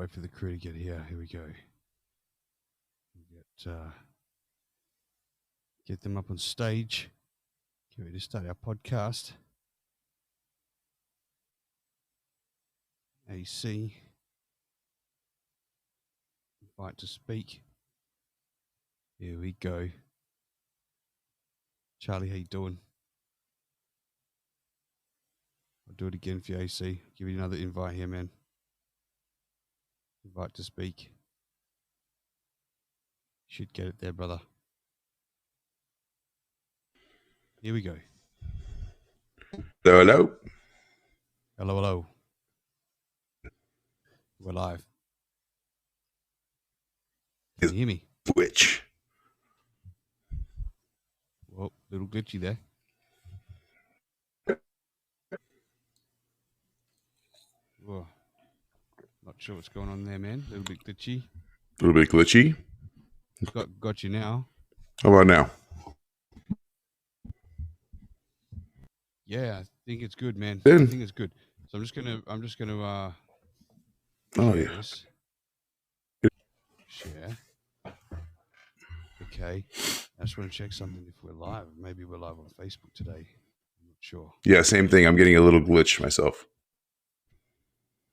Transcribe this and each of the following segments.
wait for the crew to get here. Here we go. Get them up on stage. Get ready to start our podcast. AC. Invite to speak. Here we go. Charlie, how you doing? I'll do it again for you, AC. Give you another invite here, man. Invite to speak. Should get it there, brother. Here we go. Hello. Hello. We're live. Can you hear me? Which? Well, a little glitchy there. Whoa. Not sure what's going on there, man. A little bit glitchy. A little bit glitchy. Got you now. How about now? Yeah, I think it's good, man. Then. I think it's good. So I'm just gonna Oh yeah. This. Share. Okay. I just want to check something if we're live. Maybe we're live on Facebook today. I'm not sure. Yeah, same thing. I'm getting a little glitch myself.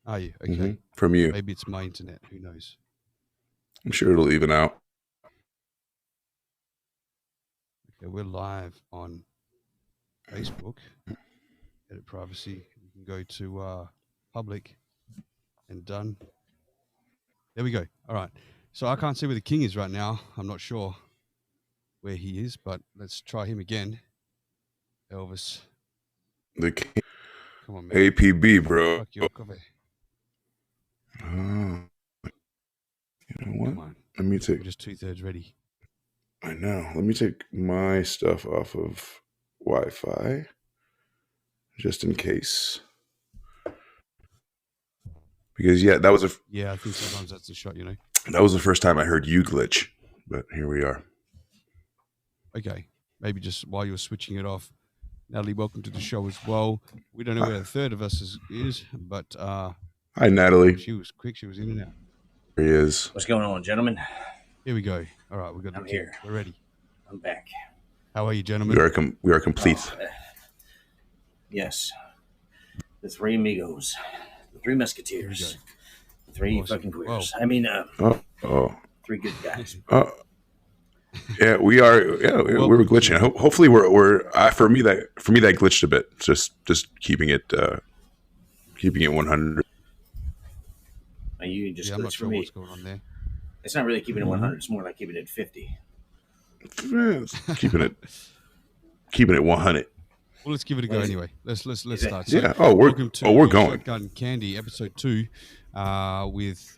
Are you? Okay. From you. Maybe it's my internet. Who knows? I'm sure it'll even out. Okay, we're live on Facebook. Edit privacy. You can go to public and done. There we go. All right. So I can't see where the king is right now. I'm not sure where he is, but let's try him again. Elvis. The king. Come on, man. APB, bro. Fuck your coffee. You know what? Come on. Let me take. We're just 2/3 ready. I know. Let me take my stuff off of Wi-Fi, just in case. Because that was I think sometimes that's a shot, That was the first time I heard you glitch, but here we are. Okay, maybe just while you were switching it off, Natalie, welcome to the show as well. We don't know where the third of us is, but hi, Natalie. She was quick. She was in and out. There he is. What's going on, gentlemen? Here we go. All right, I'm here. We're ready. I'm back. How are you, gentlemen? We are complete. Yes, the three amigos, the three musketeers, the three fucking queers. Whoa. I mean, three good guys. Yeah, we are. Yeah, we were glitching. Hopefully, we're for me that glitched a bit. Just keeping it 100. You just I'm not glitch sure for me. what's going on there. It's not really keeping it 100. It's more like keeping it 50. Keeping it 100. Well, let's give it a go anyway. Let's start. So, we're going. Shotgun Candy, episode 2, with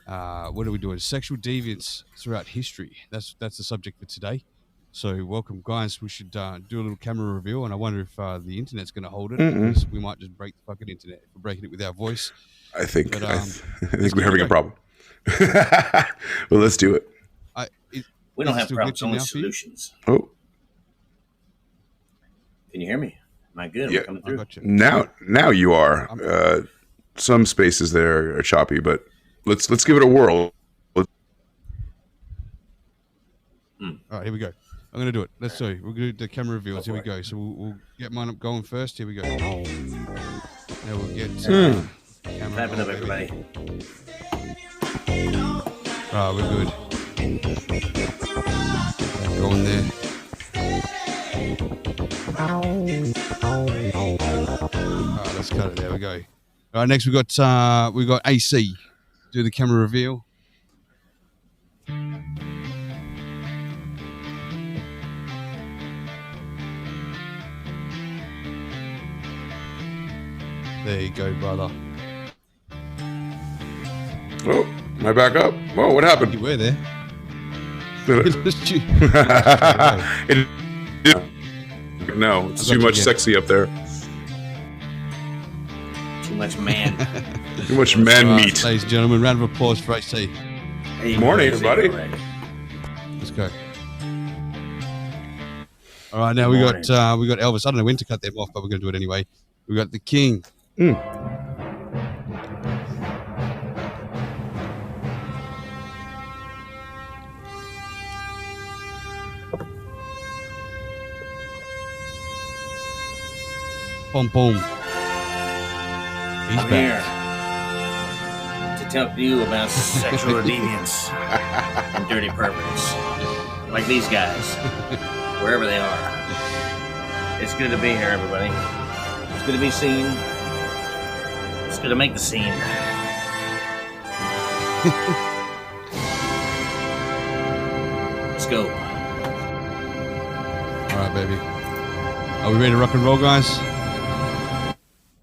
what are we doing? Sexual deviants throughout history. That's the subject for today. So, welcome, guys. We should do a little camera reveal, and I wonder if the internet's going to hold it. Because we might just break the fucking internet if we're breaking it with our voice. I think we're having a problem. Well, let's do it. We don't have problems, only solutions. Oh. Can you hear me? Am I good? Yeah. Am I coming through? Gotcha. Now you are. Some spaces there are choppy, but let's give it a whirl. All right, here we go. I'm going to do it. Let's do it. We're going to do the camera reveals. Here we go. So we'll get mine up going first. Here we go. Now we'll get camera. Clap it up, everybody. All right, we're good. Go in there. All right, let's cut it. There we go. All right, next we got AC. Do the camera reveal. There you go, brother. Oh, am I back up? Oh, what happened? You were there. No, it's too much sexy up there. Too much man. Too much man meat. Ladies and gentlemen, round of applause for AC. Hey, morning, everybody. Let's go. All right, now we got Elvis. I don't know when to cut them off, but we're going to do it anyway. We got the King. Boom, boom. He's I'm back. here to tell you about sexual deviants and dirty perverts, like these guys, wherever they are. It's good to be here, everybody. It's good to be seen. It's good to make the scene. Let's go. All right, baby. Are we ready to rock and roll, guys?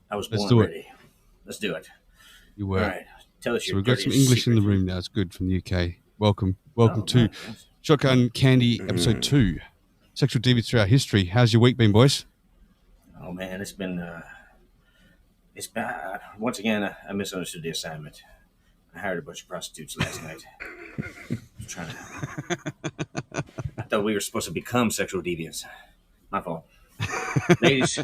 I was Let's born do it. ready. Let's do it. You were. All right. Tell us So your we've got some dirty English in the secret. room now. It's good from the UK. Welcome Oh, to nice. Shotgun Candy Episode 2. Sexual deviants throughout history. How's your week been, boys? Oh man, it's been once again. I misunderstood the assignment. I hired a bunch of prostitutes last night. I was trying to. I thought we were supposed to become sexual deviants. My fault, ladies.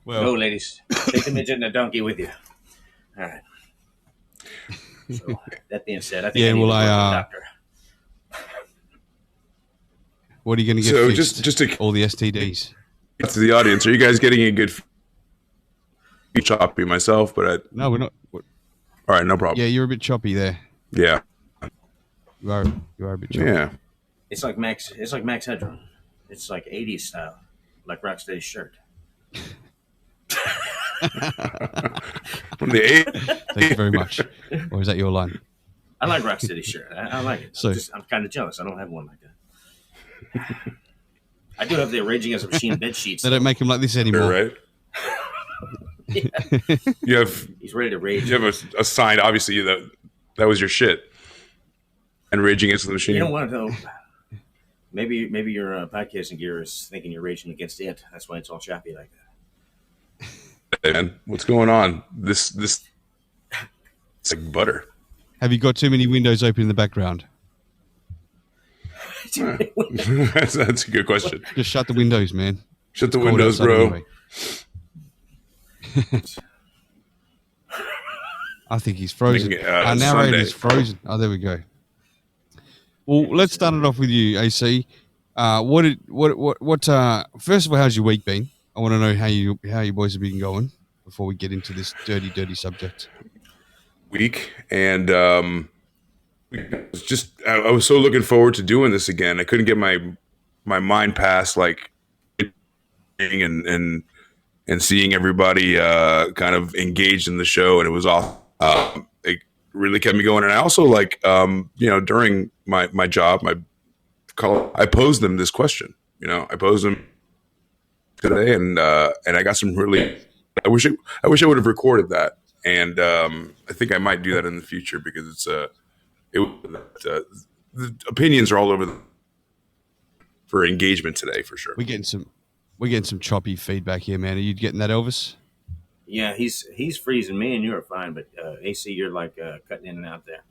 No, ladies, take the midget and the donkey with you. All right. So that being said, I think I need to go to the doctor. What are you going to get So fixed? just to All the STDs. get to the audience, are you guys getting a good choppy myself? But No, we're not. all right, no problem. Yeah, you're a bit choppy there. Yeah. You are a bit choppy. Yeah. It's like Max Headroom. It's like 80s style, like Rocstedi's shirt. From the eight. Thank you very much. Or is that your line? I like Rocstedi's shirt. I like it. So- I'm kind of jealous. I don't have one like that. I do have the Raging as a Machine bed sheets. They don't make them like this anymore. Right. You have He's ready to rage. a sign. Obviously, that was your shit. And Raging Against the Machine. You know what though? Maybe your podcasting gear is thinking you're raging against it. That's why it's all choppy like that. Hey, man, what's going on? This it's like butter. Have you got too many windows open in the background? That's a good question. Just shut the windows, man. Shut the Cold windows, outside bro. anyway. I think he's frozen. Our narrator is frozen. Oh, there we go. Well, let's start it off with you, AC. First of all, how's your week been? I want to know how you boys have been going before we get into this dirty subject. Week, and I was so looking forward to doing this again. I couldn't get my mind past like and seeing everybody kind of engaged in the show, and it was all it really kept me going. And I also during my job, I posed them this question. I posed them today, and I got some really. I wish I would have recorded that, and I think I might do that in the future because the opinions are all over for engagement today for sure. We're getting some choppy feedback here, man. Are you getting that, Elvis? Yeah, he's freezing me, and you're fine. But AC, you're like cutting in and out there.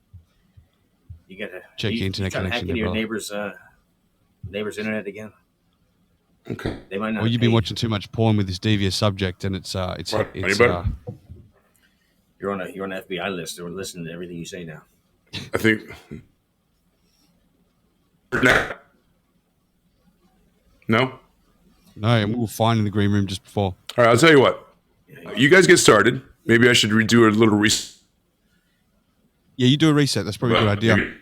You gotta Check your internet trying to hack connection into there, your brother. neighbor's internet again. Okay. They might not. Well, you've been watching too much porn with this devious subject, and it's Any better? You're on the FBI list. They're listening to everything you say now. I think. No? No, and we were fine in the green room just before. All right, I'll tell you what. You guys get started. Maybe I should redo a little reset. Yeah, you do a reset. That's probably a good idea.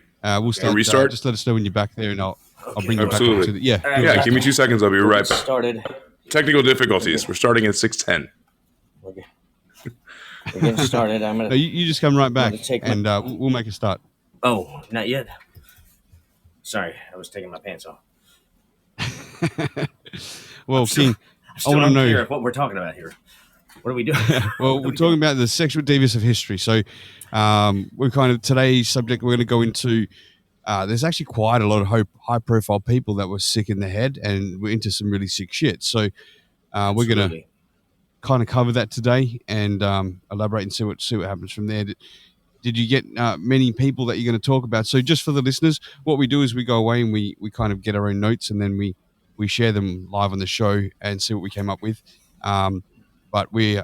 We'll start. restart? Just let us know when you're back there, and I'll bring you Absolutely. back up to the. Yeah. All right. Yeah, give me 2 seconds. I'll be right back. Started. Technical difficulties. We're starting at 6:10. We're getting started. I'm No, gonna. you just come right back, gonna take my- and we'll make a start. Oh, not yet. Sorry, I was taking my pants off. Well, still- King, I'm still I wanna unclear know- of what we're talking about here. What are we doing? well, we're talking about the sexual deviants of history. So, we're kind of today's subject. We're going to go into. There's actually quite a lot of high-profile people that were sick in the head, and we're into some really sick shit. So, we're going to kind of cover that today and elaborate and see what happens from there. Did you get many people that you're going to talk about? So just for the listeners, what we do is we go away and we kind of get our own notes, and then we share them live on the show and see what we came up with. But we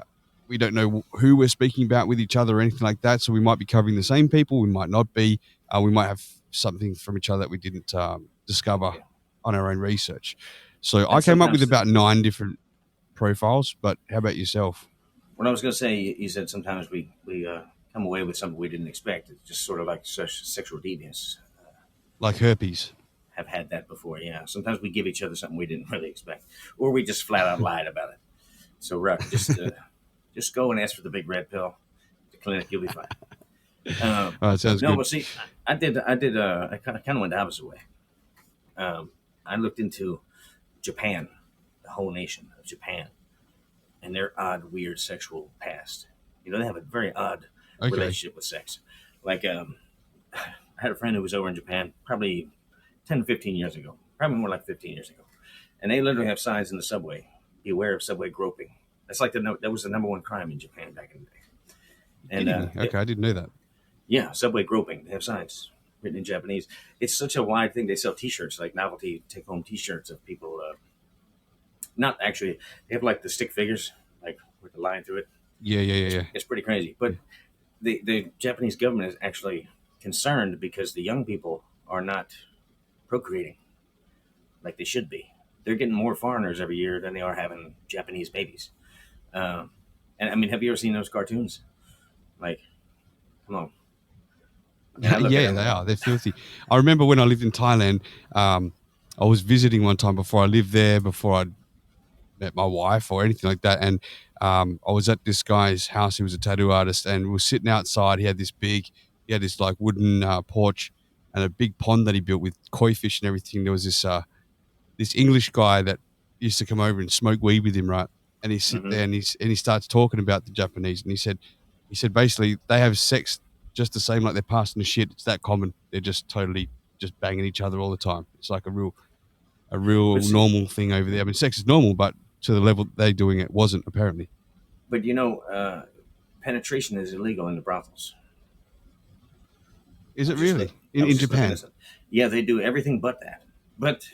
don't know who we're speaking about with each other or anything like that. So we might be covering the same people. We might not be. We might have something from each other that we didn't discover on our own research. So I came up with about 9 different profiles. But how about yourself? What I was going to say, you said sometimes we come away with something we didn't expect. It's just sort of like sexual deviants. Like herpes. Have had that before, yeah. Sometimes we give each other something we didn't really expect, or we just flat out lied about it. So, Ruck, just go and ask for the big red pill. The clinic, you'll be fine. Sounds good. But see, I kind of went the opposite way. I looked into Japan, the whole nation of Japan, and their odd, weird sexual past. They have a very odd relationship with sex. Like, I had a friend who was over in Japan probably 10 to 15 years ago, probably more like 15 years ago. And they literally have signs in the subway, beware of subway groping. That's like that was the number one crime in Japan back in the day. And okay, I didn't know that. Yeah, subway groping. They have signs written in Japanese. It's such a wide thing. They sell T-shirts, like novelty take-home T-shirts of people. Not actually, they have like the stick figures, like with the line through it. Yeah. It's pretty crazy. But the Japanese government is actually concerned because the young people are not procreating like they should be. They're getting more foreigners every year than they are having Japanese babies. And I mean, have you ever seen those cartoons? Like, come on. Yeah, they are. They're filthy. I remember when I lived in Thailand, I was visiting one time before I lived there, before I met my wife or anything like that. And I was at this guy's house. He was a tattoo artist, and we were sitting outside. He had this like wooden porch and a big pond that he built with koi fish and everything. There was this English guy that used to come over and smoke weed with him, right? And he sit there and he starts talking about the Japanese, and he said basically they have sex just the same like they're passing the shit. It's that common. They're just totally just banging each other all the time. It's like a real normal thing over there. I mean, sex is normal, but to the level they're doing it wasn't, apparently. But penetration is illegal in the brothels. Is it really? In Japan? Yeah, they do everything but that. But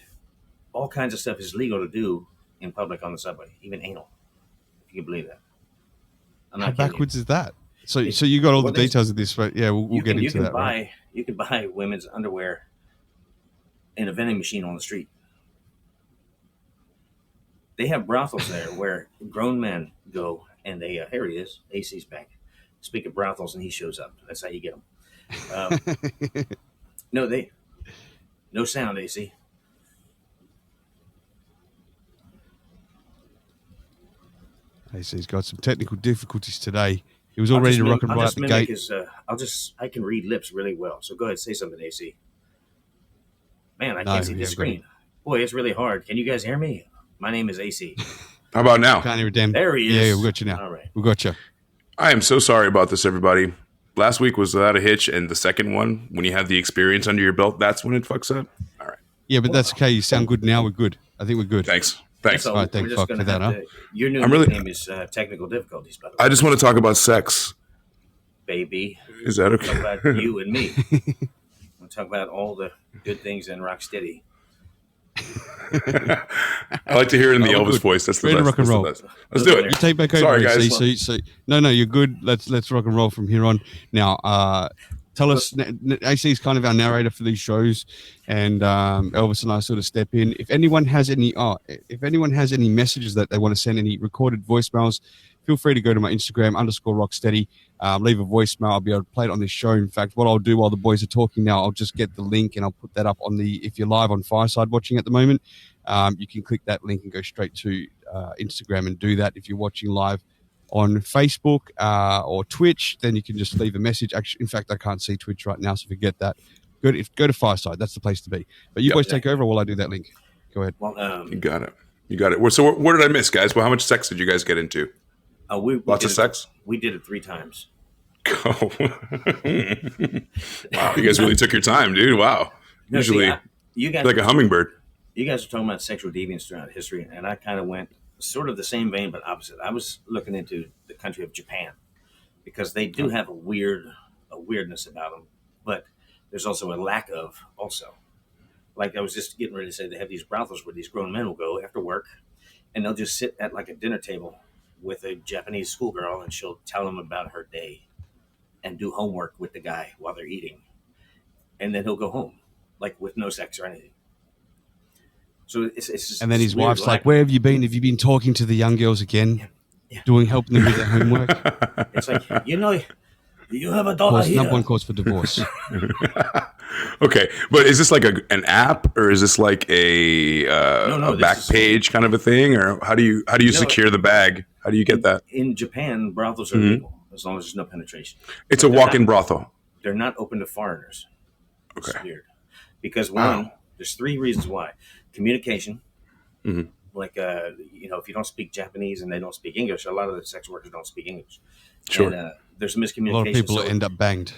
all kinds of stuff is legal to do in public on the subway, even anal, if you can believe that. How backwards is that? So you got all the details of this, right? Yeah, we'll get into that. Right? You can buy women's underwear in a vending machine on the street. They have brothels there where grown men go, and they here he is, AC's back. Speak of brothels, and he shows up. That's how you get them. No sound, AC. AC's got some technical difficulties today. He was all ready to rock and roll out the gate. I can read lips really well. So go ahead, say something, AC. Man, I can't see the screen. Boy, it's really hard. Can you guys hear me? My name is AC. How about now? Can't hear a damn. There he is. Yeah, we got you now. All right. We got you. I am so sorry about this, everybody. Last week was without a hitch, and the second one, when you have the experience under your belt, that's when it fucks up. All right. Yeah, but that's okay. You sound good now. We're good. I think we're good. Thanks. So all right, thank fuck for that, huh? Your new name is Technical Difficulties, by the way. I just want to talk about sex. Baby. Is that okay? Talk about you and me. We'll talk about all the good things in Rocstedi. I like to hear it in the Elvis voice. That's the best. Rock and roll. Let's do it. You take back over. Sorry, guys. So, no, you're good. Let's rock and roll from here on. Now, tell us. AC is kind of our narrator for these shows, and Elvis and I sort of step in. If anyone has any messages that they want to send, any recorded voicemails, feel free to go to my Instagram _Rocstedi. Leave a voicemail. I'll be able to play it on this show. In fact, what I'll do while the boys are talking now, I'll just get the link and I'll put that up on if you're live on Fireside watching at the moment, you can click that link and go straight to Instagram and do that. If you're watching live on Facebook or Twitch, then you can just leave a message. Actually, in fact, I can't see Twitch right now, so forget that. Go to Fireside. That's the place to be. But you boys take over while I do that link. Go ahead. Well, you got it. So what did I miss, guys? Well, how much sex did you guys get into? Lots of sex? We did it 3 times. Oh. Wow, you guys really took your time, dude. Wow. No, Usually, you guys like a hummingbird. You guys are talking about sexual deviance throughout history, and I kind of went sort of the same vein, but opposite. I was looking into the country of Japan because they do have a weirdness about them, but there's also a lack of also. Like I was just getting ready to say, they have these brothels where these grown men will go after work, and they'll just sit at like a dinner table with a Japanese schoolgirl, and she'll tell them about her day and do homework with the guy while they're eating. And then he'll go home, like with no sex or anything. So it's just, and then his weird, wife's like, "Where have you been? Have you been talking to the young girls again? Yeah. Helping them with their homework?" It's like, you have a dollar here. Number one cause for divorce. Okay, but is this like an app, or is this like a back page kind of a thing, or how do you secure the bag? How do you get that? In Japan, brothels are legal as long as there's no penetration. It's a walk-in brothel. They're not open to foreigners. Okay. It's weird. Because one, there's 3 reasons why. Communication. Mm-hmm. Like, if you don't speak Japanese and they don't speak English, a lot of the sex workers don't speak English. Sure. And, there's miscommunication. A lot of people end up banged.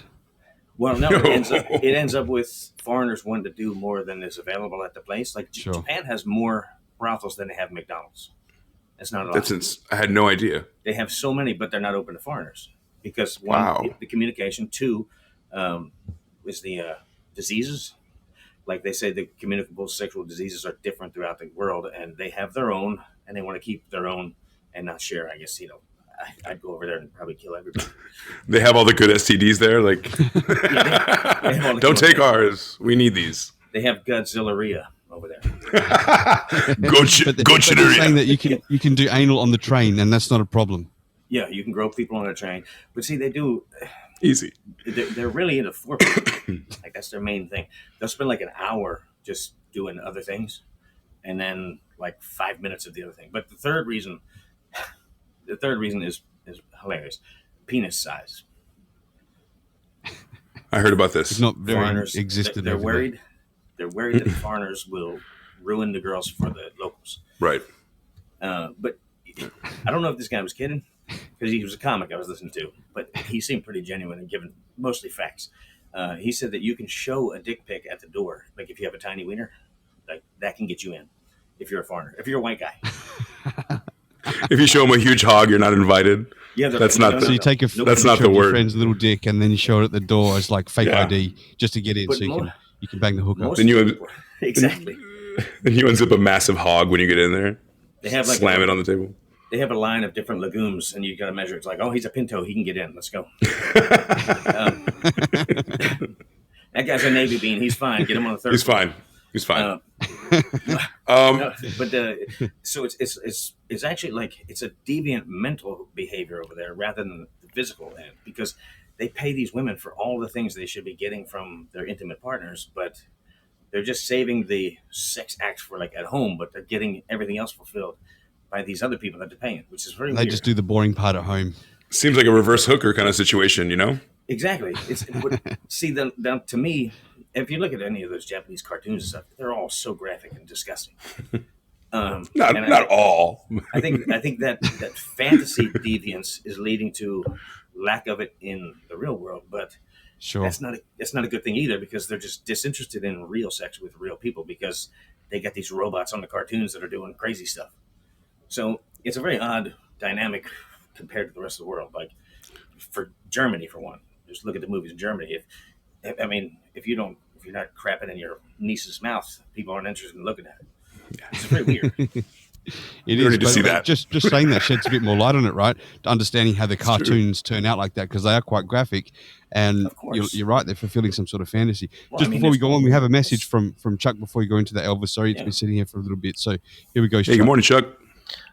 Well, no, it ends up with foreigners wanting to do more than is available at the place. Like, Japan has more brothels than they have McDonald's. It's not a lot. I had no idea. They have so many, but they're not open to foreigners. Because one, the communication. 2, is the diseases. Like they say, the communicable sexual diseases are different throughout the world, and they have their own, and they want to keep their own and not share. I guess, I'd go over there and probably kill everybody. They have all the good STDs there. Like, don't take ours. We need these. They have Godzilla-ria over there. Godzilla-ria. Saying that you can do anal on the train, and that's not a problem. Yeah, you can grope people on a train, but see, they do easy. They're really into foreplay. Like, that's their main thing. They'll spend like an hour just doing other things, and then like 5 minutes of the other thing. But the third reason is hilarious. Penis size. I heard about this. It's not very existed. They're worried that foreigners will ruin the girls for the locals. Right. But I don't know if this guy was kidding, because he was a comic I was listening to, but he seemed pretty genuine and giving mostly facts. He said that you can show a dick pic at the door. Like, if you have a tiny wiener, like, that can get you in if you're a foreigner. If you're a white guy. If you show them a huge hog, you're not invited. Yeah, that's not. So you take that's not the word. Your friend's little dick, and then you show it at the door as like fake ID just to get in, so you can bang the hook up. Then exactly. Then you unzip a massive hog when you get in there. They have slam it on the table. They have a line of different legumes, and you got to measure. It's like, oh, he's a pinto, he can get in. Let's go. That guy's a Navy bean. He's fine. Get him on the third. He's fine. He's fine. So it's actually like it's a deviant mental behavior over there rather than the physical end, because they pay these women for all the things they should be getting from their intimate partners, but they're just saving the sex act for like at home, but they're getting everything else fulfilled by these other people that they're paying, which is very weird. They just do the boring part at home. Seems like a reverse hooker kind of situation, you know? Exactly. See, then to me, if you look at any of those Japanese cartoons and stuff, they're all so graphic and disgusting. Not all. I think that fantasy deviance is leading to lack of it in the real world, but sure, that's not a good thing either, because they're just disinterested in real sex with real people because they got these robots on the cartoons that are doing crazy stuff. So it's a very odd dynamic compared to the rest of the world. Like, for Germany, for one, just look at the movies in Germany. If you're not crapping in your niece's mouth, people aren't interested in looking at it. It's very weird. It is. To see that. Just saying that sheds a bit more light on it, right? Understanding how the cartoons turn out like that, because they are quite graphic, and you're right, they're fulfilling some sort of fantasy. Before we go on, we have a message from Chuck before you go into that, Elvis. Sorry, it's been sitting here for a little bit. So here we go. Hey, good morning, Chuck.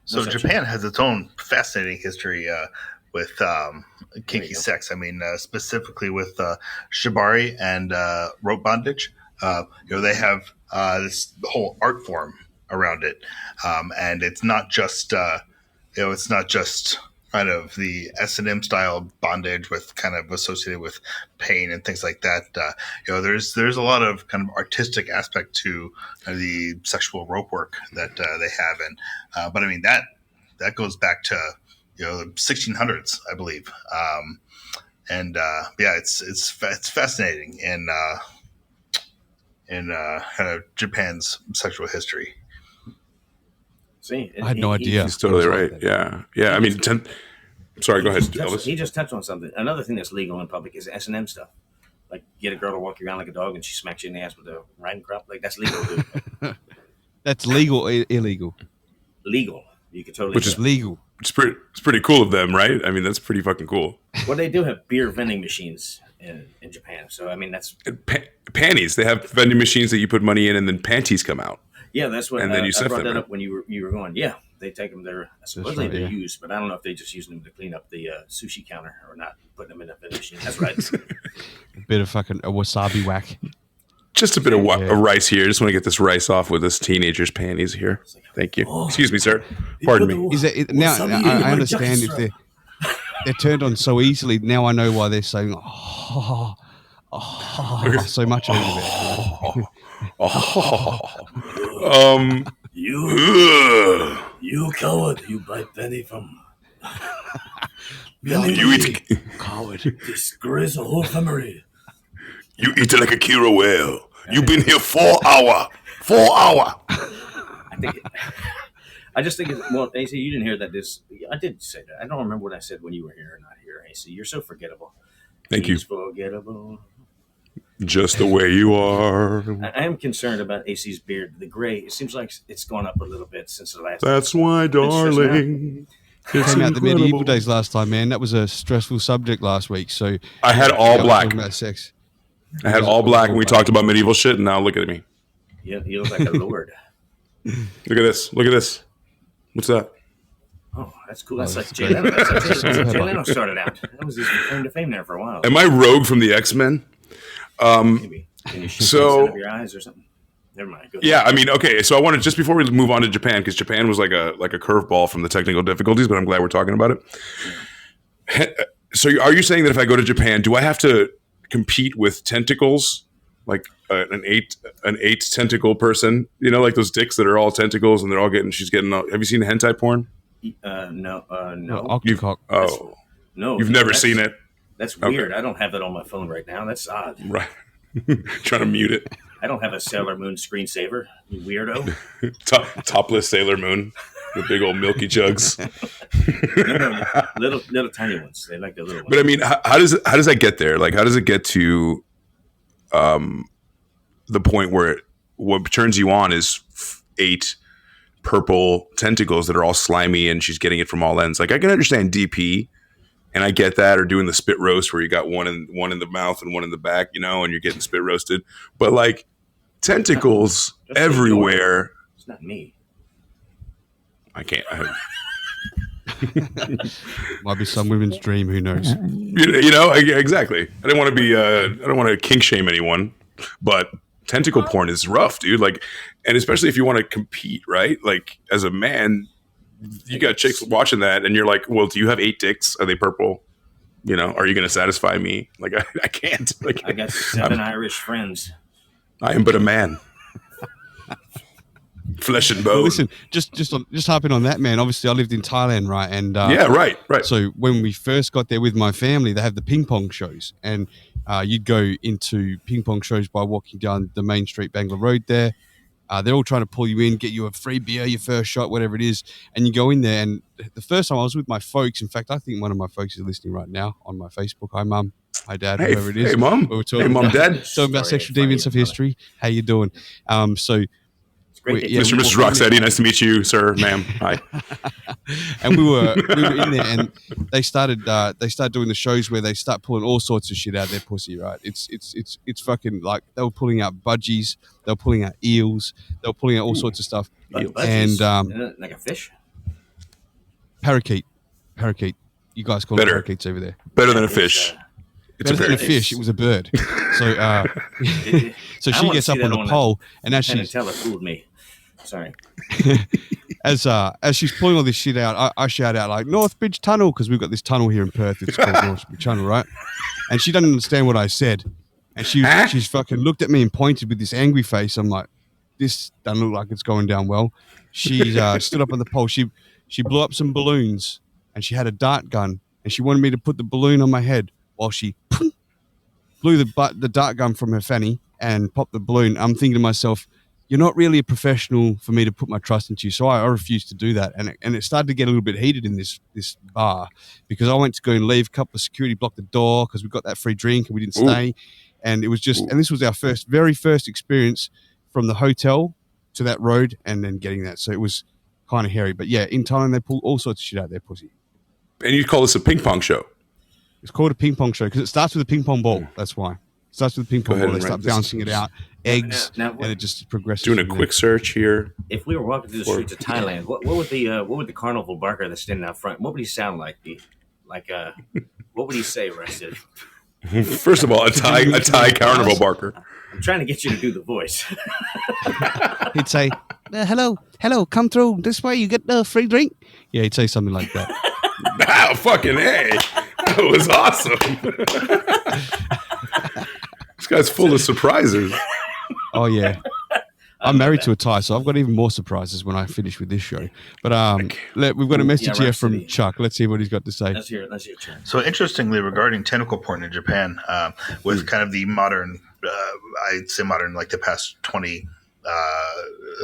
So Japan has its own fascinating history with kinky sex. I mean, specifically with shibari and rope bondage. They have this whole art form around it, and it's not just kind of the S&M style bondage with kind of associated with pain and things like that. There's a lot of kind of artistic aspect to the sexual rope work that they have, and but I mean that goes back to the 1600s, I believe, it's fascinating in kind of Japan's sexual history. See, I had no idea. He's totally right. Yeah. I mean, sorry, go ahead, Elvis. He just touched on something. Another thing that's legal in public is S&M stuff. Like, get a girl to walk you around like a dog and she smacks you in the ass with a riding crop. Like, that's legal, dude. That's legal, illegal. Legal. You could totally. Which is legal. It's pretty cool of them, right? I mean, that's pretty fucking cool. Well, they do have beer vending machines in Japan. So, I mean, that's... Panties. They have vending machines that you put money in and then panties come out. Yeah, that's what. And then you I sniff brought them, that right? up when you were going. Yeah, they take them there. Supposedly right, they're yeah. used, but I don't know if they just using them to clean up the sushi counter or not, putting them in a vending machine. That's right. A bit of fucking a wasabi whack. Just a bit of rice here. Just want to get this rice off with this teenager's panties here. Thank you. Excuse me, sir. Pardon me. Is it now? I understand if they're turned on so easily. Now I know why they're saying so much over there. You coward! You bite Benny from. You eat. Coward. Disgrace the whole family. You eat it like a killer whale. You've been here 4 hours. 4 hours. I just think, well, AC, you didn't hear that. I did say that. I don't remember what I said when you were here or not here, AC. You're so forgettable. Thank you. He's forgettable. Just the way you are. I am concerned about AC's beard. The gray, it seems like it's gone up a little bit since the last. That's why, darling. It came out the medieval days last time, man. That was a stressful subject last week. So I had all black. About sex. I had all black, and we talked about medieval shit. And now look at me. Yeah, you look like a lord. Look at this. Look at this. What's that? Oh, that's cool. That's like Jay Leno. That's like Jay Leno started out. That was his claim to fame there for a while. Am I Rogue from the X-Men? Maybe. Can you shoot out of your eyes or something? Never mind. Go Yeah, I mean, okay. So I wanted, just before we move on to Japan, because Japan was like a curveball from the technical difficulties, but I'm glad we're talking about it. So are you saying that if I go to Japan, do I have to compete with tentacles, like an eight tentacle person? You know, like those dicks that are all tentacles and they're all getting. She's getting. Have you seen hentai porn? No. Octocock. No. You've never seen it. That's weird. I don't have that on my phone right now. That's odd. Right. Trying to mute it. I don't have a Sailor Moon screensaver, you weirdo. Topless Sailor Moon with big old milky jugs. No, little tiny ones. They like the little ones. But I mean, how does that get there? Like, how does it get to the point where what turns you on is 8 purple tentacles that are all slimy and she's getting it from all ends? Like, I can understand DP. And I get that, or doing the spit roast where you got one in the mouth and one in the back, you know, and you're getting spit roasted. But like tentacles everywhere. It's not me. I can't. Might be some women's dream. Who knows? You know, exactly. I don't want to be. I don't want to kink shame anyone, but tentacle porn is rough, dude. Like, and especially if you want to compete, right? Like, as a man. You got chicks watching that, and you're like, "Well, do you have 8 dicks? Are they purple? You know, are you going to satisfy me? Like, I can't. Like, I got 7 Irish friends. I am but a man, flesh and bone." Well, listen, just hopping on that, man. Obviously, I lived in Thailand, right? And yeah, right. So when we first got there with my family, they have the ping pong shows, and you'd go into ping pong shows by walking down the main street, Bangla Road there. They're all trying to pull you in, get you a free beer, your first shot, whatever it is. And you go in there. And the first time I was with my folks, in fact, I think one of my folks is listening right now on my Facebook. Hi, Mum. Hi, Dad, whoever it is. Hey, Mum. Hey, Mum, Dad. Talking about sexual deviants of history. How you doing? It's great. Mr. and Mrs. Rocstedi, nice to meet you, sir, ma'am. Hi. And we were in there, and they started doing the shows where they start pulling all sorts of shit out of their pussy, right? It's fucking like they were pulling out budgies, they were pulling out eels, they were pulling out all sorts of stuff. And like a fish? Parakeet. You guys call it parakeets over there. Better than a fish. It's better than a fish. It was a bird. So so she gets up on the pole, and as she's fooled me. Sorry. As she's pulling all this shit out, I shout out like North Bridge Tunnel, because we've got this tunnel here in Perth. It's called North Bridge Tunnel, right? And she doesn't understand what I said, and she's fucking looked at me and pointed with this angry face. I'm like, this doesn't look like it's going down well. She stood up on the pole. She blew up some balloons, and she had a dart gun, and she wanted me to put the balloon on my head while she blew the dart gun from her fanny and popped the balloon. I'm thinking to myself, you're not really a professional for me to put my trust into you. So I refused to do that. And it started to get a little bit heated in this bar, because I went to go and leave. A couple of security blocked the door because we got that free drink and we didn't stay. And it was just, and this was our very first experience from the hotel to that road and then getting that. So it was kind of hairy. But yeah, in Thailand, they pull all sorts of shit out of their pussy. And you call this a ping pong show? It's called a ping pong show because it starts with a ping pong ball. That's why. It starts with a ping pong ball. They start bouncing it out eggs, Now, and it just progresses. Doing a from quick search here. if we were walking through the streets of Thailand, what would the carnival barker that's standing out front? What would he sound like? What would he say, Rusted? First of all, a Thai carnival barker. I'm trying to get you to do the voice. He'd say, hello, come through this way, you get the free drink. Yeah, he'd say something like that. Wow, fucking A. That was awesome. This guy's full of surprises. Oh, yeah. I'm married to a Thai, so I've got even more surprises when I finish with this show. But we've got a message here from Chuck. Let's see what he's got to say. Let's hear Chuck. So interestingly, regarding tentacle porn in Japan, with kind of the modern, I'd say modern, like the past 20,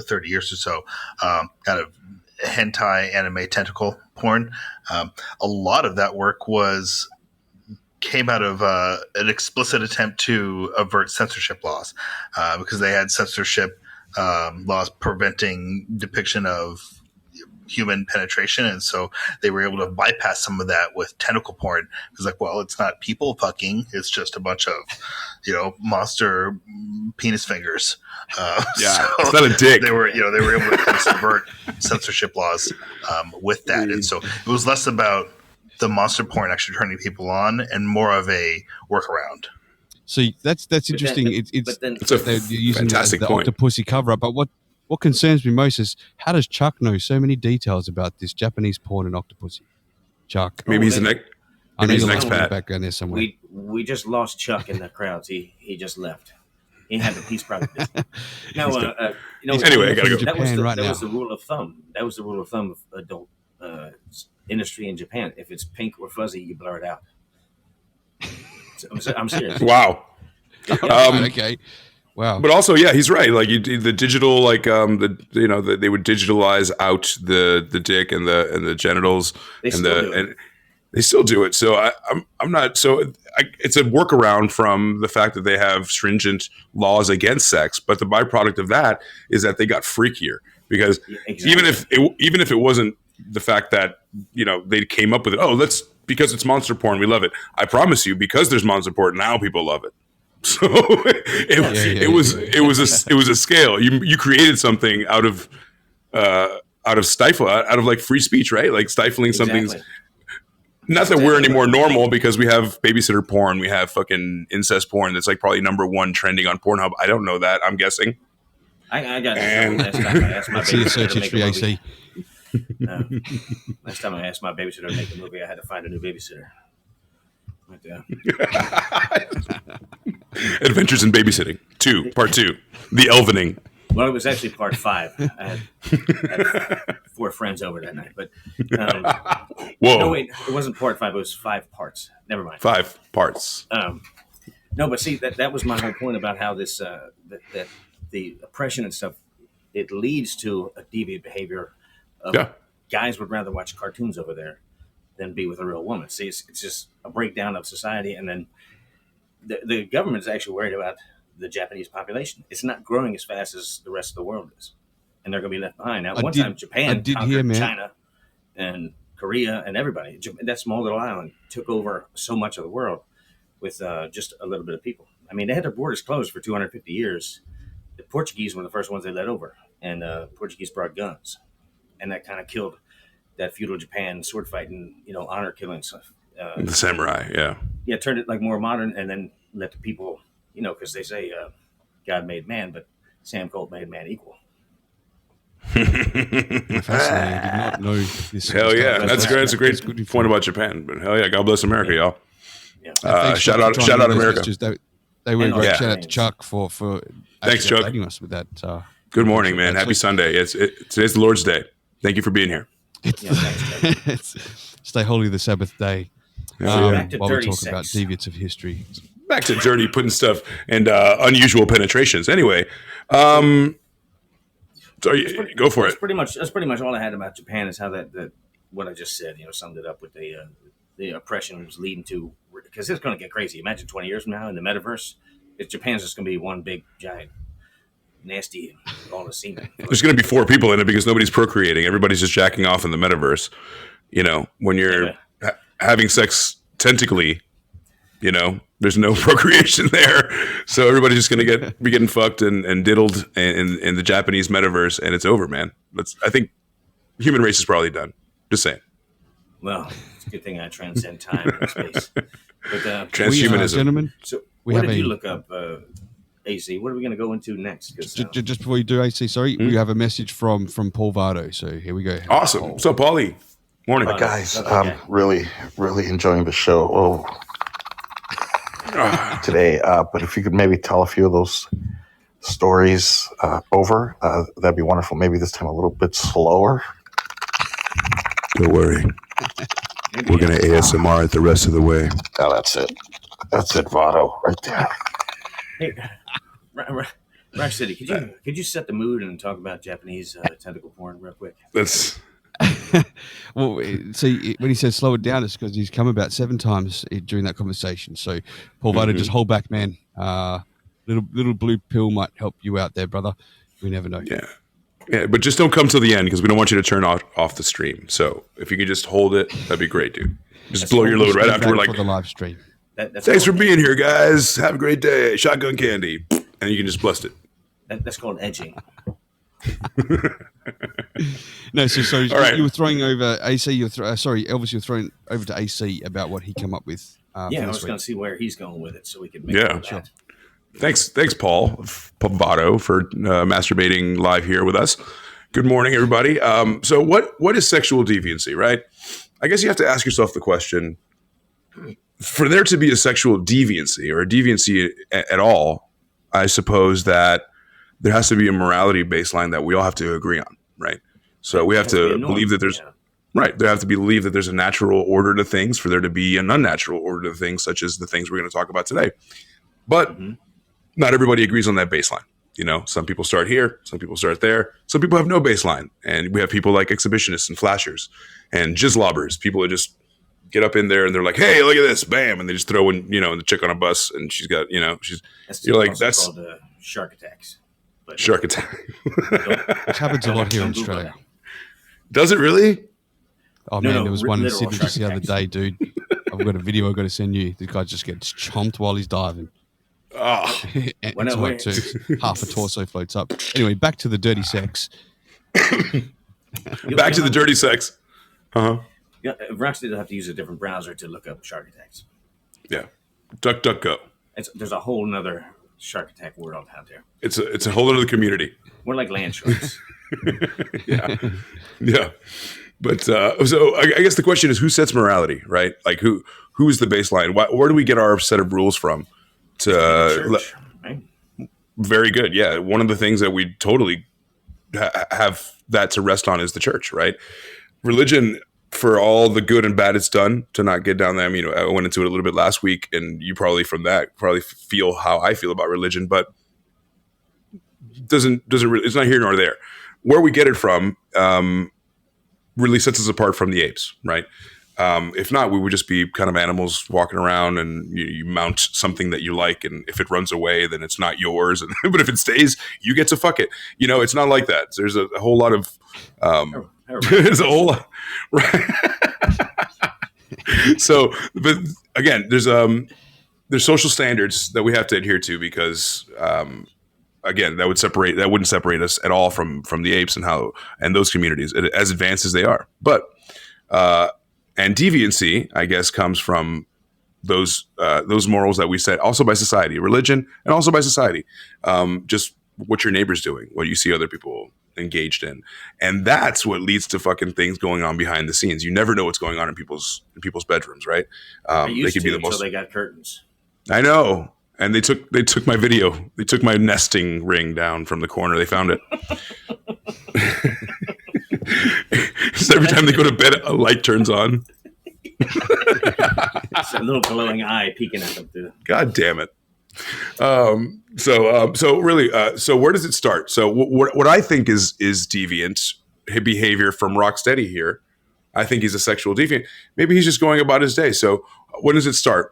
30 years or so, kind of hentai anime tentacle porn, a lot of that work came out of an explicit attempt to avert censorship laws, because they had censorship laws preventing depiction of human penetration, and so they were able to bypass some of that with tentacle porn. It's like, well, it's not people fucking; it's just a bunch of, monster penis fingers. It's not a dick. They were able to kind of subvert censorship laws with that, and so it was less about the monster porn actually turning people on and more of a workaround. So that's interesting. It's a they're using fantastic the point. Octopussy cover up. But what concerns me most is, how does Chuck know so many details about this Japanese porn and Octopussy? Chuck, Maybe he's an expat. background there somewhere. We just lost Chuck in the crowds. He just left. He had he's probably busy. No, Anyway, I gotta go. That was right now. the rule of thumb. That was the rule of thumb of adult industry in Japan. If it's pink or fuzzy, you blur it out. I'm serious. Wow. Okay. Wow. But also, yeah, he's right. Like the digital, like they would digitalize out the dick and the genitals, and they still do it. So I'm not. So it's a workaround from the fact that they have stringent laws against sex, but the byproduct of that is that they got freakier, because even if it wasn't the fact that they came up with it, because it's monster porn, we love it. I promise you, because there's monster porn now, people love it. So it was a scale. You created something out of like free speech, right? Like stifling something's. Not that we're any more normal, because we have babysitter porn, we have fucking incest porn that's like probably number one trending on Pornhub. I don't know that. I'm guessing. I got it. Last time I asked my babysitter to make a movie. Last time I asked my babysitter to make a movie, I had to find a new babysitter. Right there. Adventures in Babysitting 2, Part 2, The Elvening. Well, it was actually Part 5. I had 4 friends over that night, but whoa! No, wait, it wasn't Part 5. It was 5 parts. Never mind. 5 parts. No, but see, that was my whole point about how this that the oppression and stuff, it leads to a deviant behavior. Guys would rather watch cartoons over there than be with a real woman. See, it's just a breakdown of society, and then the government is actually worried about the Japanese population. It's not growing as fast as the rest of the world is, and they're going to be left behind. Now, one time Japan conquered China and Korea and everybody. That small little island took over so much of the world with just a little bit of people. I mean, they had their borders closed for 250 years. The Portuguese were the first ones they let over, and Portuguese brought guns, and that kind of killed that feudal Japan sword fighting, honor killing stuff. The samurai, yeah, turned it like more modern, and then let the people, because they say God made man, but Sam Colt made man equal. Fascinating. I did not know this. Hell yeah, that's great. That's a great point about Japan. But hell yeah, God bless America, y'all. Yeah. Shout out America. They were great. Shout out to Chuck for thanks, Chuck. Us with that. Good morning, man. Happy Sunday. Today's the Lord's Day. Thank you for being here. Stay holy the Sabbath day. Back to while we talk sex. about deviants of history. Back to dirty putting stuff and unusual penetrations. Anyway, go for it. That's pretty much all I had about Japan, is how that what I just said, summed it up with the oppression was leading to, because it's going to get crazy. Imagine 20 years from now in the metaverse, Japan's just going to be one big giant nasty all the semen. There's going to be 4 people in it because nobody's procreating. Everybody's just jacking off in the metaverse. When you're having sex tentacally, There's no procreation there, so everybody's just gonna be getting fucked and diddled in the Japanese metaverse, and it's over, man. I think human race is probably done. Just saying. Well, it's a good thing I transcend time and space. But transhumanism, gentlemen. So, what did you look up, AC? What are we going to go into next? Just before you do, AC, sorry, we have a message from Paul Vardo. So here we go. Awesome. Paul. What's up, Paulie? Morning, guys. I'm really enjoying the show today. But if you could maybe tell a few of those stories over, that'd be wonderful. Maybe this time a little bit slower. Don't worry. We're going to ASMR it the rest of the way. Oh, that's it. That's it, Votto, right there. Hey, Rocstedi, could you set the mood and talk about Japanese tentacle porn real quick? That's well. See, when he says slow it down, it's because he's come about 7 times during that conversation. So, Paul Vardo, just hold back, man. Little blue pill might help you out there, brother. We never know. Yeah, but just don't come till the end because we don't want you to turn off the stream. So if you could just hold it, that'd be great, dude. Just blow your load right after we're like, for the live stream. Thanks for being here, guys. Have a great day. Shotgun candy. And you can just bust it. That's called edging. No, so All right. you were throwing over AC. Elvis, you were throwing over to AC about what he come up with. I was going to see where he's going with it so we could make sure. Thanks, Paul Pavato, for masturbating live here with us. Good morning, everybody. So what is sexual deviancy, right? I guess you have to ask yourself the question, for there to be a sexual deviancy or a deviancy at all, I suppose that there has to be a morality baseline that we all have to agree on, right? So we have to believe that there's right. There have to believe that there's a natural order to things for there to be an unnatural order to things, such as the things we're going to talk about today. But not everybody agrees on that baseline. Some people start here, some people start there, some people have no baseline, and we have people like exhibitionists and flashers and jizzlobbers, people that just get up in there and they're like, "Hey, look at this, bam!" and they just throw in, the chick on a bus, and she's got, that's called shark attacks. But shark attack, which happens a lot here in Australia. Does it really? Oh man, there was one in Sydney just the other day, dude. I've got a video I've got to send you. The guy just gets chomped while he's diving. Oh, half a torso floats up. Anyway, back to the dirty sex. Back to the dirty sex. Yeah, Rocstedi will have to use a different browser to look up shark attacks. Yeah, DuckDuckGo. There's a whole nother shark attack world out there. It's a whole other community. More like land sharks. Yeah. But so I guess the question is, who sets morality, right? Like who is the baseline? Where do we get our set of rules from? Church, right? Very good. Yeah. One of the things that we totally have that to rest on is the church, right? Religion, for all the good and bad it's done, to not get down there. I mean, I went into it a little bit last week, and you probably feel how I feel about religion, but doesn't really, it's not here nor there. Where we get it from really sets us apart from the apes, right? If not, we would just be kind of animals walking around, and you mount something that you like, and if it runs away, then it's not yours. And but if it stays, you get to fuck it. It's not like that. There's a whole lot of there's a whole lot, right? So, but again, there's social standards that we have to adhere to because again, that wouldn't separate us at all from the apes and those communities as advanced as they are. But and deviancy, I guess, comes from those morals that we set also by society, religion, and also by society. Just what your neighbor's doing, what you see other people engaged in, and that's what leads to fucking things going on behind the scenes. You never know what's going on in people's bedrooms, right? They could be the most. Until they got curtains. I know. And they took my video. They took my nesting ring down from the corner. They found it. So every time they go to bed, a light turns on. It's a little glowing eye peeking at them through. God damn it. So really, so where does it start? So what I think is deviant behavior from Rocstedi here, I think he's a sexual deviant. Maybe he's just going about his day. So when does it start?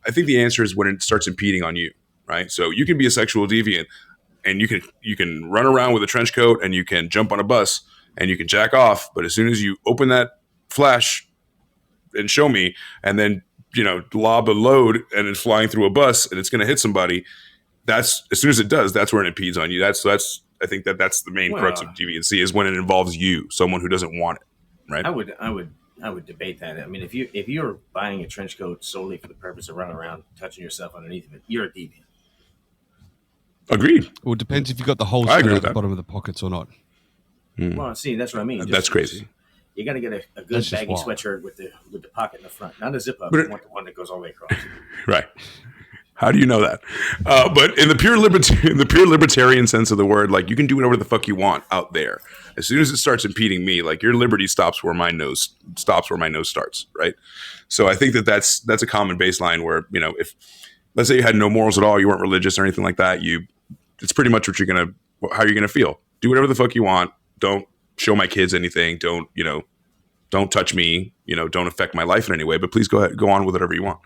I think the answer is when it starts impeding on you, right? So you can be a sexual deviant, and you can run around with a trench coat, and you can jump on a bus, and you can jack off. But as soon as you open that flash and show me, and then lob a load and it's flying through a bus and it's going to hit somebody, that's as soon as it does, that's where it impedes on you. That's I think that's the main crux of deviancy is when it involves you, someone who doesn't want it, right? I would debate that. I mean, if you're buying a trench coat solely for the purpose of running around touching yourself underneath of it, you're a deviant. Agreed. Well, it depends if you've got the holes I agree at with the that. bottom of the pockets or not. Well, see, that's what I mean. That's crazy. You got to get a good That's just baggy wild. sweatshirt with the pocket in the front, not a zip up. But You want the one that goes all the way across. Right. How do you know that? But in the pure libertarian sense of the word, like you can do whatever the fuck you want out there. As soon as it starts impeding me, like your liberty stops where my nose starts. Right. So I think that's a common baseline where, if let's say you had no morals at all, you weren't religious or anything like that, it's pretty much how you're gonna feel. Do whatever the fuck you want. Don't show my kids anything. Don't touch me. Don't affect my life in any way. But please go on with whatever you want.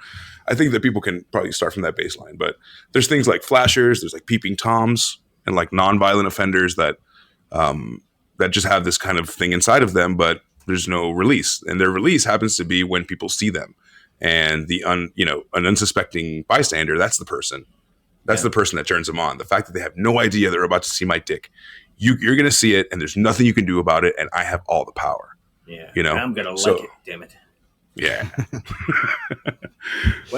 I think that people can probably start from that baseline. But there's things like flashers, there's like peeping toms, and like nonviolent offenders that just have this kind of thing inside of them, but there's no release. And their release happens to be when people see them. And an unsuspecting bystander, that's the person. That's the person that turns them on. The fact that they have no idea they're about to see my dick. You're going to see it, and there's nothing you can do about it, and I have all the power. Yeah, I'm going to like it, damn it. Yeah.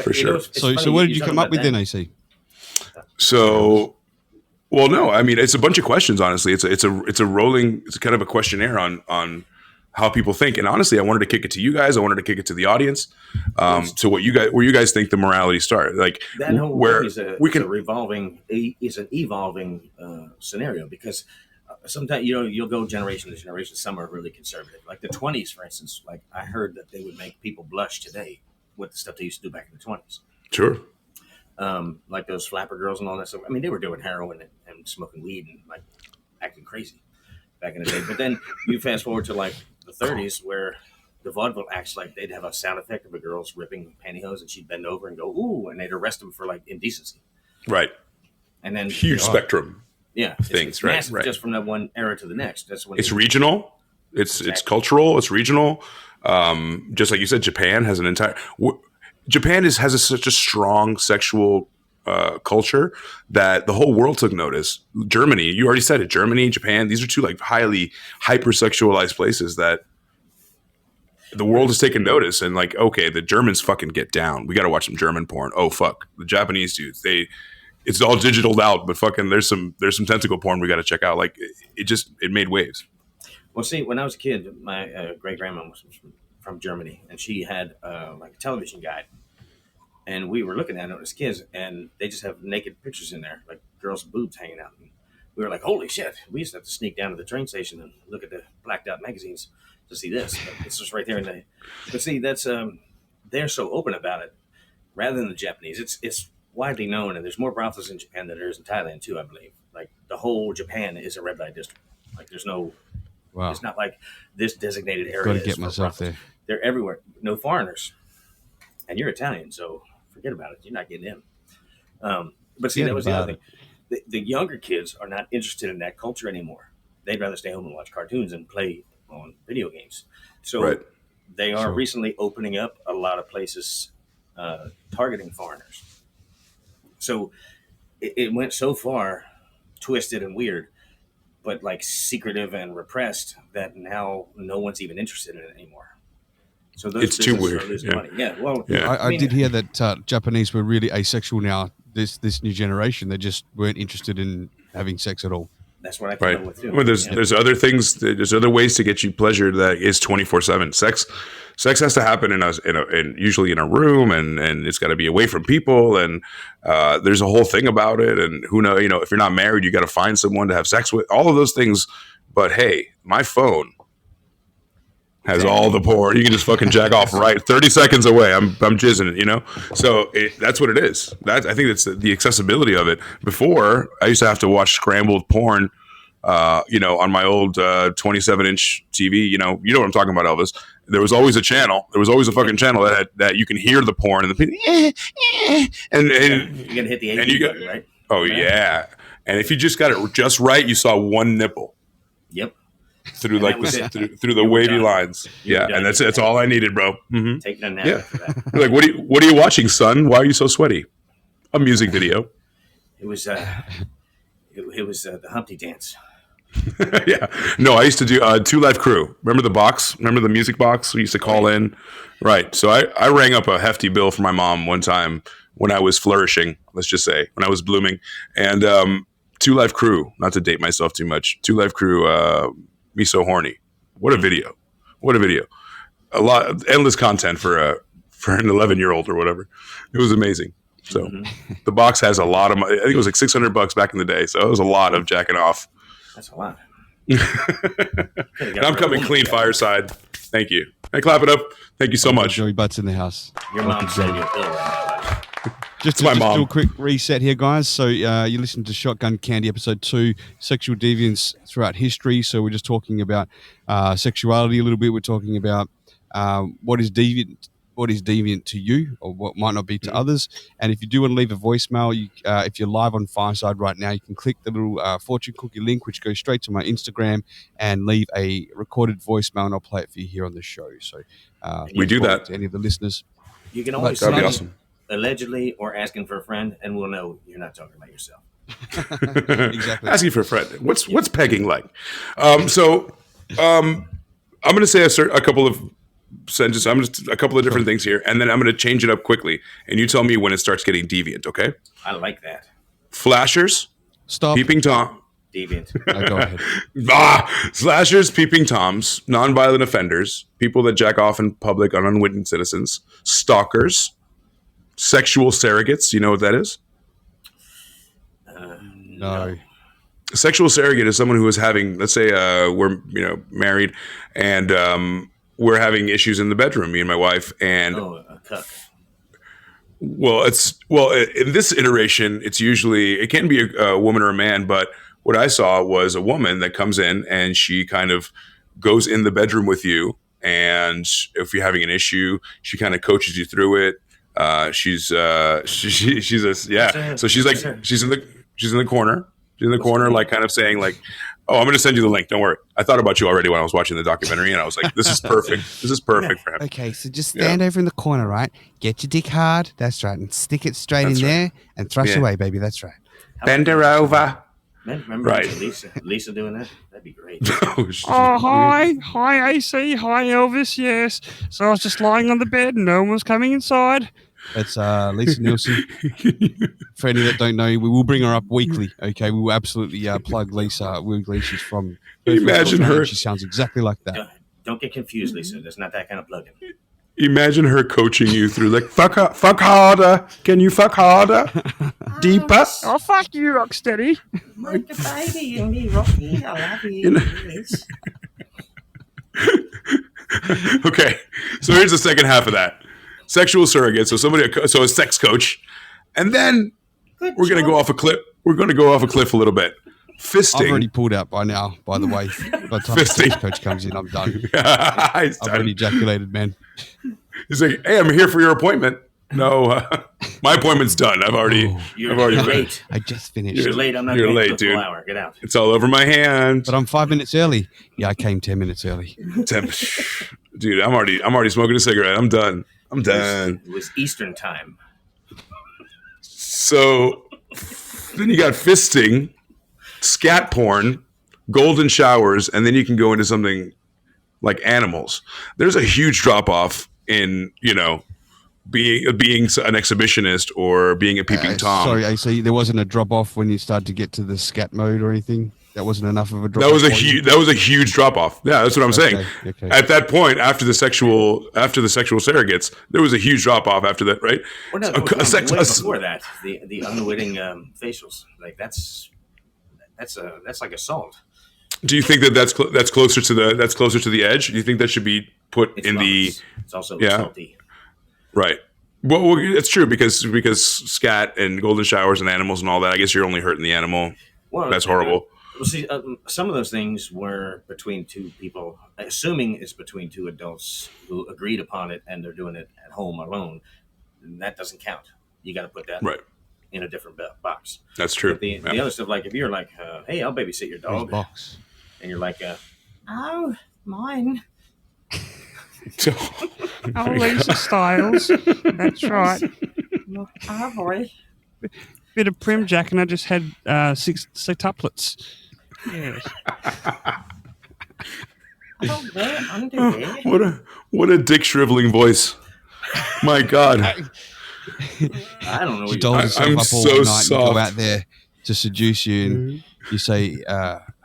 For sure. So what did you come up with then, AC? So, well, no, I mean, it's a bunch of questions, honestly. It's kind of a questionnaire on how people think. And honestly, I wanted to kick it to you guys. I wanted to kick it to the audience. So where you guys think the morality starts, like that whole where thing we can is an evolving scenario, because sometimes you'll go generation to generation. Some are really conservative, like the 20s, for instance. Like I heard that they would make people blush today with the stuff they used to do back in the 20s. Sure. Like those flapper girls and all that stuff. I mean, they were doing heroin and smoking weed and like acting crazy back in the day. But then you fast forward to like the 30s, where the vaudeville acts like they'd have a sound effect of a girl's ripping pantyhose, and she'd bend over and go ooh, and they'd arrest them for like indecency. Right. And then huge spectrum. Yeah, things, it's right? massive, just from that one era to the next. That's when it's regional. It's cultural. It's regional. Just like you said, Japan has such a strong sexual culture that the whole world took notice. Germany, you already said it. Germany, Japan, these are two like highly hypersexualized places that the world has taken notice. And like, okay, the Germans fucking get down. We got to watch some German porn. Oh fuck, the Japanese dudes, it's all digitaled out, but fucking there's some tentacle porn we got to check out. Like it made waves. Well, see, when I was a kid, my great grandma was from Germany, and she had like a television guide, and we were looking at it as kids, and they just have naked pictures in there, like girls' boobs hanging out. And we were like, "Holy shit!" We used to have to sneak down to the train station and look at the blacked out magazines to see this. But it's just right there, but see, that's they're so open about it, rather than the Japanese. It's widely known, and there's more brothels in Japan than there is in Thailand too, I believe. Like the whole Japan is a red light district. Like there's no, it's not like this designated area. Got to get myself there. They're everywhere. No foreigners, and you're Italian, so forget about it. You're not getting in. But see, that was the other thing. The younger kids are not interested in that culture anymore. They'd rather stay home and watch cartoons and play on video games. So they are recently opening up a lot of places targeting foreigners. So it went so far twisted and weird, but like secretive and repressed, that now no one's even interested in it anymore. So those it's too weird. Are losing money. Yeah. Well, I did hear that Japanese were really asexual now. This new generation, they just weren't interested in having sex at all. That's what I came up with too. Well, there's other things. There's other ways to get you pleasure that is 24/7. Sex has to happen in usually in a room, and it's got to be away from people. And there's a whole thing about it. And who knows? If you're not married, you got to find someone to have sex with. All of those things. But hey, my phone has all the porn. You can just fucking jack off right 30 seconds away. I'm jizzing it, So that's what it is. I think it's the accessibility of it. Before, I used to have to watch scrambled porn, on my old 27-inch TV. You know what I'm talking about, Elvis. There was always a channel. There was always a fucking channel that you can hear the porn and the people. And you gotta hit the AV button, right? Oh yeah. And if you just got it just right, you saw one nipple. Yep. through And like that was the it. through the You were wavy done. lines. You were Yeah, done. and that's all I needed, bro. Mm-hmm. Taking a nap Yeah. after that. Like, what are you watching, son? Why are you so sweaty? A music video. It was the Humpty Dance. Yeah. No, I used to do Two Life Crew. Remember the box? Remember the music box? We used to call in. Right. So I rang up a hefty bill for my mom one time when I was flourishing, let's just say, when I was blooming. And Two Life Crew, not to date myself too much, Two Life Crew, Me So Horny. What a video. What a video. A lot, endless content for an 11-year-old or whatever. It was amazing. So the box has a lot of money. I think it was like $600 back in the day. So it was a lot of jacking off. That's a lot. And I'm coming clean, Fireside. Thank you. Hey, clap it up. Thank you so much. Joey Butts in the house. Your mom's sending you a bill right now. Just my do mom. a quick reset here, guys. So you listened to Shotgun Candy episode 2, sexual deviance throughout history. So we're just talking about sexuality a little bit. We're talking about what is deviant to you, or what might not be to others. And if you do want to leave a voicemail, if you're live on Fireside right now, you can click the little fortune cookie link, which goes straight to my Instagram, and leave a recorded voicemail, and I'll play it for you here on the show. So We do that. to any of the listeners. You can always That'd be say awesome. allegedly or asking for a friend, and we'll know you're not talking about yourself. Exactly. Asking for a friend. What's pegging like? I'm going to say a couple of sentences. I'm just a couple of different things here, and then I'm going to change it up quickly. And you tell me when it starts getting deviant. Okay? I like that. Flashers, Stop. peeping tom. Deviant. Go ahead. Slashers, peeping toms, nonviolent offenders, people that jack off in public on unwitting citizens, stalkers, sexual surrogates. You know what that is? No. A sexual surrogate is someone who is having, let's say, we're married, and we're having issues in the bedroom, me and my wife, and Oh, a cuck. in this iteration, it can be a woman or a man, but what I saw was a woman that comes in and she kind of goes in the bedroom with you, and if you're having an issue, she kind of coaches you through it. She's in the corner. She's in the corner, like kind of saying like, "Oh, I'm going to send you the link. Don't worry. I thought about you already when I was watching the documentary, and I was like, this is perfect. This is perfect for him." Okay, so just stand over in the corner, right? Get your dick hard. That's right. And stick it straight in there and thrust away, baby. That's right. Bend her over. Remember Right. Lisa doing that? That'd be great. Oh, shit. Oh, hi, AC, hi, Elvis. Yes. So I was just lying on the bed, and no one was coming inside. That's Lisa Nielsen. For any that don't know, we will bring her up weekly. Okay, we will absolutely plug Lisa weekly. She's from. Imagine her. She sounds exactly like that. Don't get confused, Lisa. There's not that kind of plug-in. Imagine her coaching you through like fuck harder. Can you fuck harder? Deeper. Oh, fuck you, Rocksteady. Like a baby and me, Rocky. I love you. Yes. Okay, so here's the second half of that. Sexual surrogate. So a sex coach, and then we're gonna go off a cliff. We're gonna go off a cliff a little bit. Fisting. I've already pulled out by now. By the way, by the time the Fisting. sex coach comes in, I'm done. He's I've done. already ejaculated, man. He's like, "Hey, I'm here for your appointment." No, my appointment's done. I've already You're finished. late. I just finished. You're late. I'm not You're going late, to dude. full hour. Get out. It's all over my hand. But I'm 5 minutes early. Yeah, I came 10 minutes early. Dude, I'm already smoking a cigarette. I'm done. It was Eastern time. So then you got fisting, scat porn, golden showers, and then you can go into something like animals. There's a huge drop off in, being an exhibitionist or being a peeping tom. Sorry, AC, there wasn't a drop off when you started to get to the scat mode or anything. That wasn't enough of a drop. That was a huge drop off. Yeah, that's what I'm saying. Okay. At that point, after the sexual surrogates, there was a huge drop off after that, right? Or no, A before that, the unwitting facials. Like that's like assault. Do you think that's closer to the edge? Do you think that should be put It's in the violence. It's also Yeah. salty. right? Well, it's true because scat and golden showers and animals and all that. I guess you're only hurting the animal. Well, That's horrible. Well, see, some of those things were between two people, assuming it's between two adults who agreed upon it and they're doing it at home alone. That doesn't count. You got to put that Right. in a different box. That's true. But the other stuff, like if you're like, hey, I'll babysit your Where's dog, box? and you're like, Oh, mine. Oh, Lisa Styles. That's right. Oh, boy. Bit of prim jack, and I just had six septuplets. Yes. I don't wear underwear. What a dick shriveling voice. My God. I don't know. She dolls herself I'm up so all night and soft. go out there to seduce you, and you say,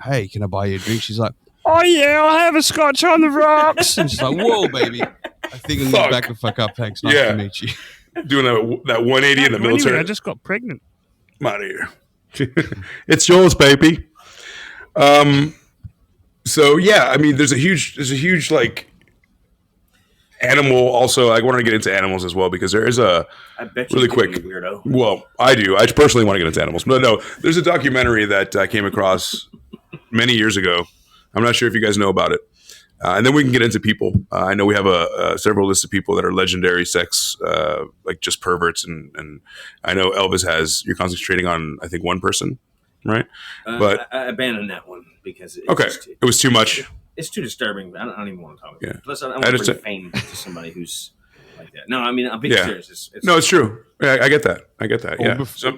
"Hey, can I buy you a drink?" She's like, "Oh yeah, I'll have a scotch on the rocks." And she's like, "Whoa, baby, I think I'm Fuck. back the fuck up, thanks. Nice Yeah. to meet you." Doing that 180 in the military. Anyway, I just got pregnant. I'm out of here. It's yours, baby. So yeah, I mean, there's a huge like animal. Also, I want to get into animals as well because there is a I bet you really do, quick. you weirdo. Well, I do. I personally want to get into animals, but no, there's a documentary that I came across many years ago. I'm not sure if you guys know about it. And then we can get into people. I know we have several lists of people that are legendary sex, like just perverts, and I know Elvis has. You're concentrating on, I think, one person, right? But I abandoned that one because it was too much. It's too disturbing. I don't even want to talk about it. Plus, I I want to just- bring fame to somebody who's like that. No, I mean, I'm being Yeah. serious. No, it's true. Yeah, I get that. Yeah.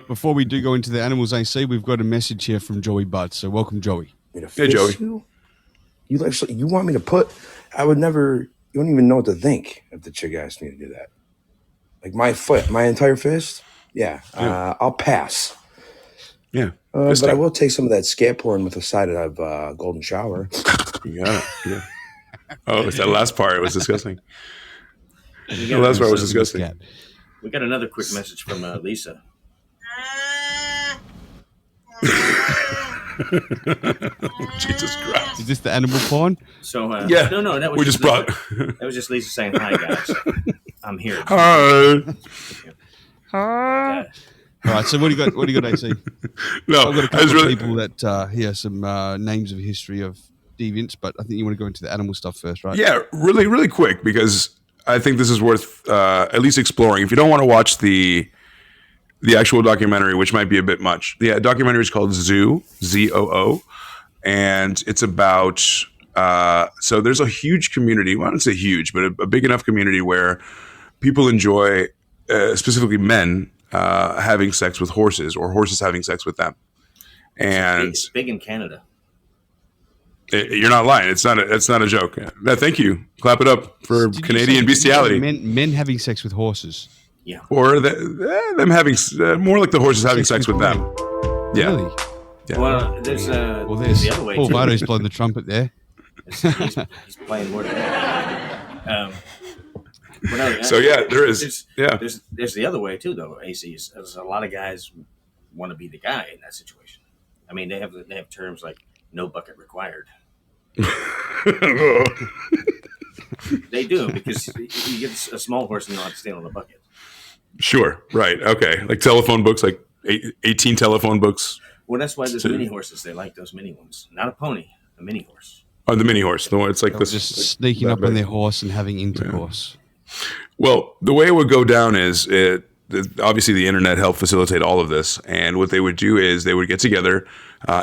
Before we do go into the animals AC, we've got a message here from Joey Budd. So welcome, Joey. Hey, Joey. You actually, you want me to put? I would never. You don't even know what to think if the chick asked me to do that. Like my foot, my entire fist. Yeah, I'll pass. Yeah, but I will take some of that scat porn with a side of golden shower. You got it. Yeah. Oh, it's that last part. It was disgusting. The got last part was disgusting. We got another quick message from Lisa. Jesus Christ. Is this the animal porn? So Yeah. no, that was We just brought. That was just Lisa saying, "Hi guys, I'm here." Hi. Yeah. All right. So what do you got, AC? No, I've got a I was couple of really. people that hear some names of history of deviants, but I think you want to go into the animal stuff first, right? Yeah, really quick because I think this is worth at least exploring. If you don't want to watch the actual documentary, which might be a bit much, the documentary is called Zoo, ZOO, and it's about. So there's a huge community. Well, I don't say huge, but a big enough community where people enjoy, specifically men, having sex with horses or horses having sex with them. And It's big in Canada. you're not lying. It's not a joke. No, thank you. Clap it up for Did you Canadian say bestiality. Men having sex with horses. Yeah. Or them having more like the horses having sex with them. Yeah. Really? Yeah. Well, there's Well, there's the other way Paul too. Vito's blowing the trumpet there. He's playing more than that. But no, So yeah, there is. Yeah. There's the other way too, though. AC is there's a lot of guys want to be the guy in that situation. I mean, they have terms like "no bucket required." They do because you get a small horse and you don't have to stand on a bucket. Sure. Right. Okay. Like telephone books, like 18 telephone books. Well, that's why there's mini horses. They like those mini ones, not a pony, a mini horse. Oh, the mini horse. The one. It's like this. Just sneaking up on their horse and having intercourse. Well, the way it would go down is obviously the internet helped facilitate all of this. And what they would do is they would get together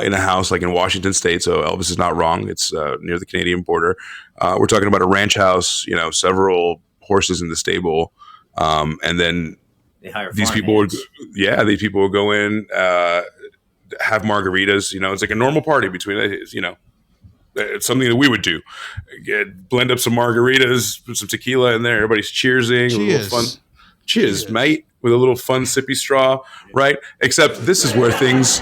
in a house like in Washington State. So Elvis is not wrong. It's near the Canadian border. We're talking about a ranch house, several horses in the stable. And then They hire these farm people would, hands. these people would go in, have margaritas. It's like a normal party between, it's something that we would do. Blend up some margaritas, put some tequila in there. Everybody's cheersing. A little fun. Cheers, mate, with a little fun sippy straw, right? Except this is where things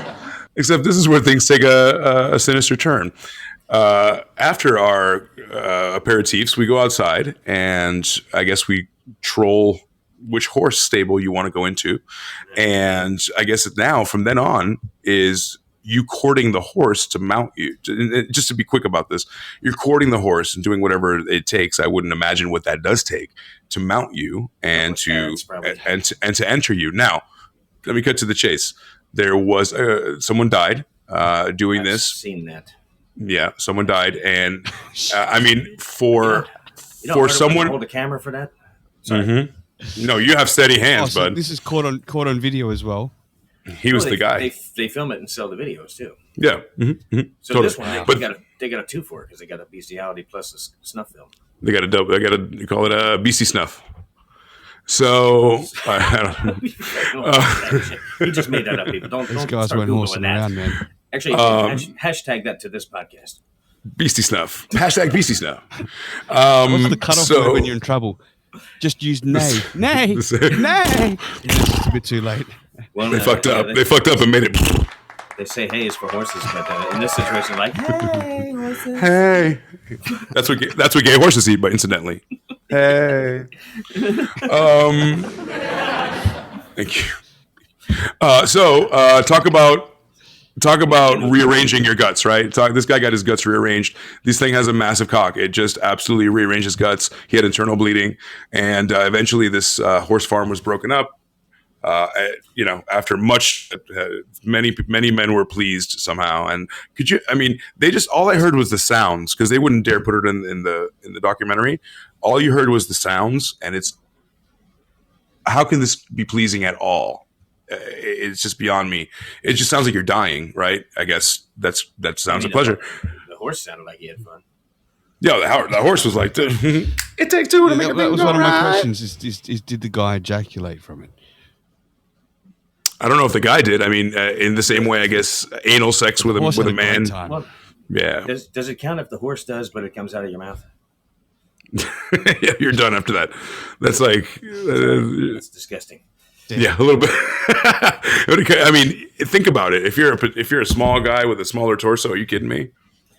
take a sinister turn. After our aperitifs, we go outside, and I guess we troll which horse stable you want to go into. And I guess now, from then on, is you courting the horse to mount you. Just to be quick about this, you're courting the horse and doing whatever it takes. I wouldn't imagine what that does take to mount you and to enter you. Now, let me cut to the chase. There was someone died doing I've this. Seen that. Yeah, someone died, and I mean for You someone. hold a camera for that. Sorry. Mm-hmm. No, you have steady hands, So bud. this is caught on video as well. He was the guy. They film it and sell the videos too. Yeah. Mm-hmm. So Totally. this one, they got a 2 for it because they got a bestiality plus a snuff film. They got you call it a BC snuff. So I don't know. He just made that up, people. Don't These guys start weren't Googling horsing that. around, man. Actually, hashtag that to this podcast. Beastie snuff. Hashtag beastie snuff. What's the cutoff word when you're in trouble? Just use nay. Nay. Nay. It's a bit too late. Well, they fucked up. They fucked up and made it. They say hey is for horses, but in this situation, like hey horses. Hey. That's what gay horses eat, but incidentally. Hey. Thank you. Talk about rearranging your guts, right? This guy got his guts rearranged. This thing has a massive cock. It just absolutely rearranged his guts. He had internal bleeding, and eventually this horse farm was broken up. After much, many men were pleased somehow. And all I heard was the sounds, because they wouldn't dare put it in the documentary. All you heard was the sounds, and how can this be pleasing at all? It's just beyond me. It just sounds like you're dying, right? I guess that sounds a pleasure. The horse sounded like he had fun. Yeah, the horse was like, it takes two to make a thing. That was one of my questions. Is did the guy ejaculate from it? I don't know if the guy did. I mean, in the same way, I guess anal sex with a man. Well, yeah. Does it count if the horse does, but it comes out of your mouth? Yeah, you're done after that. That's like that's disgusting. Yeah, a little bit. I mean, think about it. If you're a small guy with a smaller torso, are you kidding me?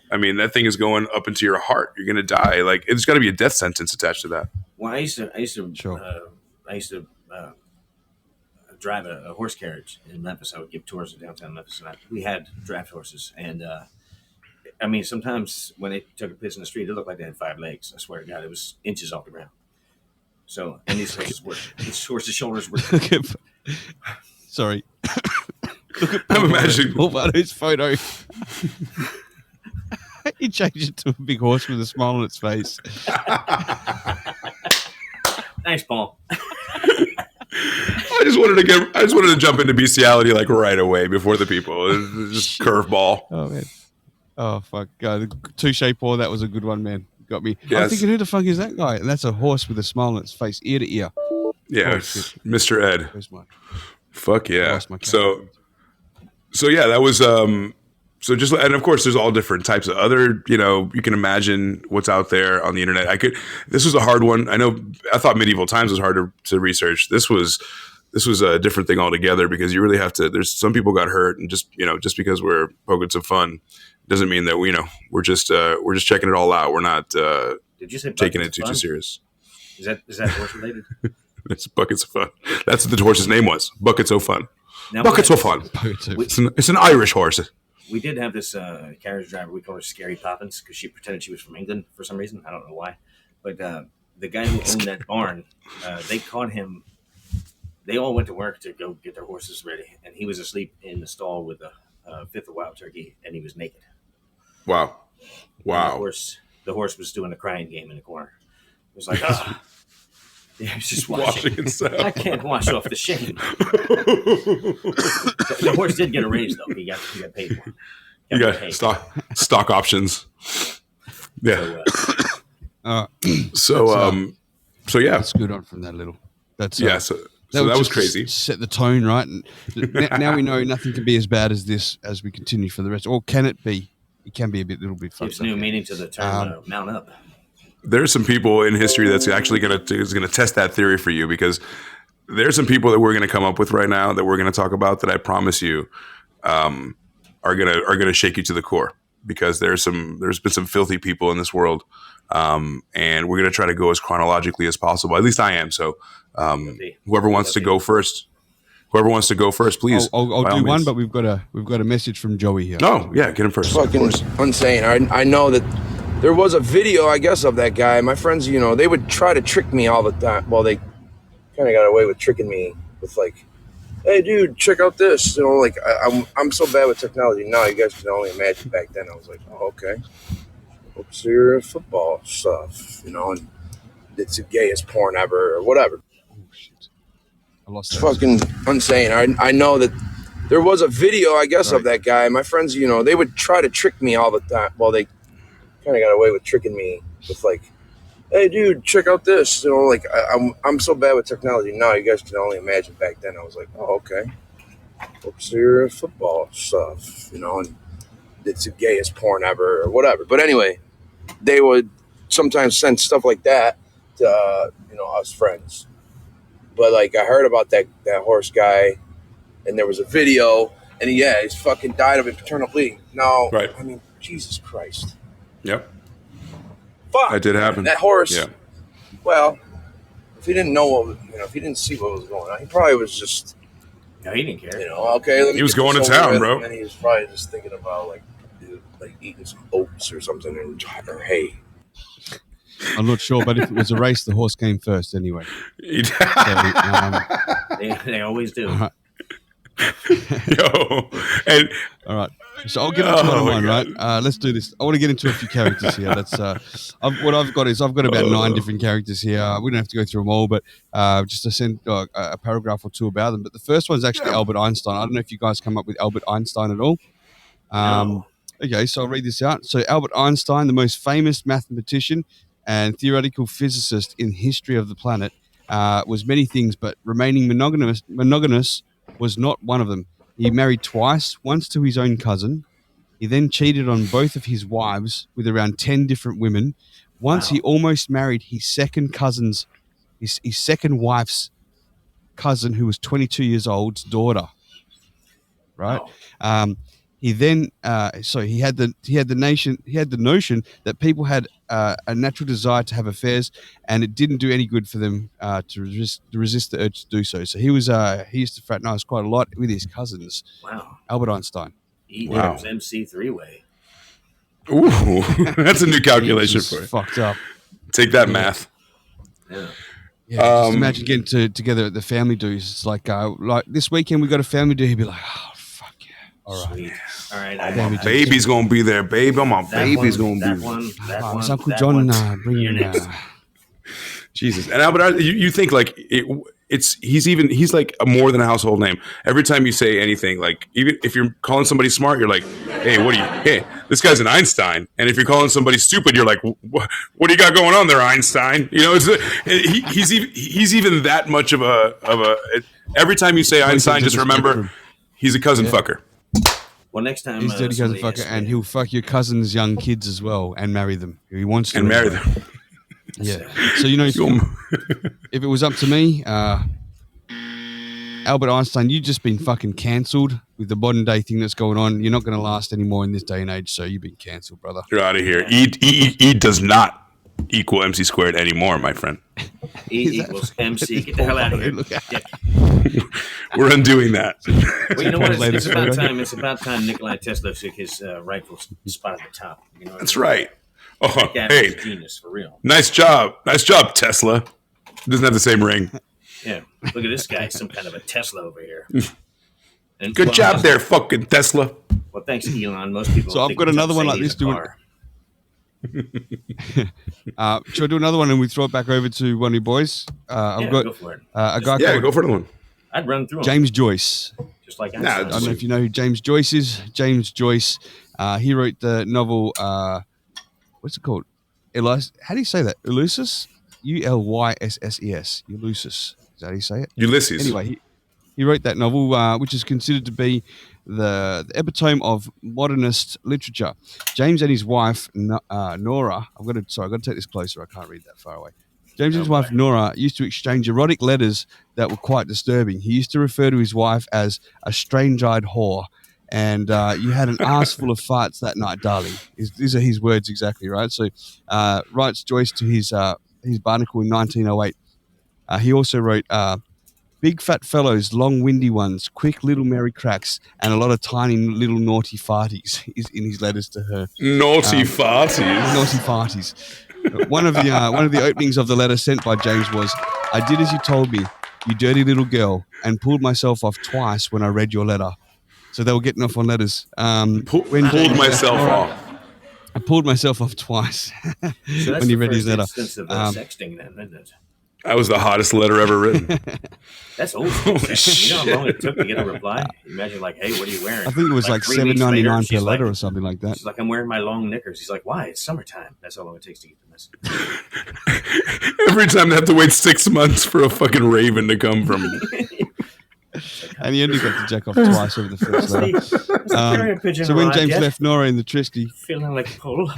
I mean, that thing is going up into your heart. You're gonna die. Like, it's got to be a death sentence attached to that. Well, I used to drive a horse carriage in Memphis. I would give tours in downtown Memphis, and we had draft horses. And sometimes when they took a piss in the street, it looked like they had 5 legs. I swear to God, it was inches off the ground. So, and these horses' shoulders were. Sorry. I'm imagining Paul photo. He changed it to a big horse with a smile on its face. Nice, Paul. I just wanted to jump into bestiality like right away before the people. Just curveball. Oh man. Oh fuck. Touche, Paul. That was a good one, man. Got me. Yes. I'm thinking, who the fuck is that guy? And that's a horse with a smile on its face, ear to ear. Yeah, it's Mr. Ed. Where's mine? Fuck yeah. So yeah, that was so just, and of course there's all different types of other, you can imagine what's out there on the internet. This was a hard one. I thought medieval times was hard to research. This was a different thing altogether, because you really have to, there's some people got hurt, and just because we're poking some fun doesn't mean that we're just checking it all out. We're not Did you say taking it too serious. Is that horse related? It's Buckets of Fun. That's what the horse's name was. Buckets of Fun. Now, Buckets of Fun. It's an Irish horse. We did have this carriage driver. We called her Scary Poppins because she pretended she was from England for some reason. I don't know why. But the guy who owned that barn, they caught him. They all went to work to go get their horses ready, and he was asleep in the stall with a fifth of wild turkey, and he was naked. Wow. The horse was doing a crying game in the corner. It was like, yeah, he was just washing himself. I can't wash off the shame. The horse did get a raise, though. He got paid for it. You got stock options. Yeah. So yeah. That's good on from that little. That's yeah. So that was crazy. Set the tone right, and now we know nothing can be as bad as this as we continue for the rest. Or can it be? It can be little bit fun. Gives new meaning to the term mount up. There's some people in history that's actually going to test that theory for you, because there's some people that we're going to come up with right now that we're going to talk about that I promise you are going to shake you to the core, because there's been some filthy people in this world, and we're going to try to go as chronologically as possible. At least I am. So whoever wants to go first, please. I'll do one, but we've got a message from Joey here. Oh yeah, get him first. Fucking insane. I know that there was a video, I guess, of that guy. My friends, they would try to trick me all the time. Well, they kind of got away with tricking me with like, hey dude, check out this. I'm so bad with technology now. You guys can only imagine back then. I was like, oh, okay. Oops, your football stuff, and it's the gayest porn ever or whatever. Oh shit! I lost it's that. Fucking insane. I know that there was a video, I guess, of that guy. My friends, you know, they would try to trick me all the time. Well, they kind of got away with tricking me with like, hey, dude, check out this. You know, like I'm so bad with technology now. You guys can only imagine back then. I was like, oh, okay. What's your football stuff? You know, and it's the gayest porn ever or whatever. But anyway, they would sometimes send stuff like that to, you know, us friends. But like I heard about that horse guy, and there was a video, and he's fucking died of internal bleeding. No, right. I mean, Jesus Christ. Yep. Fuck. That did happen. That horse. Yeah. Well, if he didn't know if he didn't see what was going on, he probably was just. No, he didn't care. You know, okay. Let me he was get going to this town, over bro. with, and he was probably just thinking about like eating some oats or something or hay. I'm not sure, but if it was a race, the horse came first anyway. They always do. Yo, and all right. So I'll get into one, right? Let's do this. I want to get into a few characters here. That's what I've got about 9 different characters here. We don't have to go through them all, but just to send a paragraph or two about them. But the first one's actually Albert Einstein. I don't know if you guys come up with Albert Einstein at all. No. Okay, so I'll read this out. So Albert Einstein, the most famous mathematician and theoretical physicist in history of the planet, was many things, but remaining monogamous was not one of them. He married twice, once to his own cousin. He then cheated on both of his wives with around 10 different women. Once he almost married his second wife's cousin, who was 22 years old's daughter. Right? Wow. He then, he had the notion that people had a natural desire to have affairs, and it didn't do any good for them to resist the urge to do so. So he used to fraternize quite a lot with his cousins. Wow. Albert Einstein. He was MC three-way. Ooh, that's a new calculation for you. Fucked up. Take that math. Yeah. Yeah, just imagine getting together at the family dues. It's like this weekend we got a family do. He'd be like, oh, fuck yeah. All right. Sweet. All right. My baby's going to be there, babe. My baby's going to be there. Is Uncle John bringing Jesus. And Albert, you think like he's like more than a household name. Every time you say anything, like even if you're calling somebody smart, you're like, hey, this guy's an Einstein. And if you're calling somebody stupid, you're like, what do you got going on there, Einstein? You know, he's even that much of a. Every time you say Einstein, just remember he's a cousin fucker. Well, next time he's dirty cousin fucker, and he'll fuck your cousin's young kids as well and marry them. He wants to marry them. Yeah. So if it was up to me, Albert Einstein, you've just been fucking cancelled with the modern day thing that's going on. You're not going to last anymore in this day and age, so you've been cancelled, brother. You're out of here. E does not equal MC squared anymore, my friend. E equals MC. Get the hell out of here. We're undoing that. Well, you know what? It's about time. It's about time Nikolai Tesla took his rightful spot at the top. You know that's right. Oh, hey, genius for real. Nice job, Tesla. Doesn't have the same ring. Yeah, look at this guy, some kind of a Tesla over here. And, good job there, fucking Tesla. Well, thanks, Elon. Most people. So I've got another one like this. Should I do another one and we throw it back over to one of your boys? Go for it. A guy. Yeah, go for another one. I'd run through James Joyce. Just like I don't know if you know who James Joyce is. James Joyce. He wrote the novel. What's it called? How do you say that? Ulysses? Ulysses. Ulysses. Is that how you say it? Ulysses. Anyway, he wrote that novel, which is considered to be the epitome of modernist literature. James and his wife, Nora, I've got to take this closer. I can't read that far away. James and his wife, Nora, used to exchange erotic letters that were quite disturbing. He used to refer to his wife as a strange-eyed whore. And you had an ass full of farts that night, darling. These are his words exactly, right? So writes Joyce to his barnacle in 1908. He also wrote big fat fellows, long windy ones, quick little merry cracks, and a lot of tiny little naughty farties in his letters to her. Naughty farties. Naughty farties. One of the openings of the letter sent by James was, "I did as you told me, you dirty little girl, and pulled myself off twice when I read your letter." So they were getting off on letters. Pulled myself off. I pulled myself off twice so when you read his letter. Instance of sexting, then, isn't it? That was the hottest letter ever written. That's old school. You know how long it took to get a reply? Imagine like, hey, what are you wearing? I think it was like $7.99 per letter or something like that. She's like, I'm wearing my long knickers. He's like, why? It's summertime. That's how long it takes to get the message. Every time they have to wait 6 months for a fucking raven to come from you. And he only got to jack off twice over the first letter. So when James left Nora in the Tristy, feeling like a pole.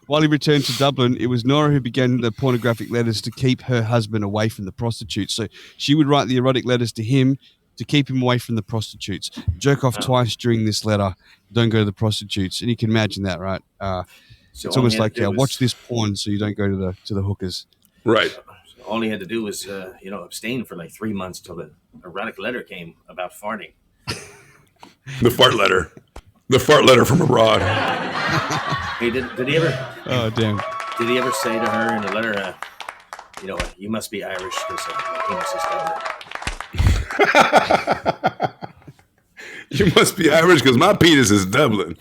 While he returned to Dublin, it was Nora who began the pornographic letters to keep her husband away from the prostitutes. So she would write the erotic letters to him to keep him away from the prostitutes. Jerk off twice during this letter. Don't go to the prostitutes. And you can imagine that, right? It's almost like, watch this porn so you don't go to the hookers. Right. So all he had to do was, abstain for like 3 months till the erotic letter came about farting. The fart letter. The fart letter from abroad. Hey, did he ever? Oh, damn. Did he ever say to her in the letter, you must be Irish because my penis is Dublin? You must be Irish because my penis is Dublin.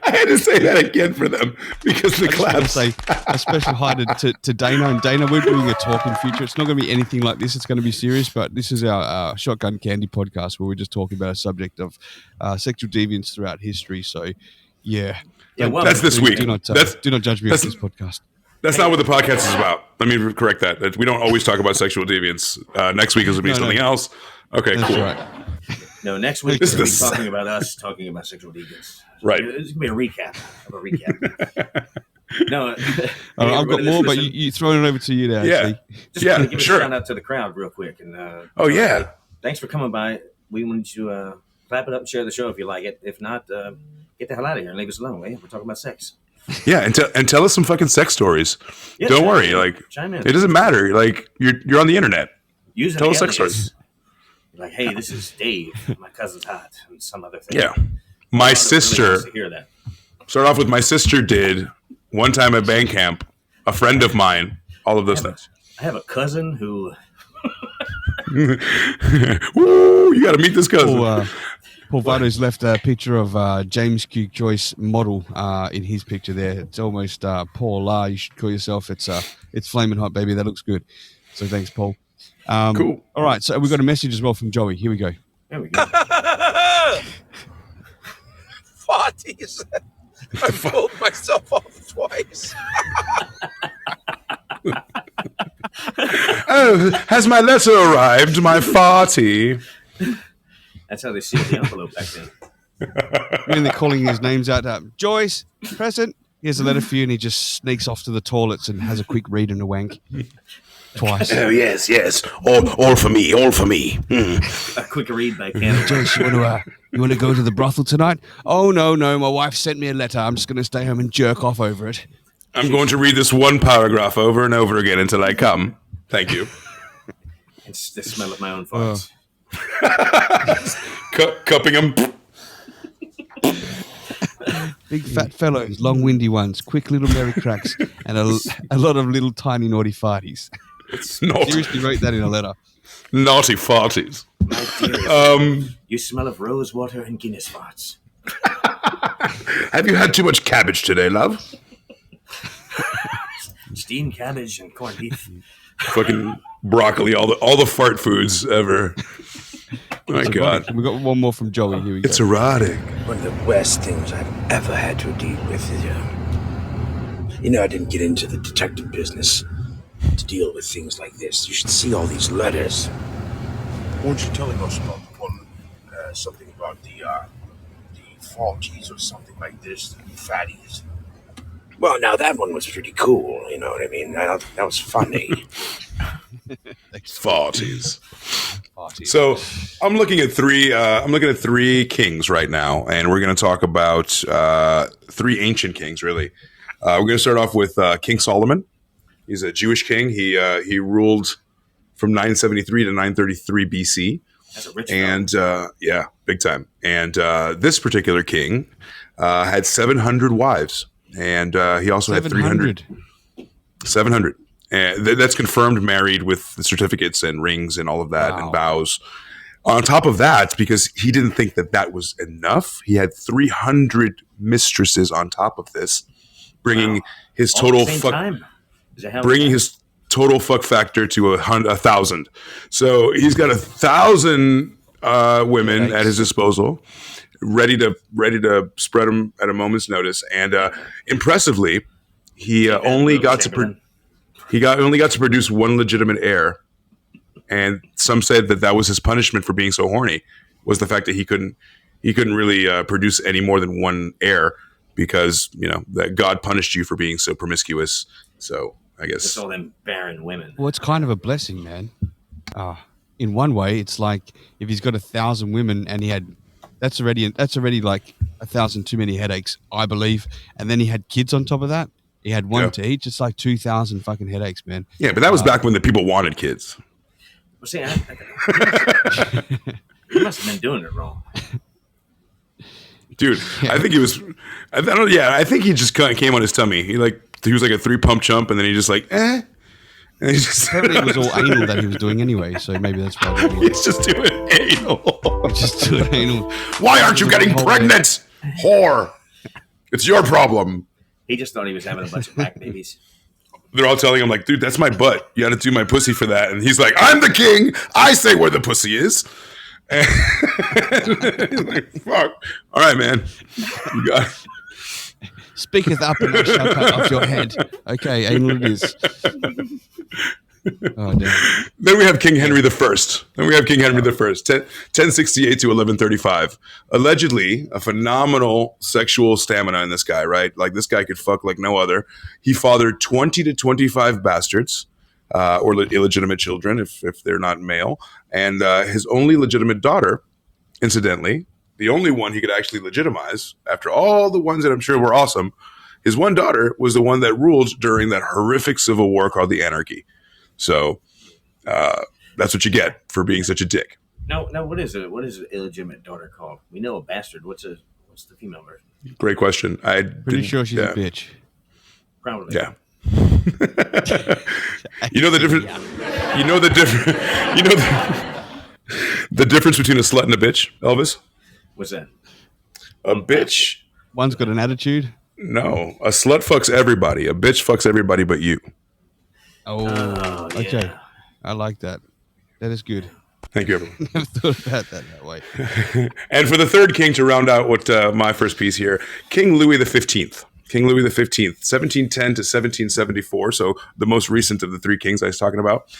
I had to say that again for them because the claps. Say a special hi to Dana. And Dana, we're doing a talk in future. It's not going to be anything like this. It's going to be serious, but this is our Shotgun Candy podcast where we're just talking about a subject of sexual deviance throughout history. So, yeah. That's this week. Do not judge me on this podcast. That's not what the podcast is about. Let me correct that. We don't always talk about sexual deviance. Next week is going to be something else. Okay, That's cool. Right. No, next week we'll be talking about us talking about sexual deviance. Right. It's going to be a recap of a recap. No. I've got more, but you throwing it over to you there. Yeah. Just want to give a shout out to the crowd real quick. And thanks for coming by. We want you to clap it up and share the show if you like it. If not, get the hell out of here and leave us alone. We're talking about sex. Yeah, and tell us some fucking sex stories. Yeah, don't worry, chime in. It doesn't matter. Like you're on the internet. Tell us sex stories. Like, hey, this is Dave. My cousin's hot, and some other thing. Yeah, my sister. Really wants to hear that. Start off with my sister did one time at band camp. A friend of mine. All of those things. I have a cousin who. Woo! You got to meet this cousin. Paul Vado's left a picture of James Q. Joyce model in his picture there. It's almost Paul. You should call yourself. It's flaming hot, baby. That looks good. So thanks, Paul. Cool. All right. So we've got a message as well from Joey. Here we go. There we go. Farties. I pulled myself off twice. Oh, has my letter arrived? My farty. That's how they sealed the envelope back then. When they're calling his names out, Joyce, present. Here's a letter for you, and he just sneaks off to the toilets and has a quick read and a wank. Twice. Oh, yes. All for me. A quick read by Canada. Joyce, you want to go to the brothel tonight? Oh, no. My wife sent me a letter. I'm just going to stay home and jerk off over it. I'm going to read this one paragraph over and over again until I come. Thank you. It's the smell of my own farts. Cupping them. Big fat fellows, long windy ones, quick little merry cracks, and a lot of little tiny naughty farties. Seriously wrote that in a letter. Naughty farties. My dear, you smell of rose water and Guinness farts. Have you had too much cabbage today, love? Steamed cabbage and corned beef. Fucking broccoli, all the fart foods ever. My God. We got one more from Joey. Here we go. It's erotic. One of the worst things I've ever had to deal with is, I didn't get into the detective business to deal with things like this. You should see all these letters. Weren't you telling us about the one, something about the faulties or something like this, the fatties? Well, now that one was pretty cool, you know what I mean? That was funny. Farties. So I'm looking at three kings right now, and we're going to talk about three ancient kings. Really, we're going to start off with King Solomon. He's a Jewish king. He ruled from 973 to 933 BC. That's a rich and big time. And this particular king had 700 wives, and he also had 300. 700. And that's confirmed married with the certificates and rings and all of that and vows. On top of that, because he didn't think that was enough, he had 300 mistresses on top of this. bringing his All at total the same time? Is it how bringing his total fuck factor to 1,000. So he's got 1,000 women at his disposal, ready to spread them at a moment's notice. And impressively, he only got to produce one legitimate heir. And some said that was his punishment for being so horny, was the fact that he couldn't really produce any more than one heir, because that God punished you for being so promiscuous. So I guess it's all them barren women. Well, it's kind of a blessing, man. In one way, it's like if he's got 1,000 women and he had, that's already like 1,000 too many headaches, I believe. And then he had kids on top of that. He had one to each. It's like 2,000 fucking headaches, man. Yeah, but that was back when the people wanted kids. Well, see, he must have been doing it wrong. Dude, I think he was. I think he just came on his tummy. He was like a 3-pump chump, and then he just and he just apparently it was all anal that he was doing anyway. So maybe that's why he's just doing anal. Just doing anal. Why aren't you getting pregnant, whore? It's your problem. He just thought he was having a bunch of black babies. They're all telling him like, dude, that's my butt. You got to do my pussy for that. And he's like, I'm the king. I say where the pussy is. And he's like, fuck. All right, man. You got it. Speaketh up and I shall cut off your head. Okay, anal it is. Oh, damn. Then we have King Henry the First. 1068 to 1135. Allegedly, a phenomenal sexual stamina in this guy, right? Like, this guy could fuck like no other. He fathered 20 to 25 bastards, or illegitimate children if they're not male. And his only legitimate daughter, incidentally, the only one he could actually legitimize, after all the ones that I'm sure were awesome, his one daughter was the one that ruled during that horrific civil war called the Anarchy. So that's what you get for being such a dick. No. What is it? What is an illegitimate daughter called? We know a bastard. What's the female version? Great question. Pretty sure she's a bitch. Probably. Yeah. You know the difference. You know the difference. You know the difference between a slut and a bitch, Elvis. What's that? A bitch. One's got an attitude. No, a slut fucks everybody. A bitch fucks everybody but you. Oh, okay. Yeah. I like that. That is good. Thank you, everyone. Never thought about that way. And for the third king to round out what my first piece here, King Louis XV. King Louis XV, 1710 to 1774. So the most recent of the three kings I was talking about.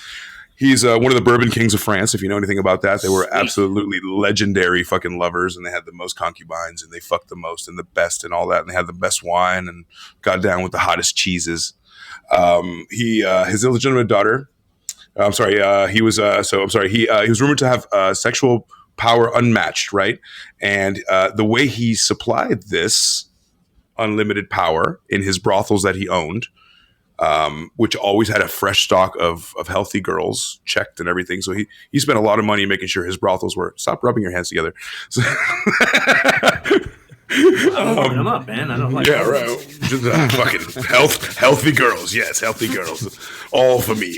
He's one of the Bourbon kings of France. If you know anything about that, they were absolutely legendary fucking lovers, and they had the most concubines, and they fucked the most and the best and all that, and they had the best wine and got down with the hottest cheeses. His illegitimate daughter. He was rumored to have sexual power unmatched, right? And the way he supplied this unlimited power in his brothels that he owned, which always had a fresh stock of healthy girls checked and everything. So he spent a lot of money making sure his brothels were. Stop rubbing your hands together. So, I'm warming them up, man. I don't like. Yeah, right. Just, fucking healthy girls. Yes, healthy girls. All for me.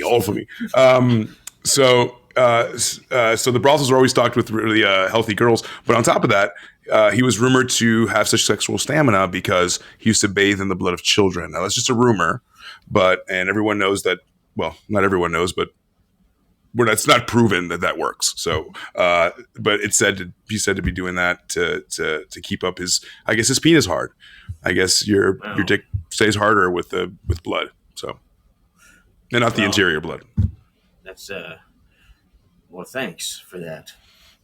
So the brothels are always stocked with really healthy girls. But on top of that, he was rumored to have such sexual stamina because he used to bathe in the blood of children. Now that's just a rumor, and everyone knows that. Well, not everyone knows, but it's not proven that works. So, but he's said to be doing that to keep up his penis hard. I guess your dick stays harder with blood. So, and not the interior blood. That's well, thanks for that.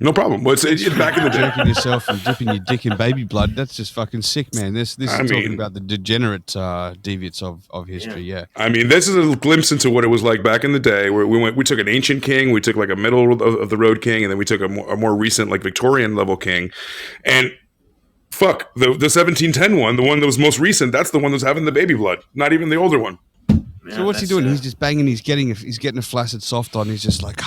No problem. Well, it's back in the day. Jerking yourself and dipping your dick in baby blood, that's just fucking sick, man. This is talking about the degenerate deviants of history, yeah. I mean, this is a glimpse into what it was like back in the day, where we took an ancient king, we took like a middle of the road king, and then we took a more recent, like Victorian level king. And fuck, the 1710 one, the one that was most recent, that's the one that's having the baby blood, not even the older one. Yeah, so what's he doing? He's just banging, he's getting a flaccid soft on, he's just like,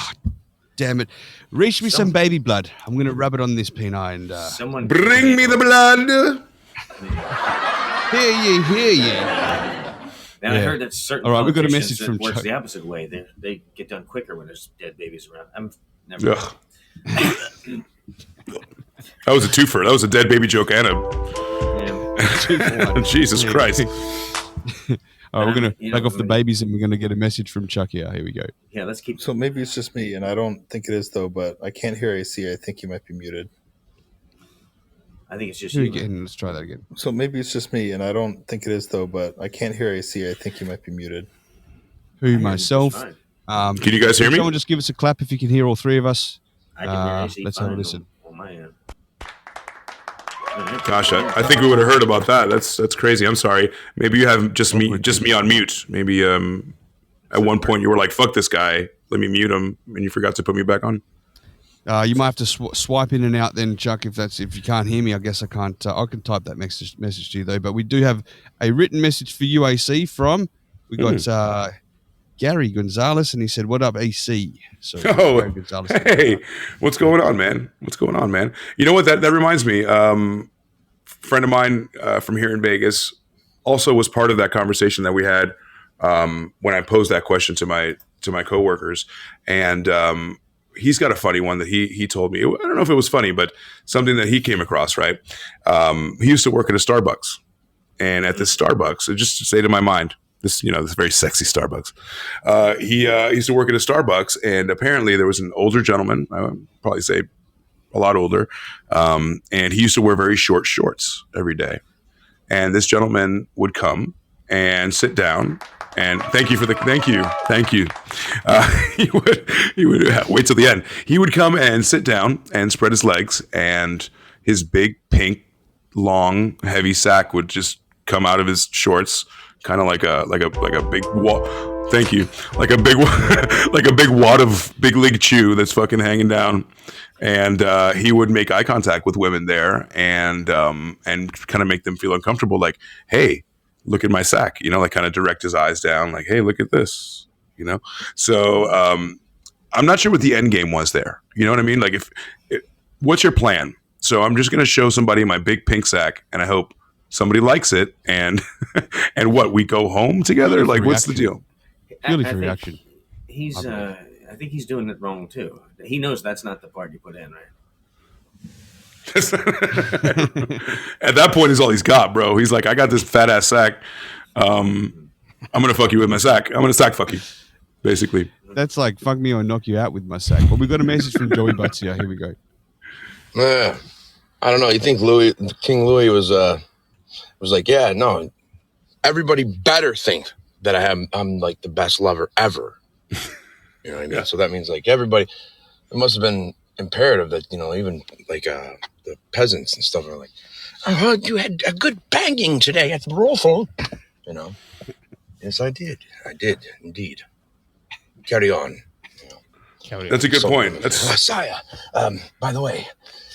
damn it. Reach me some baby blood. I'm going to rub it on this penile and... Someone bring me the blood. Hear ye. Now I heard that certain we got a message from works Chuck. the opposite way. They get done quicker when there's dead babies around. I'm never... That was a twofer. That was a dead baby joke and a... Jesus Christ. All right, we're going to You back know, off the babies and we're going to get a message from Chuck here. Here we go. Yeah, let's keep. So maybe it's just me, and I don't think it is though. But I can't hear AC. I think you might be muted. I think it's just Here you. again. Let's try that again. So maybe it's just me, and I don't think it is though. But I can't hear AC. I think you might be muted. Who, myself? Fine. Can you guys hear me? Someone just give us a clap if you can hear all three of us. I can hear AC let's fine have a listen. on my end. Gosh, I think we would have heard about that. That's crazy. I'm sorry. Maybe you have just me on mute. Maybe at one point you were like, "Fuck this guy, let me mute him," and you forgot to put me back on. You might have to swipe in and out then, Chuck. If you can't hear me, I guess I can't. I can type that message to you though. But we do have a written message for UAC from. We got Gary Gonzalez, and he said, "What up, AC?" So, Gary Gonzalez, hey, what's going on, man? What's going on, man? You know what? That reminds me. Friend of mine from here in Vegas also was part of that conversation that we had when I posed that question to my coworkers, and he's got a funny one that he told me. I don't know if it was funny, but something that he came across. Right? He used to work at a Starbucks, and at this Starbucks, it just stayed in my mind. This very sexy Starbucks. He used to work at a Starbucks, and apparently there was an older gentleman. I would probably say a lot older, and he used to wear very short shorts every day. And this gentleman would come and sit down. And thank you. He would wait till the end. He would come and sit down and spread his legs, and his big pink, long, heavy sack would just come out of his shorts. Kind of like a big wad. Thank you. Like a big wad of big league chew that's fucking hanging down, and he would make eye contact with women there, and kind of make them feel uncomfortable. Like, hey, look at my sack. Like kind of direct his eyes down. Like, hey, look at this. So I'm not sure what the end game was there. You know what I mean? Like, what's your plan? So I'm just gonna show somebody my big pink sack, and I hope somebody likes it, and what, we go home together? Like, what's the deal? Purely for reaction. I think he's doing it wrong too. He knows that's not the part you put in, right? At that point is all he's got, bro. He's like, I got this fat ass sack. I'm gonna fuck you with my sack. I'm gonna sack fuck you, basically. That's like fuck me or knock you out with my sack. But we got a message from Joey Butts here. Here we go. I don't know. You think King Louis was like, yeah, no, everybody better think that I'm like the best lover ever. You know what I mean? Yeah. So that means like everybody, it must have been imperative that, even like the peasants and stuff are like, I heard you had a good banging today at the brothel. Yes, I did. I did indeed. Carry on. That's a good point. Sire, by the way,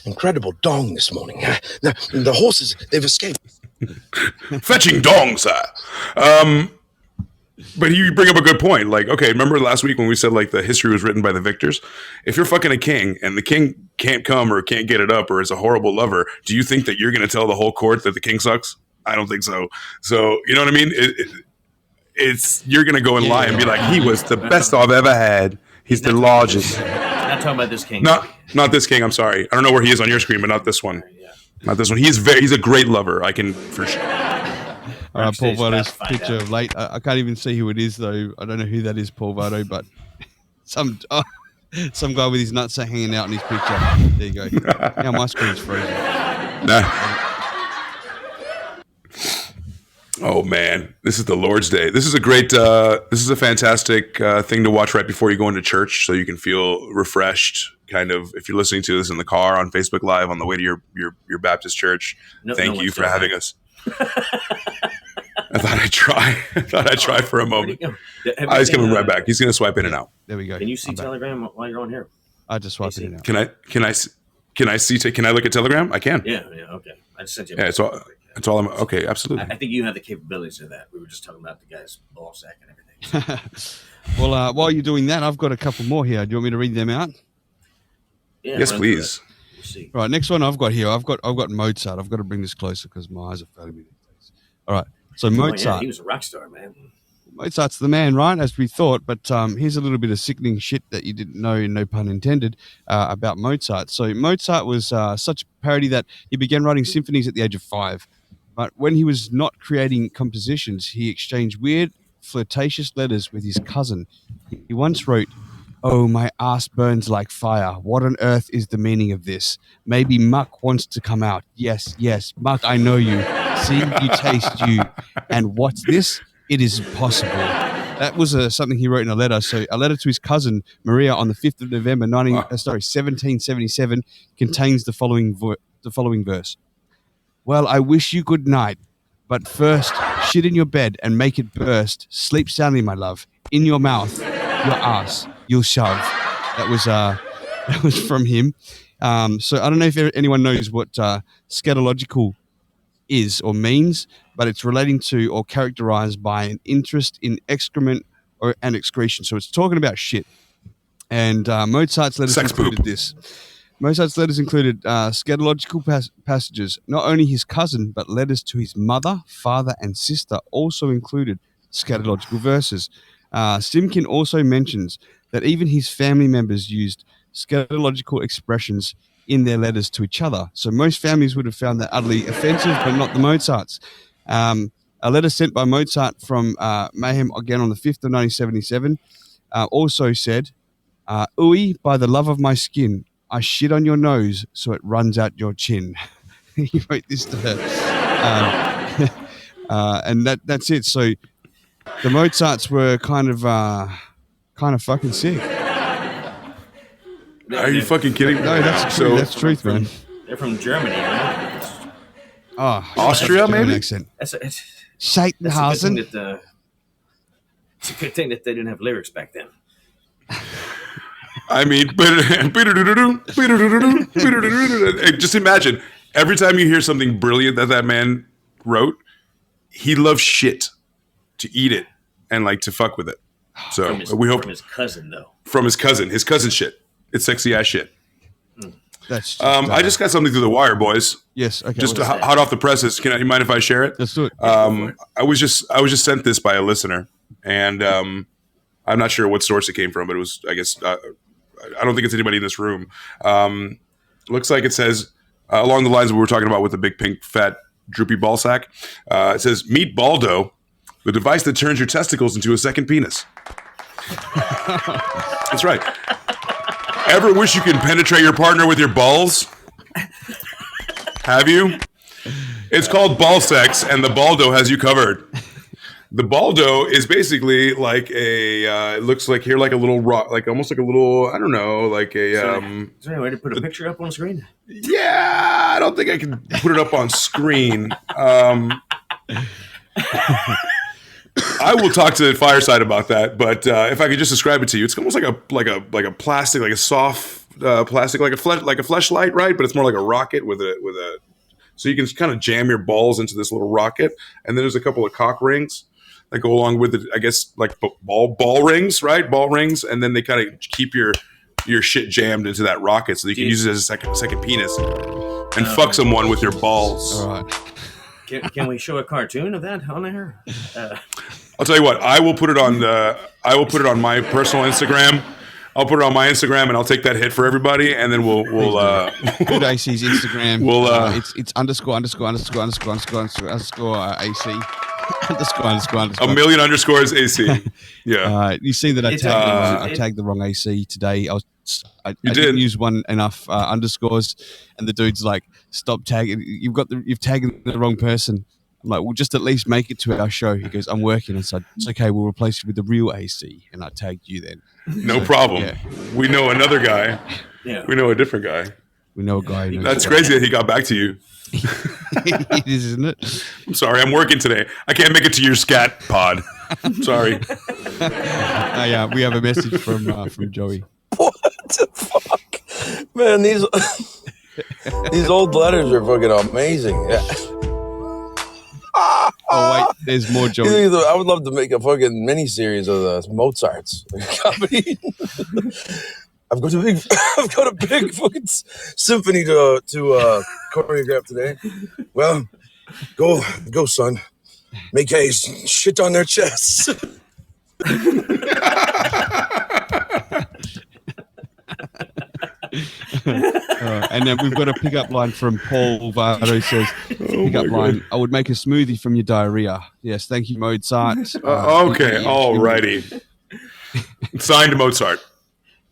incredible dong this morning. The horses, they've escaped. Fetching dong, sir. But you bring up a good point. Like, okay, remember last week when we said like the history was written by the victors? If you're fucking a king and the king can't come or can't get it up or is a horrible lover, do you think that you're going to tell the whole court that the king sucks? I don't think so. So, you know what I mean? It's you're going to go and lie and be like, he was the best I've ever had. He's the largest. Not talking about this king. Not this king. I'm sorry. I don't know where he is on your screen, but not this one. Not this one. He's a great lover. I can for sure. Paul Vardo's picture of late. I can't even see who it is though. I don't know who that is, Paul Vardo, but some guy with his nuts hanging out in his picture. There you go. Now my screen's frozen. Oh man, this is the Lord's Day. This is a great. This is a fantastic thing to watch right before you go into church, so you can feel refreshed. Kind of, if you're listening to this in the car, on Facebook Live, on the way to your Baptist church. Thank you for having us. I thought I'd try for a moment. He's coming right back. He's going to swipe in and out. There we go. Can you see Telegram while you're on here? I just swiped in and out. Can I look at Telegram? I can. Yeah. Okay. I just sent you. Yeah, it's all. Okay, absolutely. I think you have the capabilities of that. We were just talking about the guy's ball sack and everything. Well, while you're doing that, I've got a couple more here. Do you want me to read them out? Yeah, yes, please. We'll see. Right, next one I've got here. I've got Mozart. I've got to bring this closer because my eyes are failing me. All right. So Mozart. Yeah, he was a rock star, man. Mozart's the man, right? As we thought. But here's a little bit of sickening shit that you didn't know, no pun intended, about Mozart. So Mozart was such a parody that he began writing symphonies at the age of 5. But when he was not creating compositions, he exchanged weird, flirtatious letters with his cousin. He once wrote, "Oh, my ass burns like fire. What on earth is the meaning of this? Maybe Muck wants to come out. Yes, yes, Muck, I know you. See, you taste you. And what's this? It is possible." That was something he wrote in a letter. So a letter to his cousin, Maria, on the 5th of November, 1777, contains the following verse. "Well, I wish you good night. But first, shit in your bed and make it burst. Sleep soundly, my love. In your mouth, your ass, you'll shove." That was from him. So I don't know if anyone knows what scatological is or means, but it's relating to or characterized by an interest in excrement and excretion. So it's talking about shit. And Mozart's letters included this. Mozart's letters included scatological passages. Not only his cousin, but letters to his mother, father, and sister also included scatological verses. Simkin also mentions that even his family members used scatological expressions in their letters to each other. So most families would have found that utterly offensive, but not the Mozarts. A letter sent by Mozart from Mayhem, again on the 5th of 1977, also said, "Ooey, by the love of my skin, I shit on your nose so it runs out your chin." He wrote this to her. And that's it. So the Mozarts were kind of fucking sick. Are you fucking kidding me? No, that's true. That's truth, man. They're from Germany, right? Oh, Austria, maybe? Accent. It's a Satan. good thing that they didn't have lyrics back then. I mean, just imagine every time you hear something brilliant that man wrote, he loves shit to eat it and like to fuck with it. So we hope from his cousin, though. From his cousin shit. It's sexy ass shit. That's just, I just got something through the wire, boys. Yes. Okay. Just hot off the presses. You mind if I share it? Let's do it. I was just sent this by a listener, and I'm not sure what source it came from, but it was, I guess, I don't think it's anybody in this room. Looks like it says along the lines of what we were talking about with the big pink fat droopy ball sack. It says, "Meet Baldo, the device that turns your testicles into a second penis." That's right. Ever wish you could penetrate your partner with your balls? Have you? It's called ball sex, and the Baldo has you covered. The Baldo is basically like it looks like here like a little rock, like almost like a little, I don't know, like a. Is there any way to put a picture up on screen? Yeah, I don't think I can put it up on screen. I will talk to Fireside about that, but if I could just describe it to you, it's almost like a plastic, like a soft plastic, like a fleshlight, right? But it's more like a rocket with a. So you can kind of jam your balls into this little rocket, and then there's a couple of cock rings that go along with it. I guess like ball rings, right? Ball rings, and then they kind of keep your shit jammed into that rocket, so you can use it as a second penis and fuck someone with your balls. All right. Can we show a cartoon of that on there? I'll tell you what. I will put it on my personal Instagram. I'll put it on my Instagram, and I'll take that hit for everybody, and then we'll go to AC's Instagram. It's underscore AC. A million underscores AC. Yeah. You see that I tagged the wrong AC today. I didn't use one enough underscores, and the dude's like, "Stop tagging! You've tagged the wrong person." I'm like, "Well, just at least make it to our show." He goes, "I'm working," and so it's okay. We'll replace you with the real AC, and I tagged you then. No problem. Yeah. We know another guy. Yeah. We know a different guy. We know a guy. That's crazy that he got back to you. It is, isn't it? I'm sorry, I'm working today. I can't make it to your scat pod. Sorry. Yeah, we have a message from Joey. What the fuck, man? These old letters are fucking amazing. Yeah. Oh wait, there's more Joey. I would love to make a fucking mini series of the Mozart's comedy. I've got a big fucking symphony to choreograph today. Well, go, son. Make haste. Shit on their chests. And then we've got a pickup line from Paul Vardo who says, pickup line. I would make a smoothie from your diarrhea. Yes, thank you, Mozart. Okay, alrighty. Signed Mozart.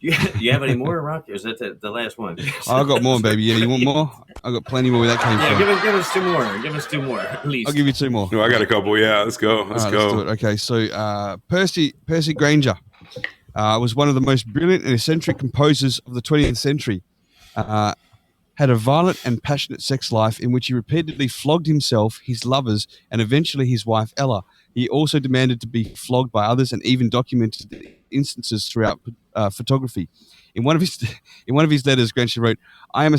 You have any more, Rock? Or is that the last one? I got more, baby. Yeah, you want more? I got plenty more where that came from. Give us 2 more. Give us 2 more, at least. I'll give you 2 more. No, I got a couple. Yeah, let's go. Let's go. Let's do it. Okay, so Percy Granger was one of the most brilliant and eccentric composers of the 20th century. Had a violent and passionate sex life in which he repeatedly flogged himself, his lovers, and eventually his wife Ella. He also demanded to be flogged by others and even documented the instances throughout photography. In one of his letters, Granger wrote, I am a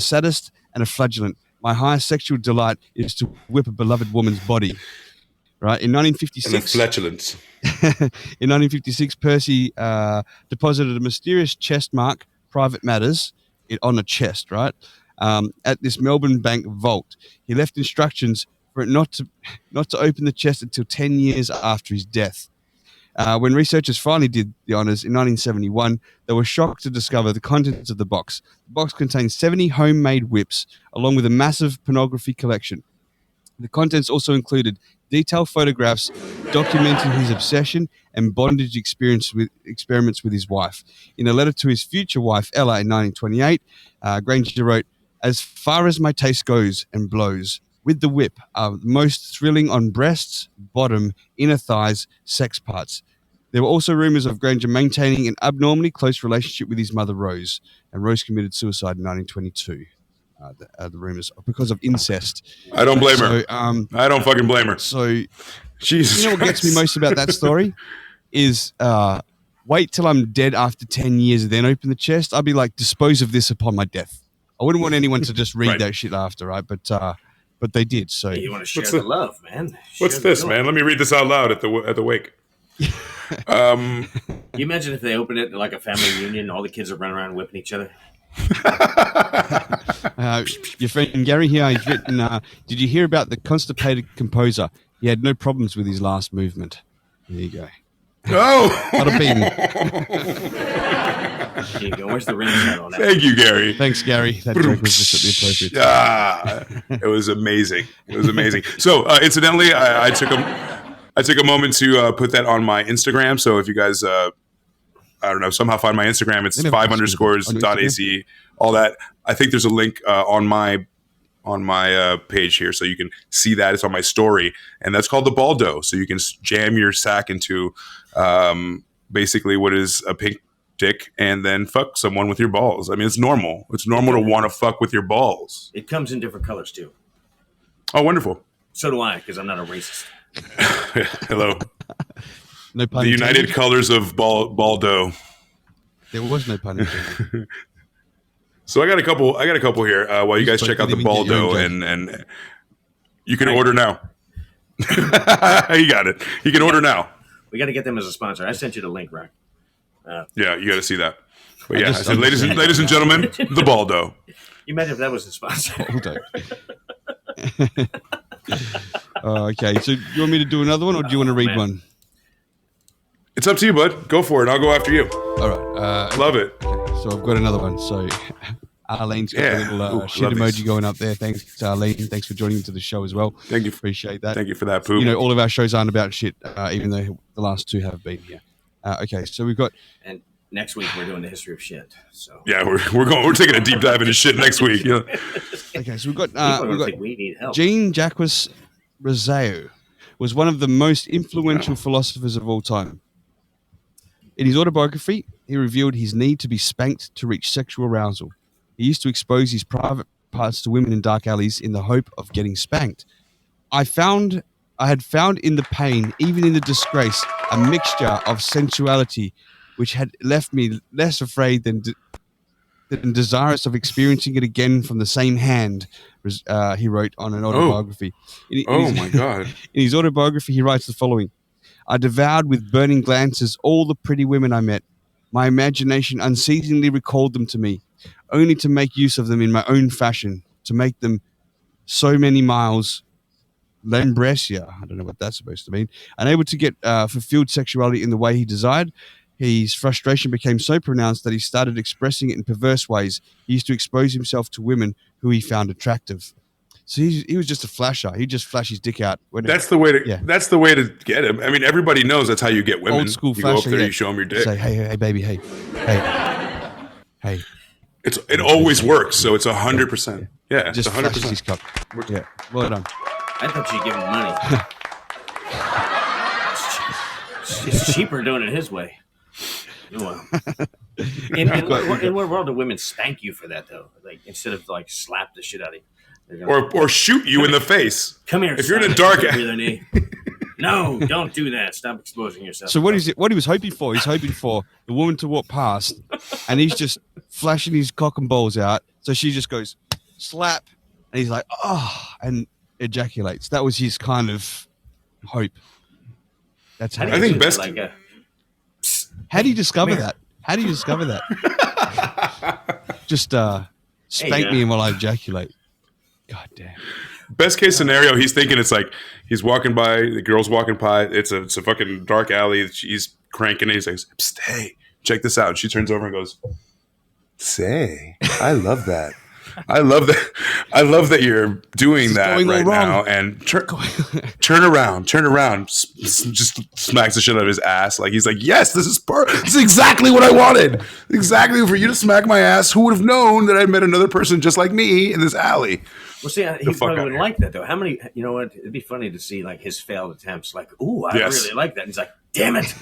sadist and a flagellant. My highest sexual delight is to whip a beloved woman's body. Right? In 1956... And a flatulence. In 1956, Percy deposited a mysterious chest mark, Private Matters, on a chest, right? At this Melbourne Bank vault. He left instructions for it not to open the chest until 10 years after his death. When researchers finally did the honors in 1971, they were shocked to discover the contents of the box. The box contained 70 homemade whips, along with a massive pornography collection. The contents also included detailed photographs documenting his obsession and bondage experiments with his wife. In a letter to his future wife, Ella, in 1928, Granger wrote, as far as my taste goes and blows, with the whip are most thrilling on breasts, bottom, inner thighs, sex parts. There were also rumors of Granger maintaining an abnormally close relationship with his mother, Rose, and Rose committed suicide in 1922. The rumors because of incest. I don't blame her. I don't fucking blame her. So, Jesus, you know what gets me most about that story is wait till I'm dead after 10 years and then open the chest. I'd be like, dispose of this upon my death. I wouldn't want anyone to just read that shit after, right? But they did. So you want to share the love, man. What's this, man? Let me read this out loud at the wake. Can you imagine if they opened it like a family reunion and all the kids are running around whipping each other? Your friend Gary here, he's written, did you hear about the constipated composer? He had no problems with his last movement. There you go. Oh! Bada bing. There you go. Where's the ring shot on that? Thank you, Gary. Thanks, Gary. That joke was just at the appropriate time. It was amazing. It was amazing. So, incidentally, I took a moment to put that on my Instagram. So if you guys, I don't know, somehow find my Instagram, it's 5__.ac, all that. I think there's a link on my page here, so you can see that. It's on my story, and that's called the Baldo. So you can jam your sack into basically what is a pink dick, and then fuck someone with your balls. I mean, it's normal. It's normal to want to fuck with your balls. It comes in different colors too. Oh, wonderful. So do I, because I'm not a racist. Hello. No pun the intended. United Colors of Baldo. There was no pun intended. So I got a couple here. While you guys check out the Baldo, and you can order now. You got it. You can order now. We got to get them as a sponsor. I sent you the link, right? Yeah, you got to see that. But yeah, I said, ladies and gentlemen, the Baldo. You imagine if that was a sponsor. Okay, so you want me to do another one, or do you want to read one? It's up to you, bud. Go for it. I'll go after you. All right. Love it. Okay, so I've got another one. So Arlene's got a little shit emoji going up there. Thanks, Arlene. Thanks for joining into the show as well. Thank you. Appreciate that. Thank you for that, Pooh. You know, all of our shows aren't about shit, even though the last 2 have been here. Okay, so we've got... And next week we're doing the history of shit. So yeah, we're taking a deep dive into shit next week. Yeah. Okay, so we've got we need help. Jean-Jacques Rousseau was one of the most influential philosophers of all time. In his autobiography, he revealed his need to be spanked to reach sexual arousal. He used to expose his private parts to women in dark alleys in the hope of getting spanked. I had found in the pain, even in the disgrace, a mixture of sensuality which had left me less afraid than desirous of experiencing it again from the same hand, he wrote on an autobiography. My God. In his autobiography, he writes the following. I devoured with burning glances all the pretty women I met. My imagination unceasingly recalled them to me, only to make use of them in my own fashion, to make them so many miles Lembresia, I don't know what that's supposed to mean, unable to get fulfilled sexuality in the way he desired. His frustration became so pronounced that he started expressing it in perverse ways. He used to expose himself to women who he found attractive. So he was just a flasher. He'd just flash his dick out. That's the way to. That's the way to get him. I mean, everybody knows that's how you get women. Old school you flasher. Go up there, you show them your dick. Say, hey, baby, hey. It always works. So it's 100%. Yeah, just 100%. His cock. Yeah, well done. I thought you'd give him money. It's cheaper doing it his way. Well, in what world do women spank you for that though? Like instead of like slap the shit out of you, or shoot you in the face. Come here. If you're in a dark alley. No, don't do that. Stop exposing yourself. So what is it? What he was hoping for? He's hoping for the woman to walk past, and he's just flashing his cock and balls out. So she just goes slap, and he's like, oh, and ejaculates. That was his kind of hope. That's how. I think best. How do you discover that? How do you discover that? Just spank me while I ejaculate. God damn. Best case scenario, he's thinking it's like he's walking by, the girl's walking by, it's a fucking dark alley, he's cranking it, he's like, psst, hey, check this out. And she turns over and goes, say, I love that. I love that you're doing that right now. And turn around, just smacks the shit out of his ass. Like he's like, yes, this is exactly what I wanted. Exactly for you to smack my ass. Who would have known that I met another person just like me in this alley? Well, see, he probably wouldn't like that though. How many? You know what? It'd be funny to see like his failed attempts. Like, ooh, I really like that. And he's like, damn it.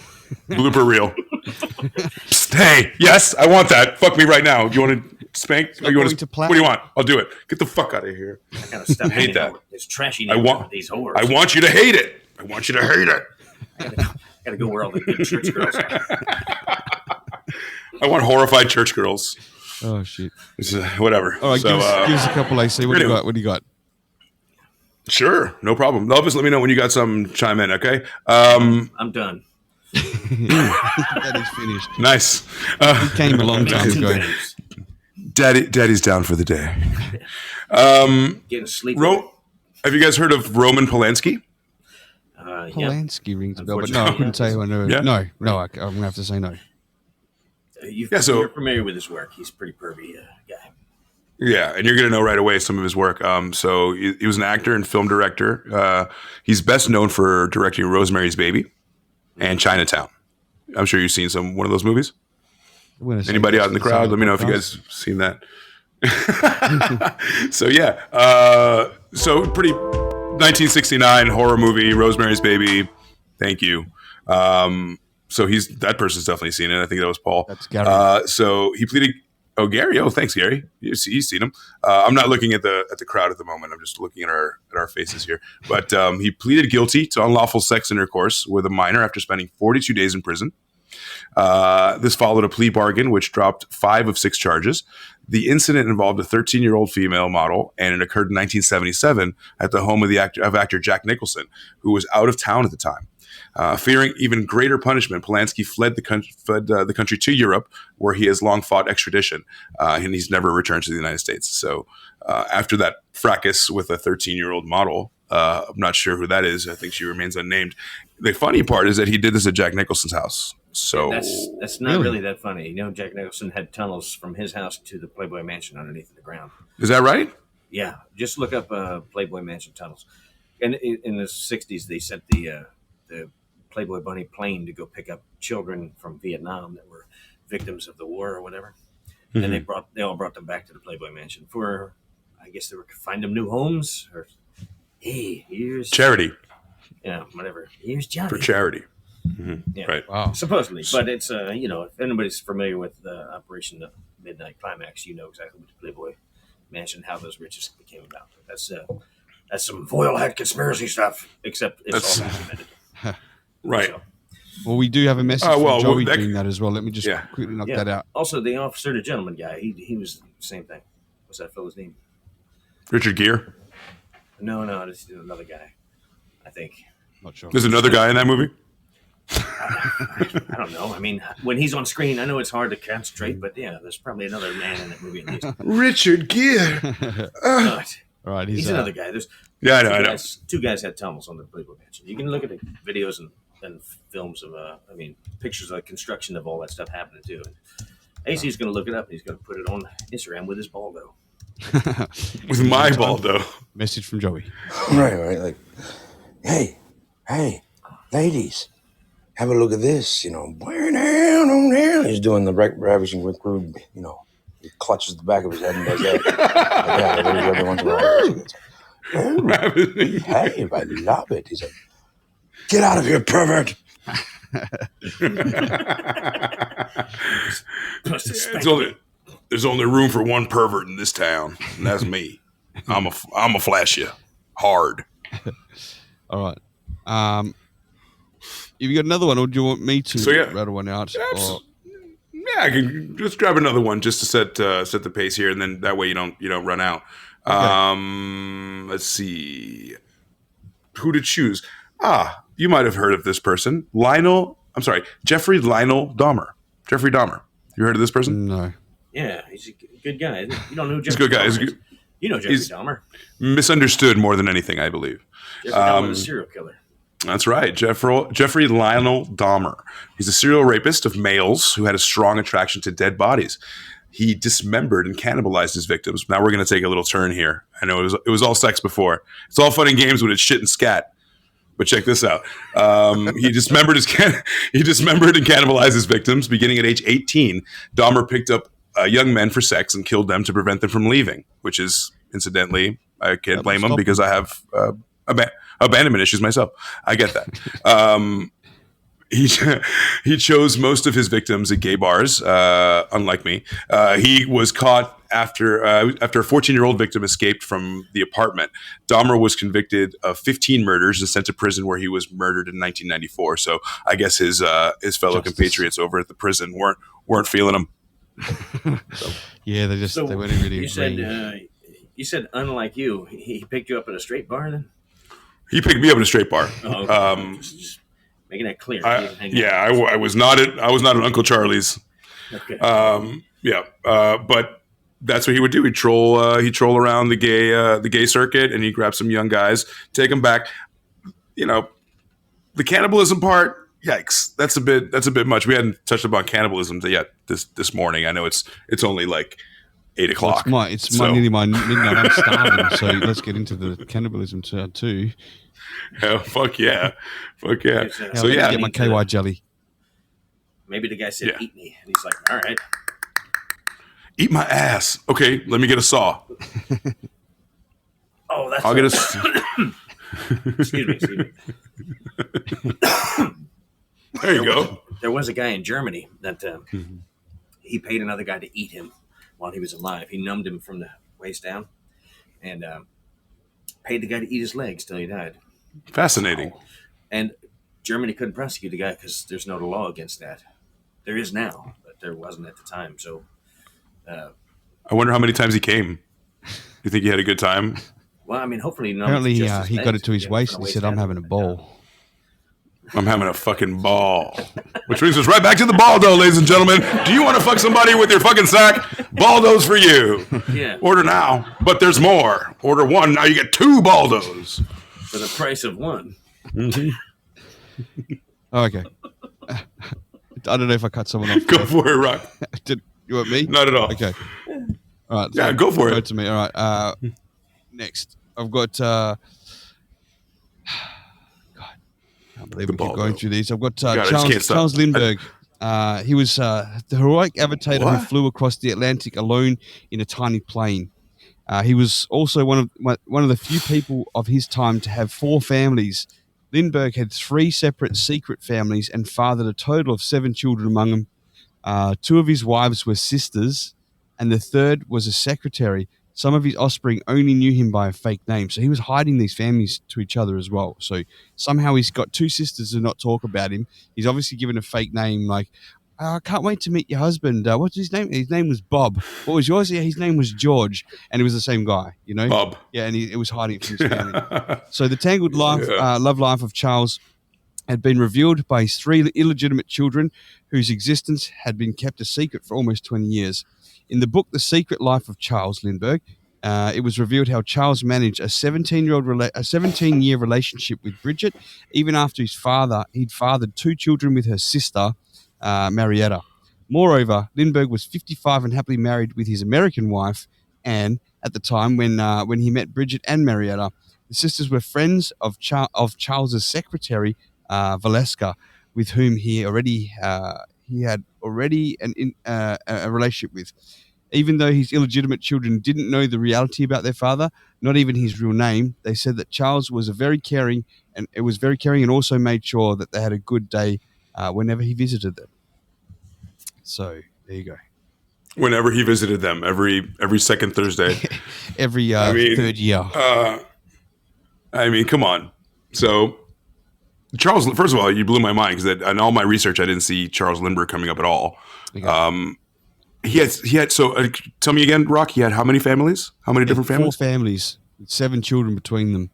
Blooper reel. Hey, yes, I want that. Fuck me right now. Do you want to spank? Or you want to what do you want? I'll do it. Get the fuck out of here. I gotta stop hate that. It's trashy. These whores. I want you to hate it. I want you to hate it. I gotta go where all the good church girls are. I want horrified church girls. Oh shit. Whatever. All right, so, give us a couple. AC. What do you got? What do you got? Sure, no problem. Elvis, let me know when you got some. Chime in, okay? I'm done. That is finished. Nice. He came a long time ago. Daddy's down for the day. Getting sleep. Have you guys heard of Roman Polanski? Polanski rings a bell, but no, I couldn't say who I know. Yeah? No, I'm gonna have to say no. You're familiar with his work. He's a pretty pervy guy. Yeah, and you're going to know right away some of his work. So he was an actor and film director. He's best known for directing Rosemary's Baby and Chinatown. I'm sure you've seen one of those movies. Anybody out in the crowd? Let me know if you guys seen that. So yeah, so pretty 1969 horror movie, Rosemary's Baby. Thank you. So that person's definitely seen it. I think that was Paul. That's Gary. So he pleaded. Oh, Gary. Oh, thanks, Gary. You've seen him. I'm not looking at the crowd at the moment. I'm just looking at our faces here. But he pleaded guilty to unlawful sex intercourse with a minor after spending 42 days in prison. This followed a plea bargain, which dropped 5 of 6 charges. The incident involved a 13-year-old female model, and it occurred in 1977 at the home of actor Jack Nicholson, who was out of town at the time. Fearing even greater punishment, Polanski fled the country to Europe, where he has long fought extradition, and he's never returned to the United States. So after that fracas with a 13-year-old model, I'm not sure who that is. I think she remains unnamed. The funny part is that he did this at Jack Nicholson's house. So that's not really that funny. You know, Jack Nicholson had tunnels from his house to the Playboy Mansion underneath the ground. Is that right? Yeah, just look up Playboy Mansion tunnels. And in the 60s, they sent the Playboy Bunny plane to go pick up children from Vietnam that were victims of the war or whatever. Mm-hmm. And they all brought them back to the Playboy Mansion for, I guess they were find them new homes or, hey, here's charity. Yeah, whatever. Here's Johnny. For charity. Mm-hmm. Yeah. Right. Wow. Supposedly. But it's, if anybody's familiar with Operation Midnight Climax, you know exactly what the Playboy Mansion, how those riches became about. That's some foil hat conspiracy stuff, except it's all documented. Right. So. Well, we do have a message from Joey doing that as well. Let me just quickly knock that out. Also, the Officer to Gentleman guy, he was the same thing. What's that fellow's name? Richard Gere? No, this is another guy, I think. Not sure. There's another guy in that movie? I don't know. I mean, when he's on screen, I know it's hard to concentrate, but yeah, there's probably another man in that movie at least. Richard Gere. All right, he's another guy. There's I know. 2 guys had tunnels on the Playboy Mansion. You can look at the videos and films of, pictures of the construction of all that stuff happening too. And AC is going to look it up and he's going to put it on Instagram with his Baldo. With my Baldo. Message from Joey. Right. Like, hey, ladies, have a look at this. You know, he's doing the ravishing Rick Rude. You know, he clutches the back of his head and does that. Every once in a while. Hey, I love it. He's like, get out of here, pervert. There's only room for one pervert in this town, and that's me. I'm a flash you hard. All right. Have you got another one, or do you want me to rattle one out? Yeah, I can just grab another one just to set the pace here, and then that way you don't run out. Okay. Let's see. Who to choose? You might have heard of this person, Jeffrey Lionel Dahmer. Jeffrey Dahmer. You heard of this person? No. Yeah, he's a good guy. You don't know who He's Jeffrey a good guy. Dahmer is. You know Jeffrey Dahmer. Misunderstood more than anything, I believe. Jeffrey Dahmer, the serial killer. That's right. Jeffrey Lionel Dahmer. He's a serial rapist of males who had a strong attraction to dead bodies. He dismembered and cannibalized his victims. Now we're going to take a little turn here. I know it was all sex before. It's all fun and games when it's shit and scat. But check this out. He dismembered and cannibalized his victims. Beginning at age 18, Dahmer picked up young men for sex and killed them to prevent them from leaving, which is, incidentally, I can't blame him because I have abandonment issues myself. I get that. He chose most of his victims at gay bars, unlike me. He was caught after a 14-year-old victim escaped from the apartment. Dahmer was convicted of 15 murders and sent to prison, where he was murdered in 1994. So I guess his fellow compatriots over at the prison weren't feeling him. Yeah, they weren't really. You said unlike you, he picked you up at a straight bar then? He picked me up at a straight bar. Oh, okay. Just making that clear. I was not at Uncle Charlie's. Okay. But that's what he would do. He'd troll around the gay circuit, and he'd grab some young guys, take them back. You know, the cannibalism part. Yikes! That's a bit much. We hadn't touched upon cannibalism yet this morning. I know it's only like 8 o'clock. It's nearly my midnight. I'm starving, so let's get into the cannibalism too. Oh, fuck yeah. So get my KY jelly. Maybe the guy said, "Eat me," and he's like, "All right, eat my ass." Okay, let me get a saw. Oh, that's. I'll get a. Excuse me. There you go. There was a guy in Germany that he paid another guy to eat him while he was alive. He numbed him from the waist down and paid the guy to eat his legs till he died. Fascinating. And Germany couldn't prosecute the guy because there's no law against that. There is now, but there wasn't at the time. So I wonder how many times he came. You think he had a good time? Well, I mean, hopefully not. Apparently, he got it to his waist and he said, "I'm having a ball." I'm having a fucking ball. Which brings us right back to the Baldo, ladies and gentlemen. Do you want to fuck somebody with your fucking sack? Baldo's for you. Yeah. Order now, but there's more. Order one, now you get 2 Baldos. For the price of one. Mm-hmm. Okay. I don't know if I cut someone off. Go for it, Rock. You want me? Not at all. Okay. All right. Yeah, go for it. Go to me. All right. Next, I've got... I can't believe we keep going through these. I've got Charles Lindbergh. He was the heroic aviator who flew across the Atlantic alone in a tiny plane. He was also one of the few people of his time to have 4 families. Lindbergh had 3 separate secret families and fathered a total of 7 children among them. 2 of his wives were sisters, and the third was a secretary. Some of his offspring only knew him by a fake name. So he was hiding these families to each other as well. So somehow he's got 2 sisters who not talk about him. He's obviously given a fake name like, I can't wait to meet your husband. What's his name? His name was Bob. What was yours? Yeah, his name was George. And it was the same guy, you know? Bob. Yeah, and it was hiding it from his family. So the tangled love life of Charles had been revealed by his 3 illegitimate children whose existence had been kept a secret for almost 20 years. In the book, The Secret Life of Charles Lindbergh, it was revealed how Charles managed a 17-year relationship with Bridget, even after he'd fathered 2 children with her sister, Marietta. Moreover, Lindbergh was 55 and happily married with his American wife, Anne, at the time when he met Bridget and Marietta. The sisters were friends of Charles's secretary, Valeska, with whom he had already a relationship with. Even though his illegitimate children didn't know the reality about their father, not even his real name, they said that Charles was very caring and also made sure that they had a good day whenever he visited them. So there you go. Whenever he visited them, every second Thursday, every third year. I mean, come on. So Charles, first of all, you blew my mind because in all my research, I didn't see Charles Lindbergh coming up at all. Okay. He had. So tell me again, Rock. He had how many families? How many different families? 4 families, 7 children between them.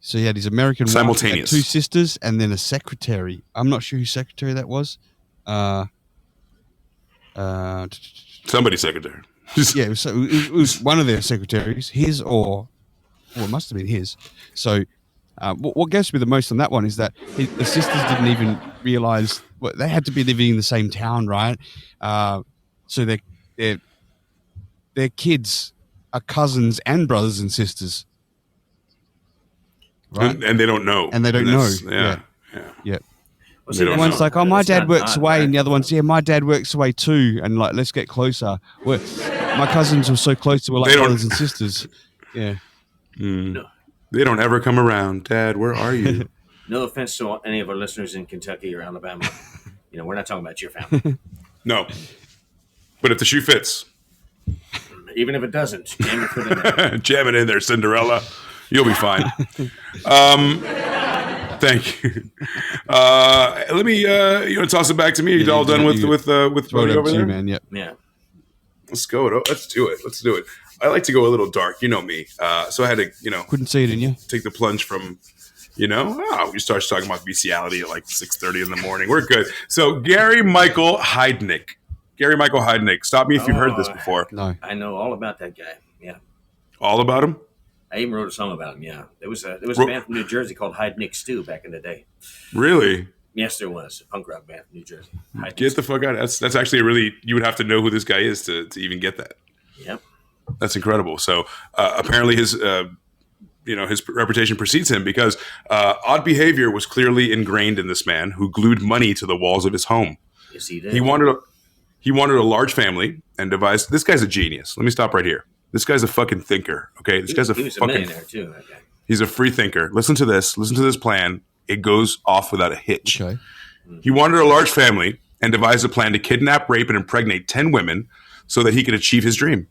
So he had his American wife, simultaneous, 2 sisters, and then a secretary. I'm not sure whose secretary that was. Somebody's secretary. Yeah, it was one of their secretaries, his or it must have been his. So what gets me the most on that one is that the sisters didn't even realize they had to be living in the same town, right? So their kids are cousins and brothers and sisters, right? And they don't know. And they don't know. Yeah. Well, see, one's like, oh, my dad works away, and the other one's, my dad works away too, and like, let's get closer. My cousins were so close to, we're like brothers and sisters. Yeah. No. They don't ever come around. Dad, where are you? No offense to any of our listeners in Kentucky or Alabama. We're not talking about your family. No. But if the shoe fits. Even if it doesn't, jam your foot in there. Jam it in there, Cinderella. You'll be fine. Thank you. Let me, you want to toss it back to me? You all done with Tony over there? Man, yep. Yeah. Let's go. Let's do it. I like to go a little dark. You know me. So I had to, couldn't see it in you. Take the plunge from, we start talking about bestiality at like 6:30 in the morning. We're good. So Gary Michael Heidnik. Stop me if you've heard this before. No. I know all about that guy. Yeah. All about him? I even wrote a song about him. Yeah. There was a band from New Jersey called Heidnik Stew back in the day. Really? Yes, there was a punk rock band from New Jersey. Get the fuck out. That's actually you would have to know who this guy is to even get that. Yep. That's incredible. So apparently his reputation precedes him because odd behavior was clearly ingrained in this man who glued money to the walls of his home. Yes, he did. He wanted a large family and devised. This guy's a genius. Let me stop right here. This guy's a fucking thinker. Okay, he was a millionaire too. Okay. He's a free thinker. Listen to this. Listen to this plan. It goes off without a hitch. Okay. He wanted a large family and devised a plan to kidnap, rape, and impregnate 10 women so that he could achieve his dream.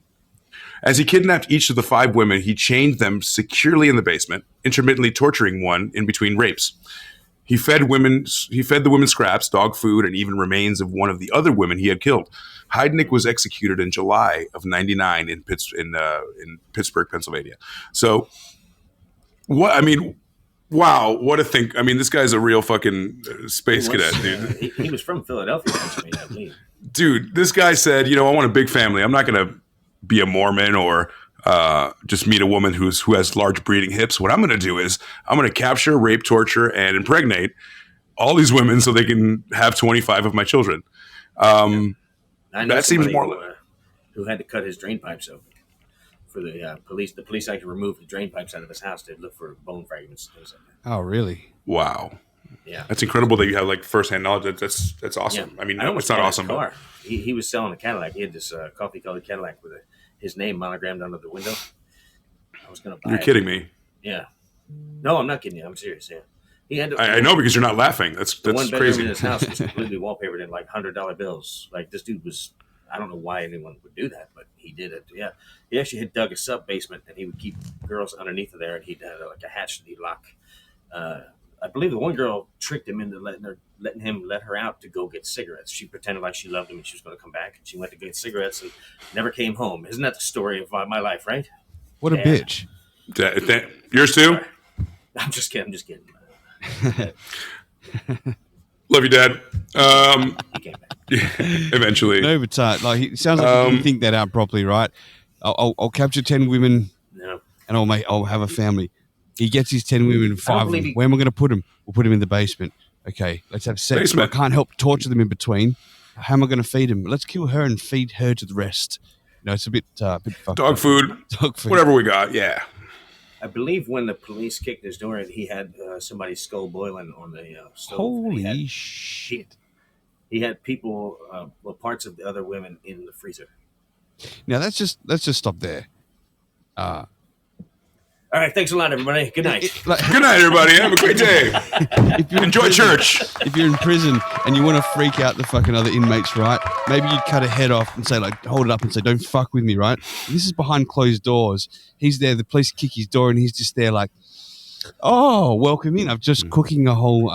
As he kidnapped each of the 5 women, he chained them securely in the basement, intermittently torturing one in between rapes. He fed the women scraps, dog food, and even remains of one of the other women he had killed. Heidnik was executed in July of '99 in Pittsburgh, Pennsylvania. So, wow, what a think! I mean, this guy's a real fucking space cadet, dude. He was from Philadelphia, Pennsylvania, I believe. Dude, this guy said, I want a big family. I'm not going to be a Mormon or just meet a woman who has large breeding hips. What I'm going to do is I'm going to capture, rape, torture, and impregnate all these women so they can have 25 of my children. That seems more who had to cut his drain pipes open for the police. The police actually removed the drain pipes out of his house to look for bone fragments and things like that. Oh, really? Wow. Yeah, that's incredible that you have like firsthand knowledge. That's awesome. Yeah. I mean, it's not awesome. But he was selling a Cadillac. He had this coffee-colored Cadillac with his name monogrammed under the window. I was going to buy it. You're kidding me. Yeah. No, I'm not kidding you. I'm serious. Yeah. He had I know because you're not laughing. That's one crazy. In his house was completely wallpapered in like $100 bills. Like this dude was. I don't know why anyone would do that, but he did it. Yeah. He actually had dug a sub basement, and he would keep girls underneath of there, and he'd have like a hatch that he'd lock. I believe the one girl tricked him into letting him let her out to go get cigarettes. She pretended like she loved him and she was going to come back, and she went to get cigarettes and never came home. Isn't that the story of my life, right? What a bitch! Yours too? Sorry. I'm just kidding. Love you, Dad. Eventually. No, but like it sounds like you didn't think that out properly, right? I'll capture 10 women, and I'll have a family. He gets his 10 women, 5 of them. Where am I going to put them? We'll put them in the basement. Okay, let's have sex. I can't help torture them in between. How am I going to feed them? Let's kill her and feed her to the rest. No, it's a bit fucked Dog up. food, Dog food. whatever we got. Yeah. I believe when the police kicked his door, he had somebody's skull boiling on the stove. Holy shit! He had people, parts of the other women in the freezer. Now let's just stop there. All right, thanks a lot, everybody. Good night. Good night, everybody. Have a great day. Enjoy church. If you're in prison and you want to freak out the fucking other inmates, right? Maybe you'd cut a head off and say, like, hold it up and say, don't fuck with me, right? This is behind closed doors. He's there. The police kick his door and he's just there like, oh, welcome in. I'm just cooking a whole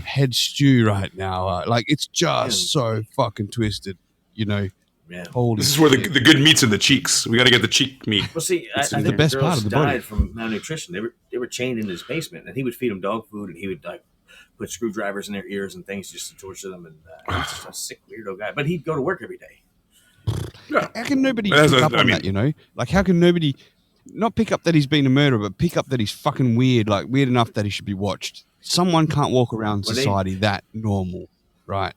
head stew right now. Like, it's just so fucking twisted, you know? Yeah. Holy This is where the good meat's in the cheeks. We got to get the cheek meat. Well, see, I think the best girls part of the body. died from malnutrition. They were chained in his basement, and he would feed them dog food, and he would like put screwdrivers in their ears and things just to torture them. And he was just a sick, weirdo guy. But he'd go to work every day. How can nobody pick up on that, you know? Like, how can nobody not pick up that he's been a murderer, but pick up that he's fucking weird, like weird enough that he should be watched? Someone can't walk around society that normal, right?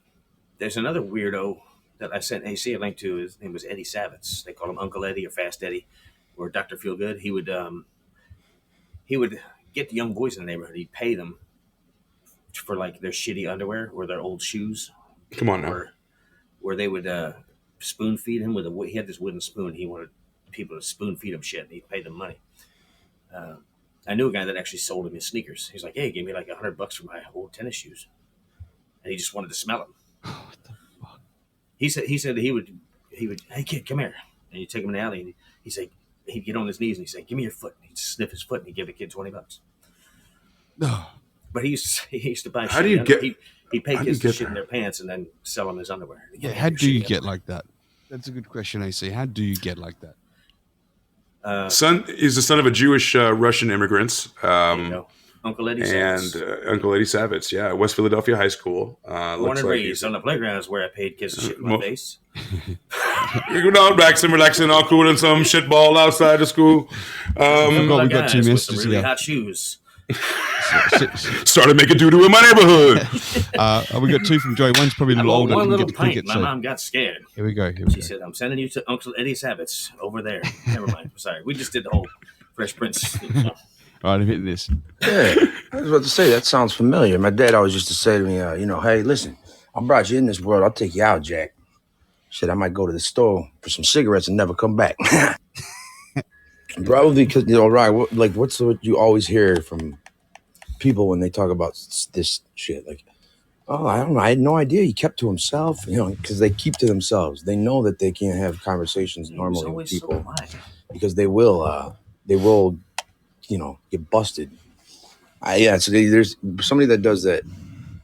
There's another weirdo that I sent AC a link to. His name was Eddie Savitz. They call him Uncle Eddie or Fast Eddie or Dr. Feelgood. He would get the young boys in the neighborhood. He'd pay them for like their shitty underwear or their old shoes. Come on now. Where they would spoon feed him with he had this wooden spoon. He wanted people to spoon feed him shit, and he'd pay them money. I knew a guy that actually sold him his sneakers. He's like, hey, he gave me like $100 for my old tennis shoes, and he just wanted to smell them. What the fuck? He said he would, hey kid, come here, and you take him in the alley, and he'd get on his knees and he'd say, give me your foot. And he'd sniff his foot and he'd give the kid $20. No. But he used to buy. How do you get? He'd pay kids to shit in their pants and then sell them his underwear. Yeah, how do you get like that? That's a good question, AC. How do you get like that? He's the son of a Jewish Russian immigrants. Uncle Eddie and Uncle Eddie Savitz, West Philadelphia High School. Born and raised on the playground is where I paid kids to shit in my face. You go down, relaxing, all cool, and some shit ball outside of school. We got 2 messages with some really hot shoes. Started making doo-doo in my neighborhood. We got 2 from Joey. One's probably a little older. One little pint. My mom got scared. Here we go. She said, I'm sending you to Uncle Eddie Savitz over there. Never mind. Sorry. We just did the whole Fresh Prince. All right, I'm hitting this. Yeah, I was about to say, that sounds familiar. My dad always used to say to me, hey, listen, I brought you in this world. I'll take you out, Jack. Shit, I might go to the store for some cigarettes and never come back. Probably because, right, like, what's what you always hear from people when they talk about this shit? Like, oh, I don't know. I had no idea he kept to himself, because they keep to themselves. They know that they can't have conversations normally with people because they will, get busted. So there's somebody that does that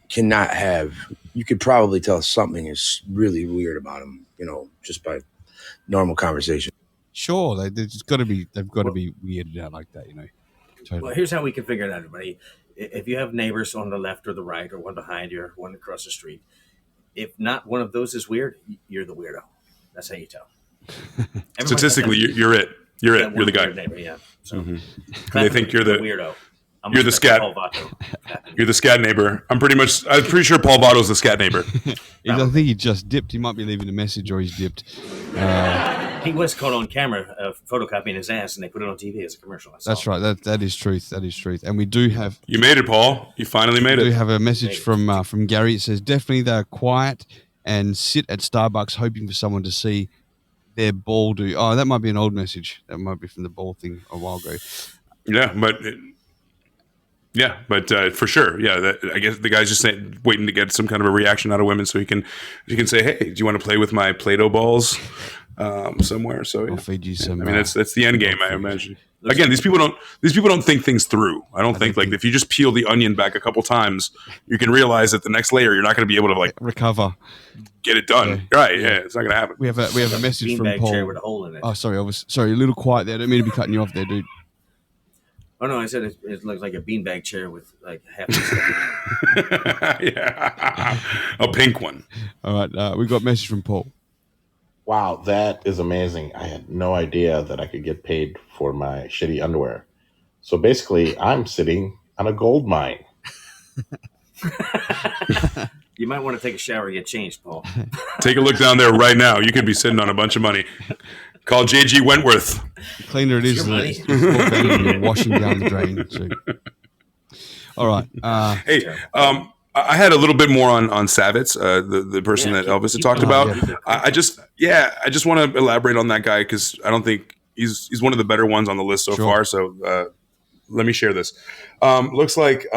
cannot have. You could probably tell something is really weird about him, just by normal conversation. Sure, they've got to be weirded out like that, Totally. Well, here's how we can figure it out, everybody. If you have neighbors on the left or the right, or one behind you, or one across the street, if not one of those is weird, you're the weirdo. That's how you tell. Statistically, you're it. You're it. You're the guy. Neighbor, yeah. So they think you're the weirdo. You're the scat. You're the scat neighbor. I'm pretty sure Paul Votto's the scat neighbor. I think he just dipped. He might be leaving a message, or he's dipped. He was caught on camera photocopying his ass, and they put it on TV as a commercial. That's right. That is truth. That is truth. And we do have. You made it, Paul. You finally made it. We do have a message from Gary. It says, definitely they're quiet and sit at Starbucks hoping for someone to see their ball do. Oh, that might be an old message. That might be from the ball thing a while ago. But for sure, I guess the guy's just waiting to get some kind of a reaction out of women, so he can say, "Hey, do you want to play with my Play-Doh balls somewhere?" So I'll feed you some. I mean, that's the end game, I imagine. Again, these people don't think things through. I don't think if you just peel the onion back a couple times, you can realize that the next layer you're not going to be able to recover, get it done. Yeah. Right? Yeah, it's not going to happen. We have a message from Paul. Chair with a hole in it. Oh, sorry, a little quiet there. I don't mean to be cutting you off there, dude. Oh no, I said it looks like a beanbag chair with like half. A pink one. All right, we got a message from Paul. Wow, that is amazing. I had no idea that I could get paid for my shitty underwear. So basically, I'm sitting on a gold mine. You might want to take a shower and get changed, Paul. Take a look down there right now. You could be sitting on a bunch of money. Call JG Wentworth. The cleaner it is, Your money. it's more better than you're washing down the drain. So. All right. Hey, I had a little bit more on Savitz, the person that Elvis had talked about. I just want to elaborate on that guy because I don't think he's one of the better ones on the list so far. So let me share this. Looks like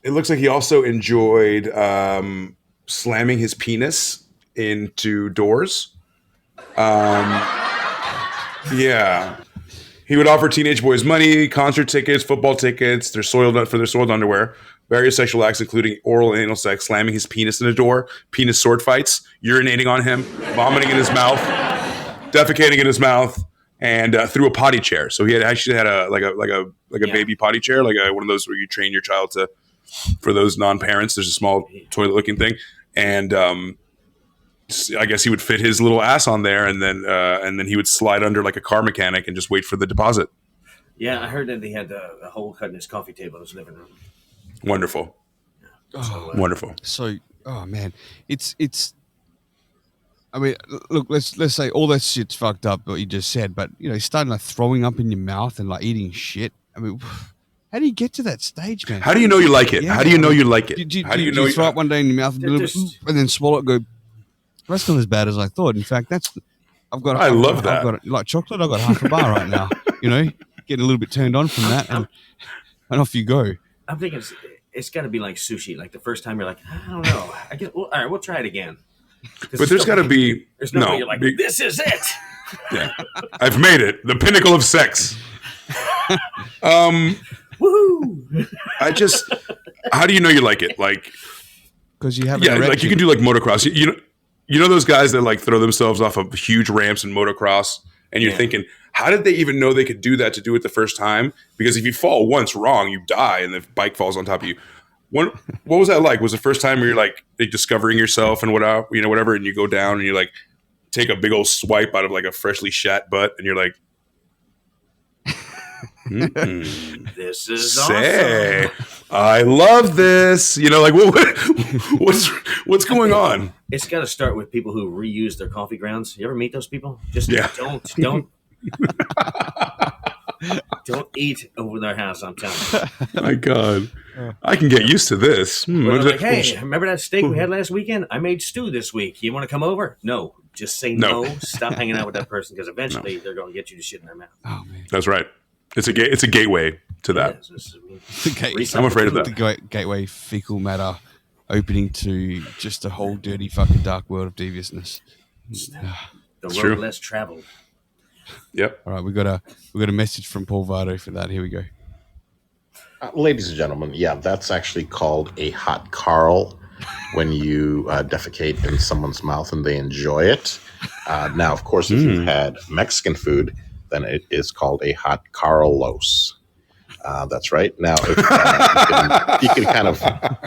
he also enjoyed slamming his penis into doors. Yeah. He would offer teenage boys money, concert tickets, football tickets, their soiled underwear, various sexual acts, including oral and anal sex, slamming his penis in a door, penis sword fights, urinating on him, vomiting in his mouth, defecating in his mouth, and through a potty chair. So he had a baby potty chair, like one of those where you train your child to. For those non-parents, there's a small toilet-looking thing, and I guess he would fit his little ass on there, and then he would slide under like a car mechanic and just wait for the deposit. Yeah, I heard that he had a hole cut in his coffee table in his living room. Wonderful. Wonderful. So, man, it's. I mean, look, let's say all that shit's fucked up, what you just said, but starting like throwing up in your mouth and like eating shit. I mean. How do you get to that stage, man? How do you know you like it? How do you know you like it? How do you know you throw up one day in your mouth and then swallow it and go, that's not as bad as I thought. In fact, I've got like chocolate, I've got half a bar right now. Getting a little bit turned on from that and off you go. I'm thinking it's got to be like sushi. Like the first time you're like, I don't know. All right, we'll try it again. But there's got to be There's no way you're like, this is it. Yeah, I've made it. The pinnacle of sex. Woohoo! How do you know you like it? Like, because you have like you can do like motocross. You know those guys that like throw themselves off of huge ramps in motocross, and you're thinking, how did they even know they could do that to do it the first time? Because if you fall once wrong, you die, and the bike falls on top of you. What was that like? Was the first time where you're like discovering yourself and whatever, and you go down and you like take a big old swipe out of like a freshly shat butt, and you're like. This is Say, awesome. I love this. What's going on? It's got to start with people who reuse their coffee grounds. You ever meet those people? Just don't eat over their house. I'm telling you. My God, I can get used to this. Like, hey, remember that steak we had last weekend? I made stew this week. You want to come over? No, just say no. Stop hanging out with that person because eventually they're going to get you to shit in their mouth. Oh man, that's right. It's a gateway to that. I'm afraid of that. The gateway fecal matter opening to just a whole dirty fucking dark world of deviousness. The road less traveled. Yep. All right, we got a message from Paul Vardo for that. Here we go. Ladies and gentlemen, that's actually called a hot Carl when you defecate in someone's mouth and they enjoy it. Now, of course, if you've had Mexican food, then it is called a hot Carlos. That's right. Now, if, you can kind of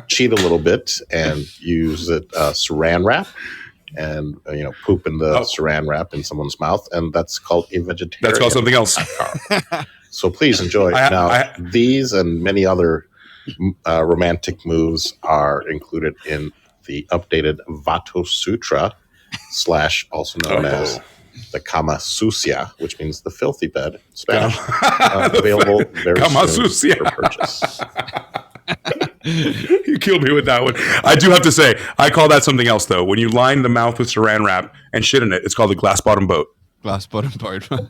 cheat a little bit and use it saran wrap and poop in the saran wrap in someone's mouth, and that's called a vegetarian. That's called something else. So please enjoy. These and many other romantic moves are included in the updated Vato Sutra / also known as the Kama Sucia, which means the filthy bed, Spanish. Available very soon for purchase. You killed me with that one. I do have to say, I call that something else, though. When you line the mouth with saran wrap and shit in it, it's called a glass-bottom boat. Glass-bottom boat. All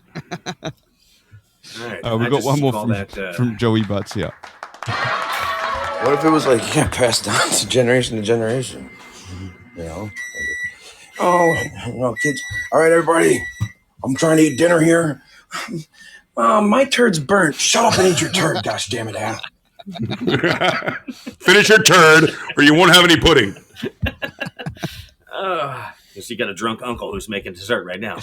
right, we've got one more from Joey Butts here. What if it was like, passed down to generation? Oh, kids. All right, everybody. I'm trying to eat dinner here. My turd's burnt. Shut up and eat your turd, gosh damn it, Al. Finish your turd or you won't have any pudding. Guess you got a drunk uncle who's making dessert right now.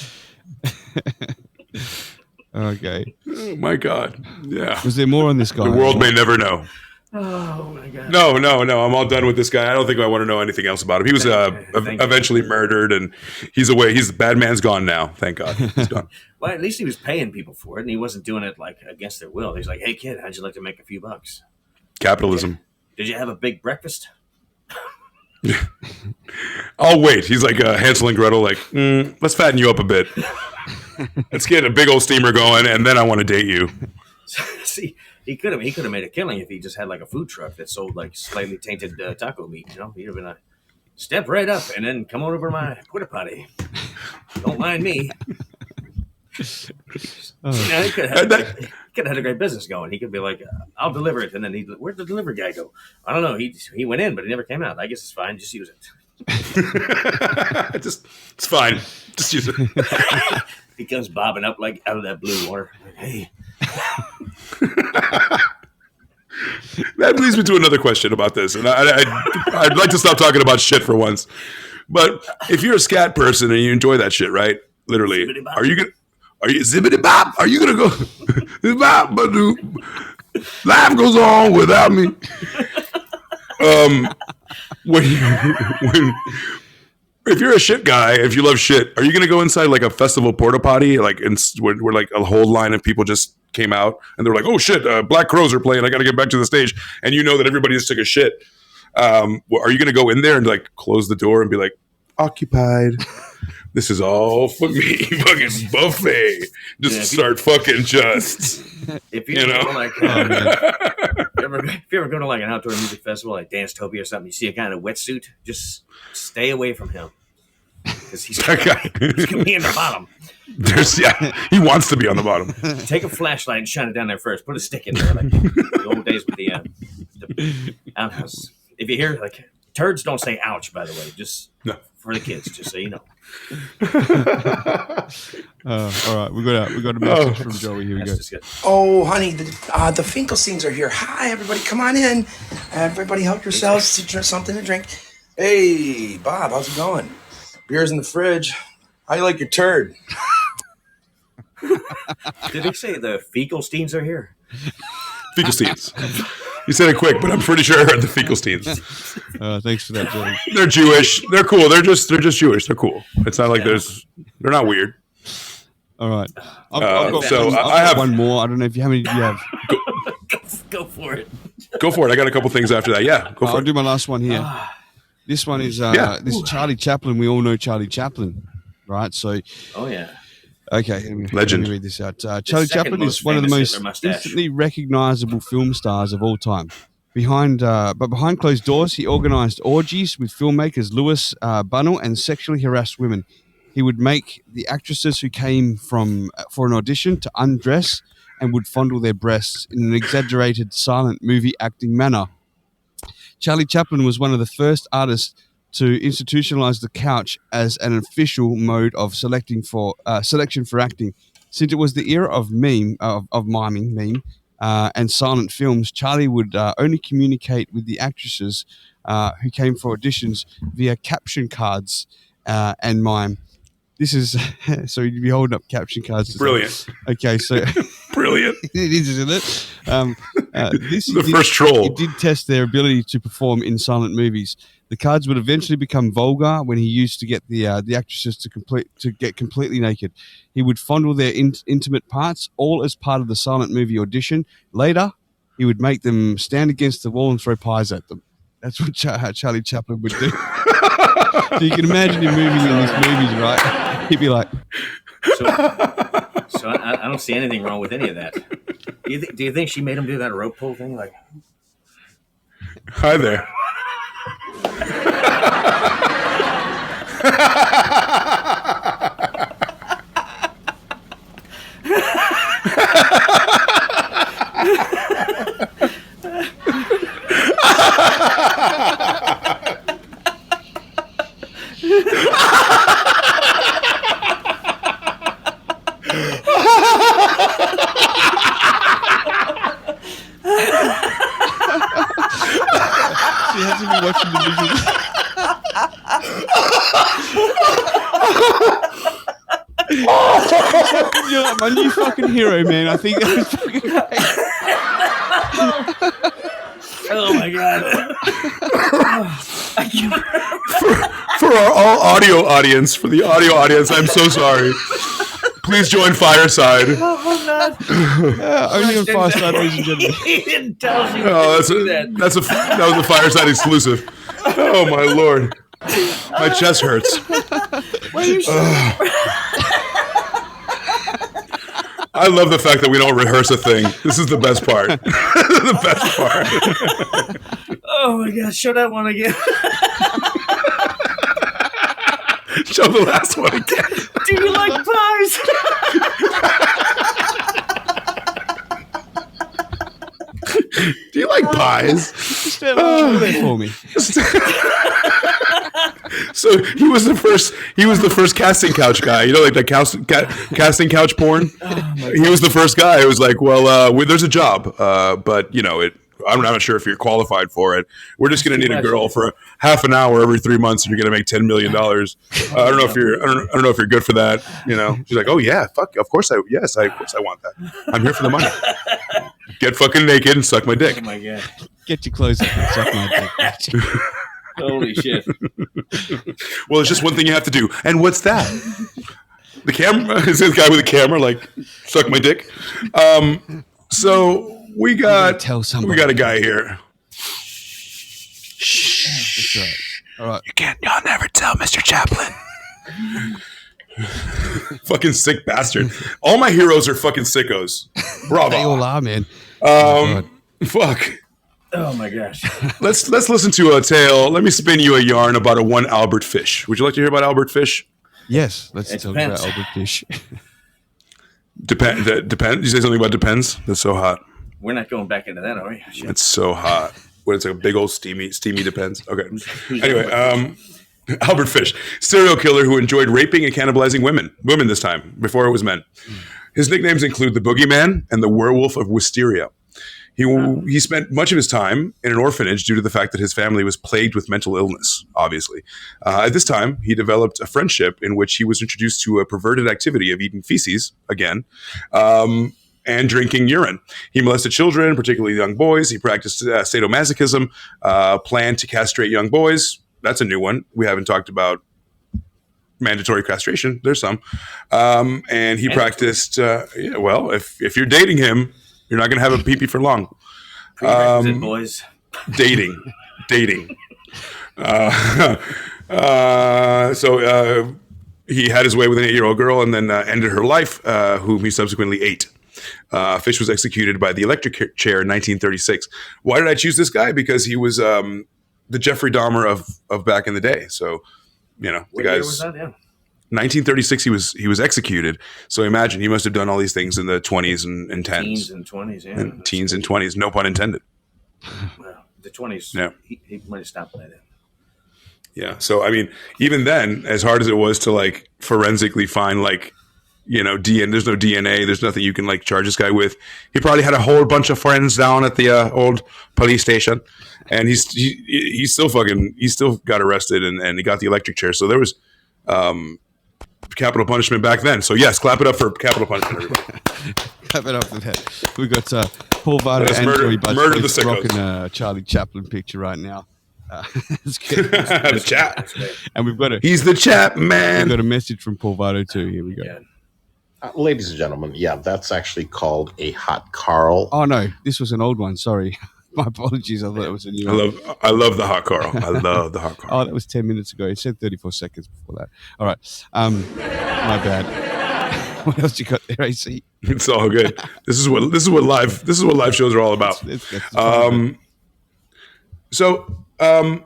Okay. Oh, my God. Yeah. Was there more on this guy? The world may never know. Oh, my God. No. I'm all done with this guy. I don't think I want to know anything else about him. He was eventually murdered, and he's away. The bad man's gone now. Thank God. He's gone. Well, at least he was paying people for it, and he wasn't doing it like against their will. He's like, hey, kid, how'd you like to make a few bucks? Capitalism. Did you have a big breakfast? I'll wait. He's like Hansel and Gretel, like, let's fatten you up a bit. Let's get a big old steamer going, and then I want to date you. See, he could have made a killing if he just had like a food truck that sold like slightly tainted taco meat. You know, he'd have been like, step right up and then come on over to my porta potty. Don't mind me. He could have had a great business going. He could be like, I'll deliver it, and then where'd the delivery guy go? I don't know. He went in, but he never came out. I guess it's fine. Just use it. It's fine. Just use it. He comes bobbing up like out of that blue water. Hey. That leads me to another question about this, and I'd like to stop talking about shit for once. But if you're a scat person and you enjoy that shit, right? Literally, are you zippity bop? Are you gonna go bop? But life goes on without me. If you're a shit guy, if you love shit, are you gonna go inside like a festival porta potty, like where like a whole line of people just came out and they're like, oh shit, Black Crows are playing, I gotta get back to the stage, and you know that everybody just took a shit. Are you gonna go in there and like close the door and be like, occupied? This is all for me, fucking buffet. Start fucking just. If you know, like, if you ever go to like an outdoor music festival like Dance-topia or something, you see a guy in a wetsuit, just stay away from him because he's gonna be in the bottom. He wants to be on the bottom. Take a flashlight and shine it down there first. Put a stick in there, like the old days with the outhouse. If you hear like turds, don't say ouch. By the way, just for the kids, just so you know. All right, we got a message from Joey. Here we go. Oh, honey, the Finkelsteins are here. Hi, everybody, come on in. Everybody, help yourselves to drink something to drink. Hey, Bob, how's it going? Beer's in the fridge. How you like your turd? Did they say the Finkelsteins are here? Finkelsteins. You said it quick, but I'm pretty sure I heard the Finkelsteins. Thanks for that, Joey. They're Jewish. They're cool. They're just Jewish. They're cool. It's not like they're not weird. All right. I have one more. I don't know if how many do you have? Go for it. Go for it. I got a couple things after that. Yeah, go for it. I'll do my last one here. This one is this is Charlie Chaplin. We all know Charlie Chaplin, right? So. Oh yeah. Okay, legend. Let me read this out. Charlie Chaplin is one of the most instantly recognizable film stars of all time. Behind closed doors, he organized orgies with filmmakers Louis Bunnell and sexually harassed women. He would make the actresses who came for an audition to undress and would fondle their breasts in an exaggerated silent movie acting manner. Charlie Chaplin was one of the first artists to institutionalize the couch as an official mode of selection for acting. Since it was the era of miming, and silent films, Charlie would only communicate with the actresses who came for auditions via caption cards and mime. This is so you'd be holding up caption cards. Brilliant. Okay, so brilliant. It is, isn't it? First troll. It did test their ability to perform in silent movies. The cards would eventually become vulgar when he used to get the actresses to get completely naked. He would fondle their intimate parts, all as part of the silent movie audition. Later, he would make them stand against the wall and throw pies at them. That's what Charlie Chaplin would do. So you can imagine him moving in these movies, right? He'd be like... So I don't see anything wrong with any of that. Do you think she made him do that rope pull thing? Like, hi there. She has to be watching the movie. You're like my new fucking hero, man. I think that was fucking great. Oh my god. For our audio audience, I'm so sorry. Please join Fireside. Oh god. Only on Fireside, ladies and gentlemen. He didn't tell us you that was a Fireside exclusive. Oh my lord, my chest hurts. Why are you I love the fact that we don't rehearse a thing. This is the best part. The best part. Oh my gosh, show that one again. Show the last one again. Do you like pies? Do you like pies? Stand up there for me. So he was the first casting couch guy. You know, like the casting couch porn. He was the first guy who was like, well, there's a job, but you know, I'm not sure if you're qualified for it. We're just going to need a girl for half an hour every 3 months, and you're going to make $10 million. I don't know if you're good for that. You know, she's like, oh yeah, fuck, of course I want that. I'm here for the money. Get fucking naked and suck my dick. Oh my god. Get your clothes up and suck my dick. Holy shit. Well, it's just one thing you have to do. And what's that? The camera? Is this guy with a camera like, suck my dick? So we got a guy here. Shh. That's right. All right. You'll never tell Mr. Chaplin. Fucking sick bastard. All my heroes are fucking sickos. Bravo. They all are, man. Fuck. Oh my gosh. Let's listen to a tale. Let me spin you a yarn about one Albert Fish. Would you like to hear about Albert Fish? Yes. Let's It talk depends. about Albert Fish. Depends. You say something about depends? That's so hot. We're not going back into that, are we? Shit. It's so hot. When it's like a big old steamy depends. Okay. Who's Anyway, Albert Albert Fish, serial killer who enjoyed raping and cannibalizing women this time, before it was men. His nicknames include the Boogeyman and the Werewolf of Wisteria. He spent much of his time in an orphanage due to the fact that his family was plagued with mental illness, obviously. At this time, he developed a friendship in which he was introduced to a perverted activity of eating feces, again, and drinking urine. He molested children, particularly young boys. He practiced sadomasochism, planned to castrate young boys. That's a new one. We haven't talked about mandatory castration. There's some. And he practiced, well, if you're dating him, you're not going to have a pee-pee for long. Prerequisite, boys. Dating. So he had his way with an 8-year-old girl and then ended her life, whom he subsequently ate. Fish was executed by the electric chair in 1936. Why did I choose this guy? Because he was the Jeffrey Dahmer of back in the day. So, you know, the What year guy's was that? Yeah. 1936. He was executed. So imagine he must have done all these things in the 20s and 10s. Teens and 20s, yeah. And teens and 20s, no pun intended. Well, the 20s, Yeah. he might have stopped by then. Yeah. So, I mean, even then, as hard as it was to like forensically find like, you know, there's no DNA, there's nothing you can like charge this guy with. He probably had a whole bunch of friends down at the old police station, and he still got arrested and he got the electric chair. So there was capital punishment back then. So yes, clap it up for capital punishment, everybody. Clap it up for that. We got Paul Vardo Yes, and murder Joey the Butcher sickos. rocking a Charlie Chaplin picture right now. It's good. The chat. And we've got He's the chap, we've man. got a message from Paul Vardo too. Here we go. Yeah. Ladies and gentlemen, yeah, that's actually called a hot Carl. Oh no, this was an old one. Sorry, my apologies. I thought it was a new one. I love the hot Carl. I love the hot Carl. Oh, that was 10 minutes ago. It said 34 seconds before that. All right. My bad. What else you got there, AC? It's all good. This is what live shows are all about. That's the fun of it.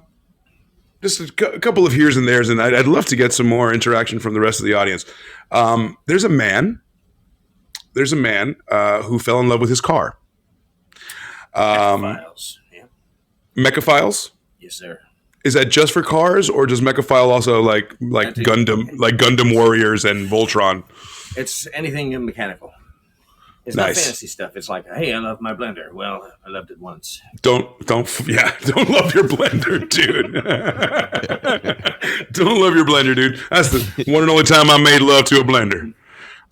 Just a couple of here's and there's, and I'd love to get some more interaction from the rest of the audience. There's a man who fell in love with his car. Files. Yeah. Mechaphiles? Yes, sir. Is that just for cars, or does Mechaphile also like Gundam Warriors and Voltron? It's anything mechanical. It's Nice. not fantasy stuff. It's like, hey, I love my blender. Well, I loved it once. Don't love your blender, dude. Don't love your blender, dude. That's the one and only time I made love to a blender.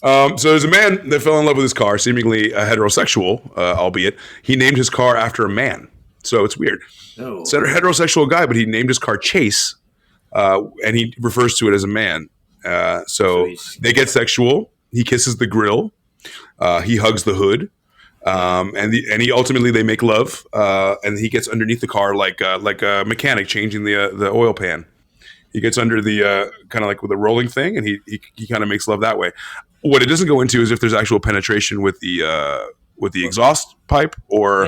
So there's a man that fell in love with his car, seemingly a heterosexual, albeit. He named his car after a man. So it's weird. No. It's a heterosexual guy, but he named his car Chase, and he refers to it as a man. So he's- they get sexual. He kisses the grill. He hugs the hood. And he ultimately they make love, and he gets underneath the car like a mechanic changing the oil pan. He gets under the kind of like with a rolling thing, and he kind of makes love that way. What it doesn't go into is if there's actual penetration with the exhaust pipe, or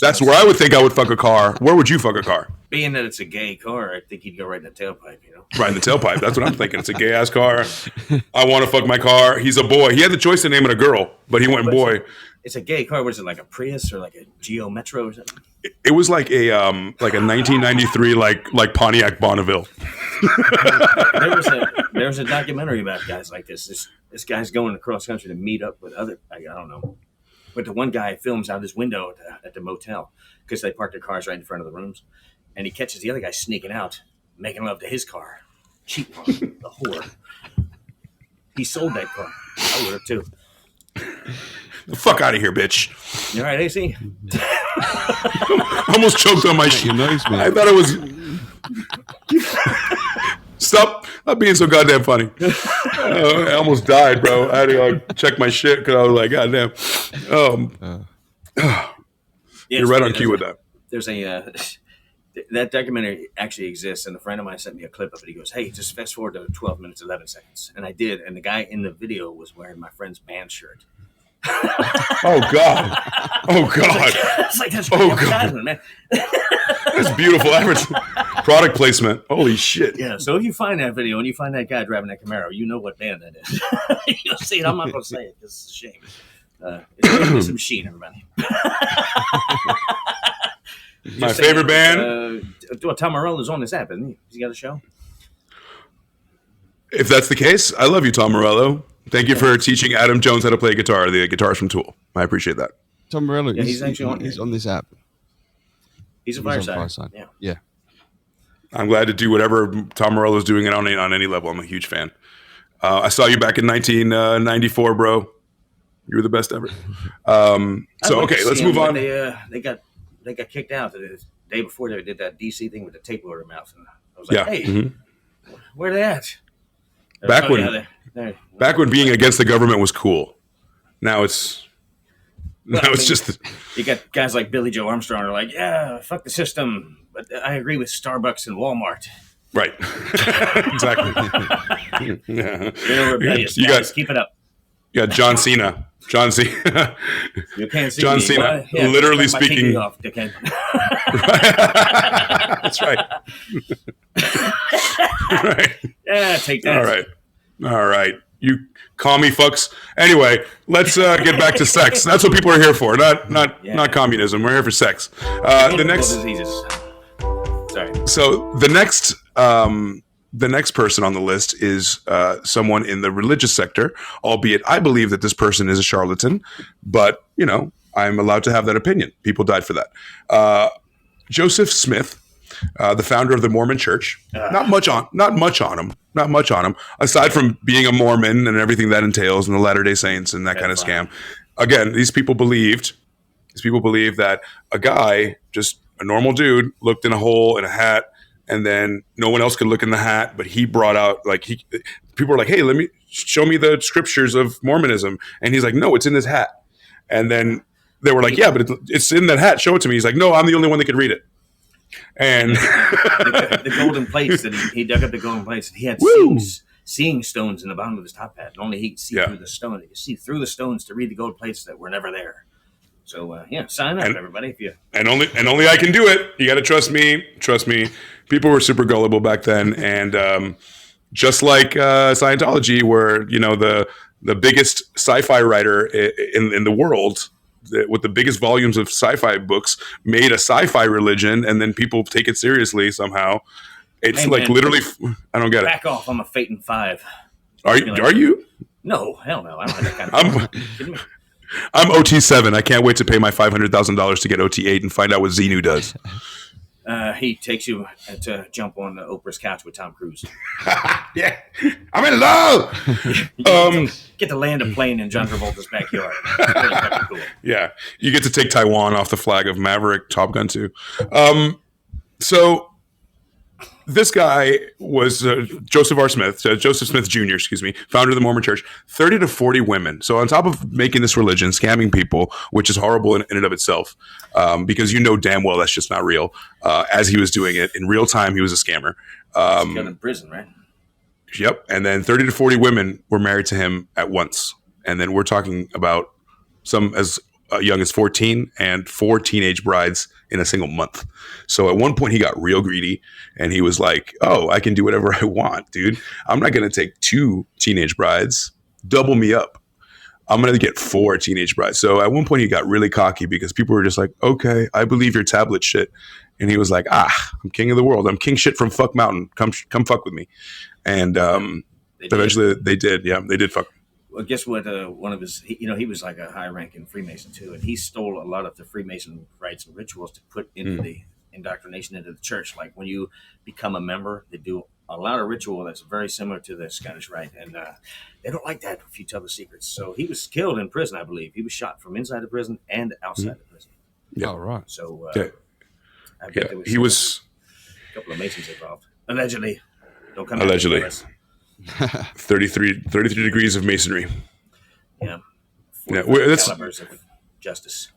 that's where I would think I would fuck a car. Where would you fuck a car? Being that it's a gay car, I think he'd go right in the tailpipe. Right in the tailpipe. That's what I'm thinking. It's a gay ass car. I want to fuck my car. He's a boy. He had the choice to name it a girl, but he went boy. It's a gay car. Was it like a Prius or like a Geo Metro or something? It was like a 1993 like Pontiac Bonneville. There was a documentary about guys like this. This guy's going across country to meet up with other. I don't know, but the one guy films out his window at the motel because they park their cars right in front of the rooms, and he catches the other guy sneaking out, making love to his car, cheating on him, the whore. He sold that car. I would have too. The fuck out of here, bitch. You all right, AC? Almost choked on my shit. I thought it was... Stop being so goddamn funny. I almost died, bro. I had to check my shit because I was like, goddamn. You're right on cue with that. There's that documentary actually exists, and a friend of mine sent me a clip of it. He goes, hey, just fast forward to 12 minutes, 11 seconds. And I did, and the guy in the video was wearing my friend's band shirt. Oh God! It's like that's God, man. That's beautiful product placement. Holy shit! Yeah. So if you find that video and you find that guy driving that Camaro, you know what band that is. You'll see it. I'm not going to say it because it's a shame. It's a machine, everybody. My favorite band. Tom Morello's on this app, isn't he? He's got a show. If that's the case, I love you, Tom Morello. Thank you for teaching Adam Jones how to play guitar. The guitars from Tool. I appreciate that. Tom Morello. Yeah, he's on this app. He's a fireside. Yeah. I'm glad to do whatever Tom Morello's doing it on any level. I'm a huge fan. I saw you back in 1994, bro. You were the best ever. Okay, let's move on. They got kicked out the day before they did that DC thing with the tape over their mouth. And I was like, hey, where are they at? Back when being against the government was cool. Now it's just you got guys like Billy Joe Armstrong are like, yeah, fuck the system, but I agree with Starbucks and Walmart. Right. Exactly. You're rebellious. You guys keep it up. You got John Cena. You can't see John me. Cena, literally speaking. Off, That's right. Right. Yeah, take that. All right. You commie fucks. Anyway, let's get back to sex. That's what people are here for. Not communism. We're here for sex. The next person on the list is someone in the religious sector, albeit I believe that this person is a charlatan, but I'm allowed to have that opinion. People died for that. Joseph Smith, the founder of the Mormon Church. Not much on him, aside from being a Mormon and everything that entails, and the Latter-day Saints and that kind of scam. Again, these people believe that a guy, just a normal dude, looked in a hole in a hat, and then no one else could look in the hat, but he brought out people were like, hey, let me show me the scriptures of Mormonism, and he's like, no, it's in this hat, and then they were like, yeah, but it's in that hat. Show it to me. He's like, no, I'm the only one that could read it. And the golden plates that he dug up the golden plates. He had seeing stones in the bottom of his top hat, and only he could see through the stone. You see through the stones to read the gold plates that were never there. So sign up, everybody. If you and only I can do it. You got to trust me. Trust me. People were super gullible back then, and just like Scientology, where the biggest sci-fi writer in the world, with the biggest volumes of sci-fi books, made a sci-fi religion, and then people take it seriously somehow. It's literally, I don't get it. Back off! I'm a Phaeton 5. Are you? No, hell no. I don't have that kind of. I'm OT7. I can't wait to pay my $500,000 to get OT8 and find out what Xenu does. He takes you to jump on Oprah's couch with Tom Cruise. Yeah, I'm in love. Get to land a plane in John Travolta's backyard. Really fucking cool. Yeah, you get to take Taiwan off the flag of Maverick, Top Gun 2. So this guy was Joseph Smith Jr., founder of the Mormon Church, 30 to 40 women. So on top of making this religion, scamming people, which is horrible in and of itself, because you know damn well that's just not real. As he was doing it in real time, he was a scammer. He's in prison, right? Yep. And then 30 to 40 women were married to him at once. And then we're talking about some as young as 14 and 4 teenage brides in a single month. So at one point he got real greedy and he was like, oh, I can do whatever I want, dude. I'm not going to take 2 teenage brides, double me up. I'm going to get 4 teenage brides. So at one point he got really cocky because people were just like, okay, I believe your tablet shit. And he was like, I'm king of the world. I'm king shit from fuck mountain. Come fuck with me. And eventually they did. Yeah, they did fuck. Well, guess what? One of his, he was like a high-ranking Freemason too, and he stole a lot of the Freemason rites and rituals to put into the indoctrination into the church. Like when you become a member, they do a lot of ritual that's very similar to the Scottish Rite, and they don't like that if you tell the secrets. So he was killed in prison, I believe. He was shot from inside the prison and outside the prison. Yeah, oh, right. So I bet there he was a couple of Masons involved, allegedly. Don't come allegedly. After 33 degrees of masonry. Yeah. That's calibers of justice.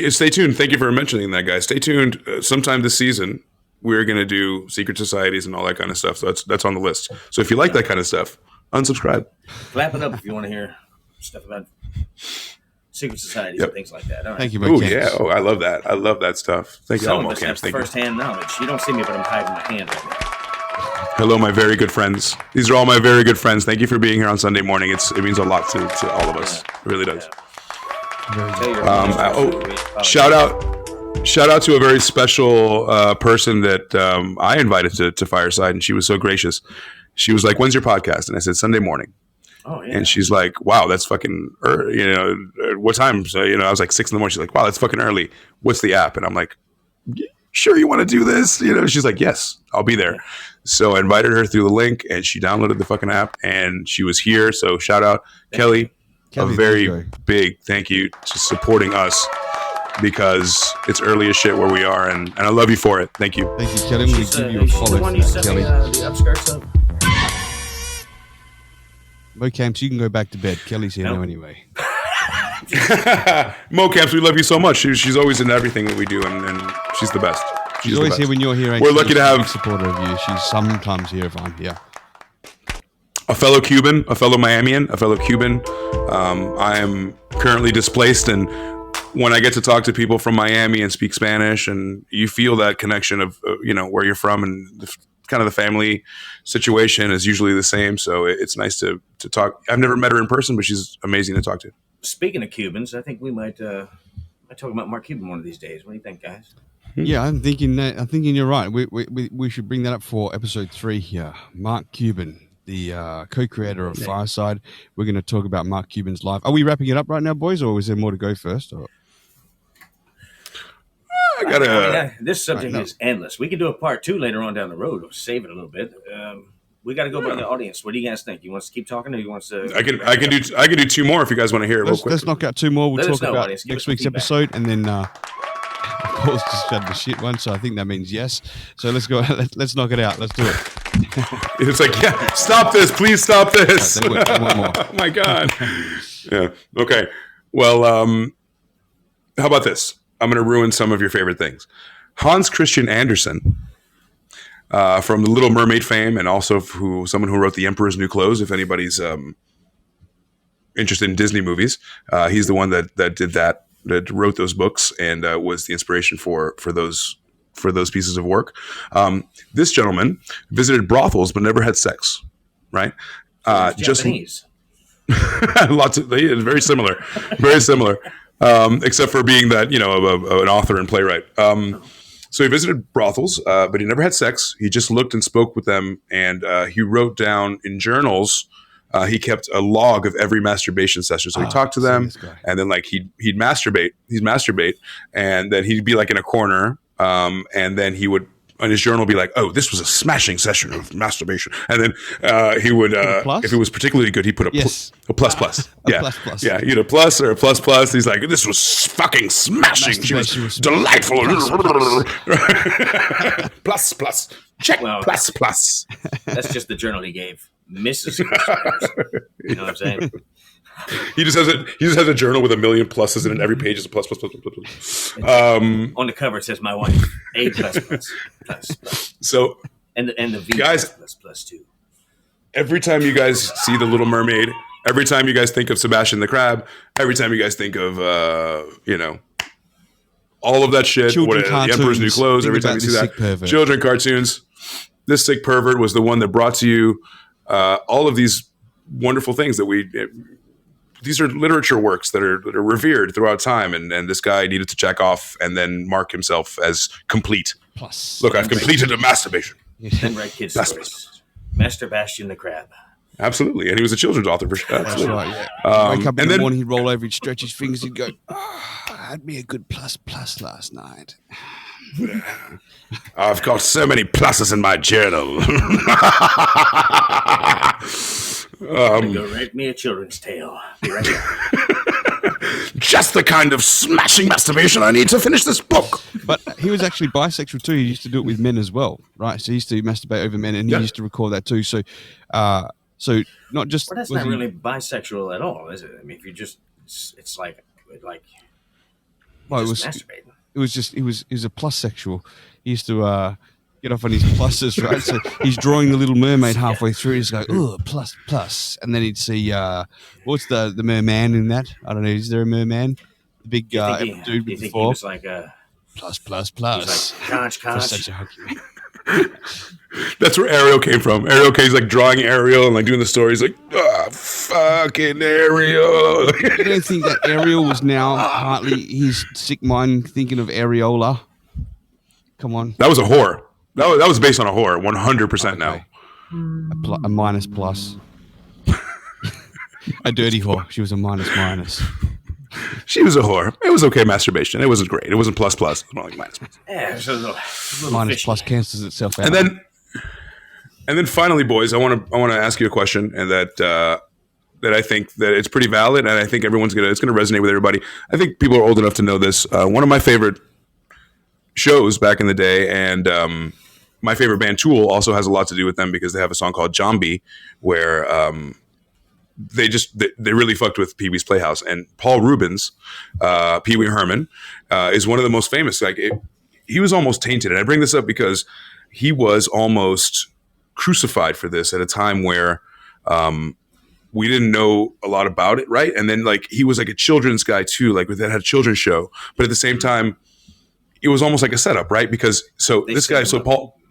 Stay tuned. Thank you for mentioning that, guys. Stay tuned. Sometime this season, we're going to do secret societies and all that kind of stuff. So that's on the list. So if you like that kind of stuff, unsubscribe. Clap it up if you want to hear stuff about secret societies and things like that. All right. Thank you, Oh, yeah. Oh, I love that. I love that stuff. Thank you, Some Elmo of us Camps. have Thank you. first-hand knowledge. You don't see me, but I'm hiding my hand right now. Hello, my very good friends. These are all my very good friends. Thank you for being here on Sunday morning. It means a lot to all of us. It really does. Shout out to a very special person that I invited to Fireside, and she was so gracious. She was like, "When's your podcast?" And I said, "Sunday morning." Oh, yeah. And she's like, "Wow, that's fucking what time?" So I was like 6 a.m. She's like, "Wow, that's fucking early. What's the app?" And I'm like, "Sure, you want to do this?" She's like, "Yes, I'll be there." So I invited her through the link, and she downloaded the fucking app, and she was here. So shout out, Kelly. A very big thank you to supporting us, because it's early as shit where we are, and I love you for it. Thank you. Thank you, Kelly. I'm going to give you a follow for that, Kelly. The upskirts of. Mocamps, you can go back to bed. Kelly's here now anyway. Mocamps, we love you so much. She's always in everything that we do, and she's the best. She's always here when you're here. We're lucky to have a supporter of you. She's sometimes here if I'm here. A fellow Cuban, a fellow Miamian, a fellow Cuban. I am currently displaced, and when I get to talk to people from Miami and speak Spanish, and you feel that connection of where you're from, and kind of the family situation is usually the same. So it's nice to talk. I've never met her in person, but she's amazing to talk to. Speaking of Cubans, I think we might talk about Mark Cuban one of these days. What do you think, guys? Yeah, I'm thinking you're right. We should bring that up for episode 3 here. Mark Cuban, the co-creator of Fireside. We're going to talk about Mark Cuban's life. Are we wrapping it up right now, boys, or is there more to go first? Or? This subject is endless. We could do a part 2 later on down the road. We'll save it a little bit. We got to go by the audience. What do you guys think? You want us to keep talking, or you want us to? I can do 2 more if you guys want to hear it real quick. Let's knock out 2 more. We'll talk about audience. next week's episode, and then Paul's just had the shit one, so I think that means yes. So let's go. Let's knock it out. Let's do it. It's like, yeah, stop this, please stop this. One more. Oh my god. Yeah. Okay. Well, how about this? I'm going to ruin some of your favorite things. Hans Christian Andersen, from the Little Mermaid fame, and also someone who wrote The Emperor's New Clothes. If anybody's interested in Disney movies, he's the one that did that wrote those books and was the inspiration for those pieces of work. This gentleman visited brothels but never had sex. Right? Japanese. Lots of very similar, except for being that an author and playwright. So he visited brothels, but he never had sex. He just looked and spoke with them, and he wrote down in journals. He kept a log of every masturbation session. So he talked to them, and then he'd masturbate, and then he'd be like in a corner, and then he would on his journal be like, "Oh, this was a smashing session of masturbation," and then he would, if it was particularly good, he put a plus. Yeah, plus. Yeah, you had a plus or a plus plus. He's like, "This was fucking smashing. She was delightful." Plus. Check. Well, plus. That's just the journal he gave Mrs. Christopher. You know what I'm saying? He just has a journal with 1 million pluses in it. Every page is a plus. On the cover it says my wife A plus. So and the V guys, plus too. Every time you guys see The Little Mermaid, every time you guys think of Sebastian the Crab, every time you guys think of all of that shit, The Emperor's New Clothes, every time you see that, children cartoons, this sick pervert was the one that brought to you all of these wonderful things that these are literature works that are revered throughout time, and this guy needed to check off and then mark himself as complete. Plus, look, I've completed a masturbation. Then write kids stories. Master Bastian the Crab. Absolutely, and he was a children's author for sure. That's right. Yeah. Wake up in the morning, he'd roll over, he'd stretch his fingers, he'd go, I had me a good plus last night. I've got so many pluses in my journal. Go write me a children's tale. Be right there. Just the kind of smashing masturbation I need to finish this book. But he was actually bisexual too. He used to do it with men as well, right? So he used to masturbate over men, and he used to record that too. So, not just. But that's not really bisexual at all, is it? I mean, if you just, it's like. Well, it was masturbating. It was just he was a plus sexual. He used to get off on his pluses, right? So he's drawing the Little Mermaid halfway through. He's like, oh, plus, and then he'd see what's the merman in that? I don't know. Is there a merman? The big dude with the four. He was like plus. He was like, conch. Such a hooky. That's where Ariel came from. Ariel K's like drawing Ariel and like doing the story. He's like, fucking Ariel. You don't think that Ariel was now partly his sick mind thinking of areola? Come on. That was a whore. That was based on a whore, 100% now. A minus plus. A dirty whore. She was a minus. She was a whore. It was okay masturbation. It wasn't great. It wasn't plus. It was more like minus. Yeah, it was a little minus fishy. plus cancels itself out. And then finally, boys, I want to ask you a question, and that I think that it's pretty valid, and I think it's gonna resonate with everybody. I think people are old enough to know this. One of my favorite shows back in the day, and my favorite band Tool also has a lot to do with them because they have a song called Zombie, where they really fucked with Pee Wee's Playhouse. And Paul Rubens, Pee Wee Herman, is one of the most famous. He was almost tainted, and I bring this up because he was almost crucified for this at a time where we didn't know a lot about it, right? And then he was like a children's guy too, that had a children's show, but at the same time, it was almost like a setup, right? Because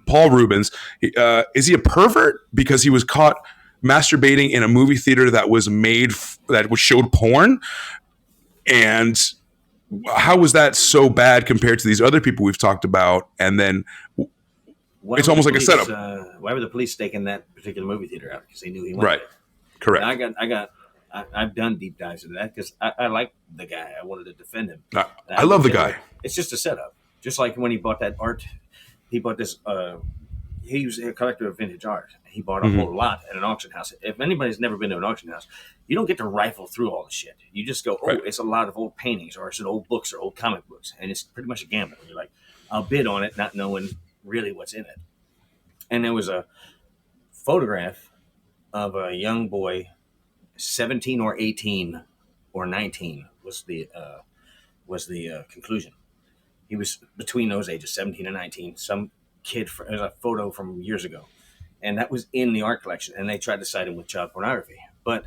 Paul Rubens, is he a pervert because he was caught masturbating in a movie theater that showed porn? And how was that so bad compared to these other people we've talked about? And then it's almost like a setup. Why were the police staking that particular movie theater out? Because they knew he went right. there. Correct. And I've done deep dives into that because I like the guy. I wanted to defend him. I love the guy. It's just a setup. Just like when he bought that art, he bought this. He was a collector of vintage art. He bought a whole lot at an auction house. If anybody's never been to an auction house, you don't get to rifle through all the shit. You just go, It's a lot of old paintings, or it's old books or old comic books, and it's pretty much a gamble. You're like, I'll bid on it, not knowing really what's in it. And there was a photograph of a young boy, 17 or 18 or 19 was the conclusion. He was between those ages, 17 and 19. Some kid, there's a photo from years ago, and that was in the art collection. And they tried to cite him with child pornography, but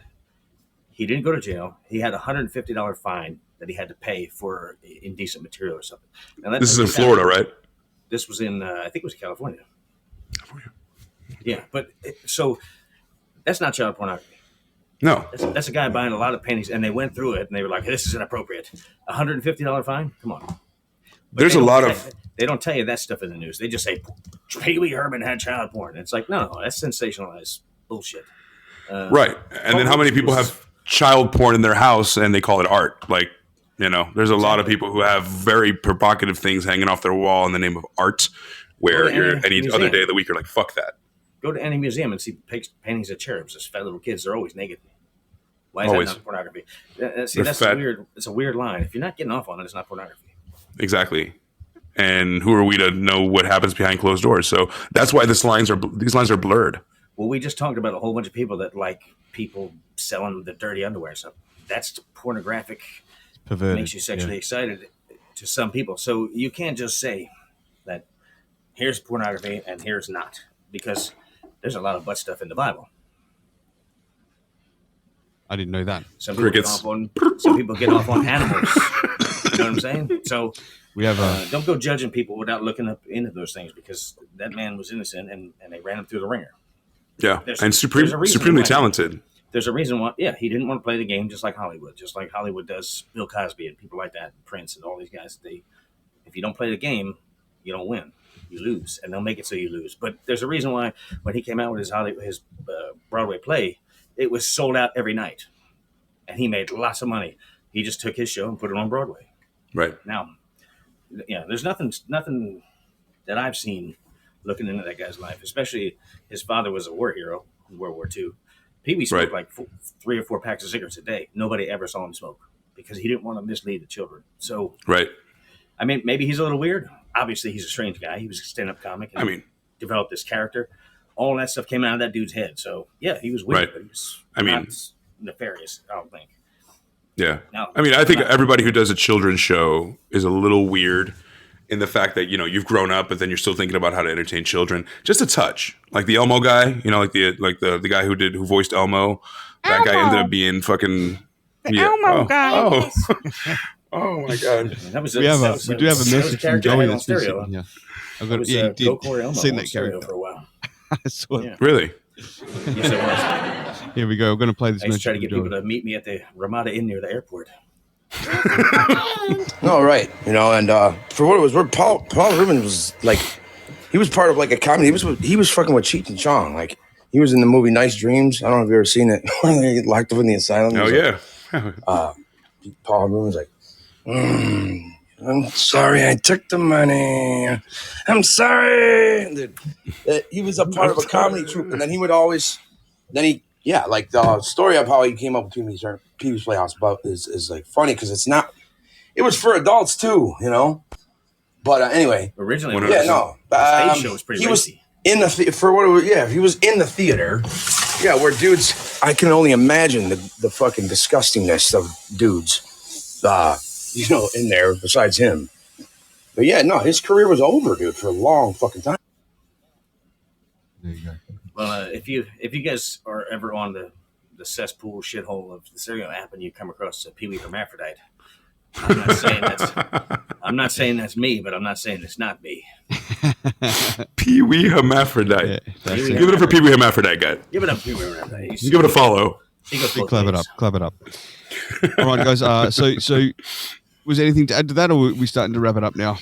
he didn't go to jail. He had a $150 fine that he had to pay for indecent material or something. Now, this is in Florida, right? This was in, I think it was California. Yeah, but so that's not child pornography. No, that's a guy buying a lot of paintings, and they went through it, and they were like, "This is inappropriate." $150 fine? Come on. But there's a lot of. They don't tell you that stuff in the news. They just say Pee Wee Herman had child porn. It's like, no, that's sensationalized bullshit. Right, and then how many people have child porn in their house and they call it art? There's a lot of people who have very provocative things hanging off their wall in the name of art. where to you're any any other museum. day of the week you're like, fuck that. Go to any museum and see paintings of cherubs. Those fat little kids. They're always naked. Why is Always. that not pornography? See, They're that's fat. weird. It's a weird line. If you're not getting off on it, it's not pornography. Exactly. And who are we to know what happens behind closed doors? So that's why these lines are blurred. Well, we just talked about a whole bunch of people that like people selling the dirty underwear and stuff. That's pornographic. Perverted. Makes you sexually excited to some people. So you can't just say that here's pornography and here's not, because there's a lot of butt stuff in the Bible. I didn't know that. Some people get off on animals. You know what I'm saying? So We have don't go judging people without looking up into those things, because that man was innocent and they ran him through the ringer. Yeah. There's And a reason supremely why. talented. There's a reason why. Yeah, he didn't want to play the game, just like Hollywood does Bill Cosby and people like that, Prince and all these guys. If you don't play the game, you don't win. You lose, and they'll make it so you lose. But there's a reason why when he came out with his Broadway play, it was sold out every night, and he made lots of money. He just took his show and put it on Broadway. Right. Now, there's nothing that I've seen looking into that guy's life, especially his father was a war hero in World War II. Pee-wee smoked like 3 or 4 packs of cigarettes a day. Nobody ever saw him smoke because he didn't want to mislead the children. So, right. I mean, maybe he's a little weird. Obviously, he's a strange guy. He was a stand-up comic. And developed this character. All that stuff came out of that dude's head. So, yeah, he was weird, but he was not nefarious, I don't think. Yeah. No, I think everybody who does a children's show is a little weird in the fact that, you've grown up, but then you're still thinking about how to entertain children. Just a touch. Like the Elmo guy, like the guy who voiced Elmo. That guy ended up being fucking Elmo guy. Oh my God. We do have a message from Joey that's been sitting here. I've got he did. Seen that character for a while. I saw it. Really? Yes, it was. Here we go. We're going to play this I used message. to try to get from people Joey. to meet me at the Ramada Inn near the airport. No, right. And for what it was, Paul Rubens was like, he was part of like a comedy. He was fucking with Cheech and Chong. Like he was in the movie Nice Dreams. I don't know if you've ever seen it. When they get locked up in the asylum. Oh yeah. Paul Rubens like, I'm sorry, I took the money. I'm sorry. Dude, he was a part of a comedy troupe, and then he would always, like the story of how he came up with Pee-wee's Playhouse is like funny because it was for adults too, But anyway, originally, the stage show was pretty he was racy. in the he was in the theater, where dudes. I can only imagine the fucking disgustingness of dudes, in there besides him. But his career was over, dude, for a long fucking time. There you go. Well, if you guys are ever on the cesspool shithole of the Serial app and you come across a Pee-wee Hermaphrodite, I'm not saying that's me, but I'm not saying it's not me. Pee-wee Hermaphrodite. Yeah, Give it up for Pee-wee Hermaphrodite guy. Give it up to Pee-wee Hermaphrodite. Give it a follow. He goes both Clap it ways. up. Clap it up. All right, guys. So was there anything to add to that, or are we starting to wrap it up now?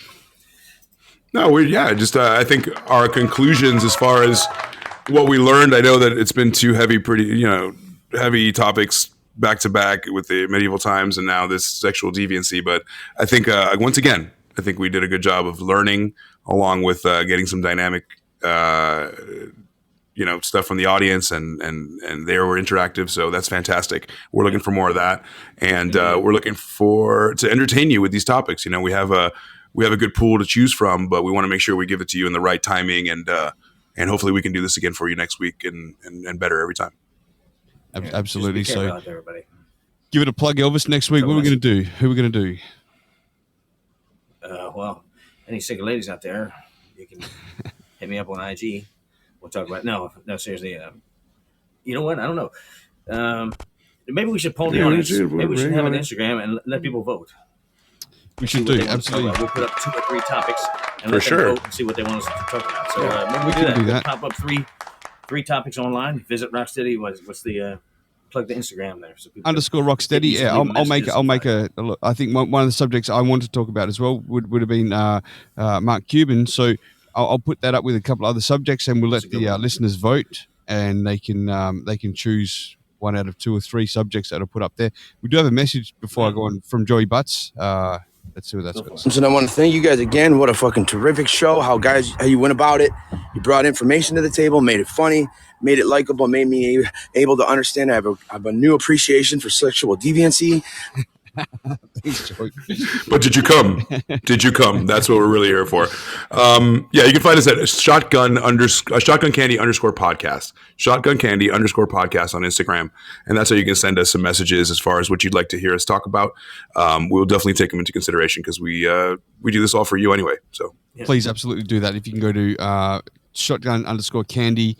No, I think our conclusions as far as what we learned, I know that it's been two heavy topics back to back with the medieval times and now this sexual deviancy. But I think, once again, we did a good job of learning along with getting some dynamic, stuff from the audience and they were interactive. So that's fantastic. We're looking for more of that. And we're looking to entertain you with these topics. We have a good pool to choose from, but we want to make sure we give it to you in the right timing. And hopefully we can do this again for you next week and better every time. Absolutely. Just be careful So out there, everybody. give it a plug, Elvis. Next week, what are we going to do? Who are we going to do? Well, any single ladies out there, you can hit me up on IG. We'll talk about no, seriously. You know what? I don't know. Maybe we should poll the audience. Maybe we should have an Instagram and let people vote. We should do. Absolutely. We'll put up 2 or 3 topics and For let sure. them vote and see what they want us to talk about. So maybe we can do We'll that. pop up three topics online. Visit Rocstedi. What's the plug the Instagram there? So people _Rocstedi. can Yeah, leave I'll make messages a look. I think one of the subjects I want to talk about as well would have been Mark Cuban. So I'll put that up with a couple other subjects, and we'll let That's a good the one. listeners vote, and they can choose one out of 2 or 3 subjects that are put up there. We do have a message before I go on from Joey Butts. Let's see what that's got to say. So I want to thank you guys again. What a fucking terrific show. How you went about it. You brought information to the table, made it funny, made it likable, made me able to understand. I have a new appreciation for sexual deviancy. But did you come? Did you come? That's what we're really here for. Yeah, you can find us at shotguncandy_podcast, shotguncandy_podcast on Instagram, and that's how you can send us some messages as far as what you'd like to hear us talk about. We'll definitely take them into consideration because we do this all for you anyway. So please absolutely do that. If you can go to shotgun_candy.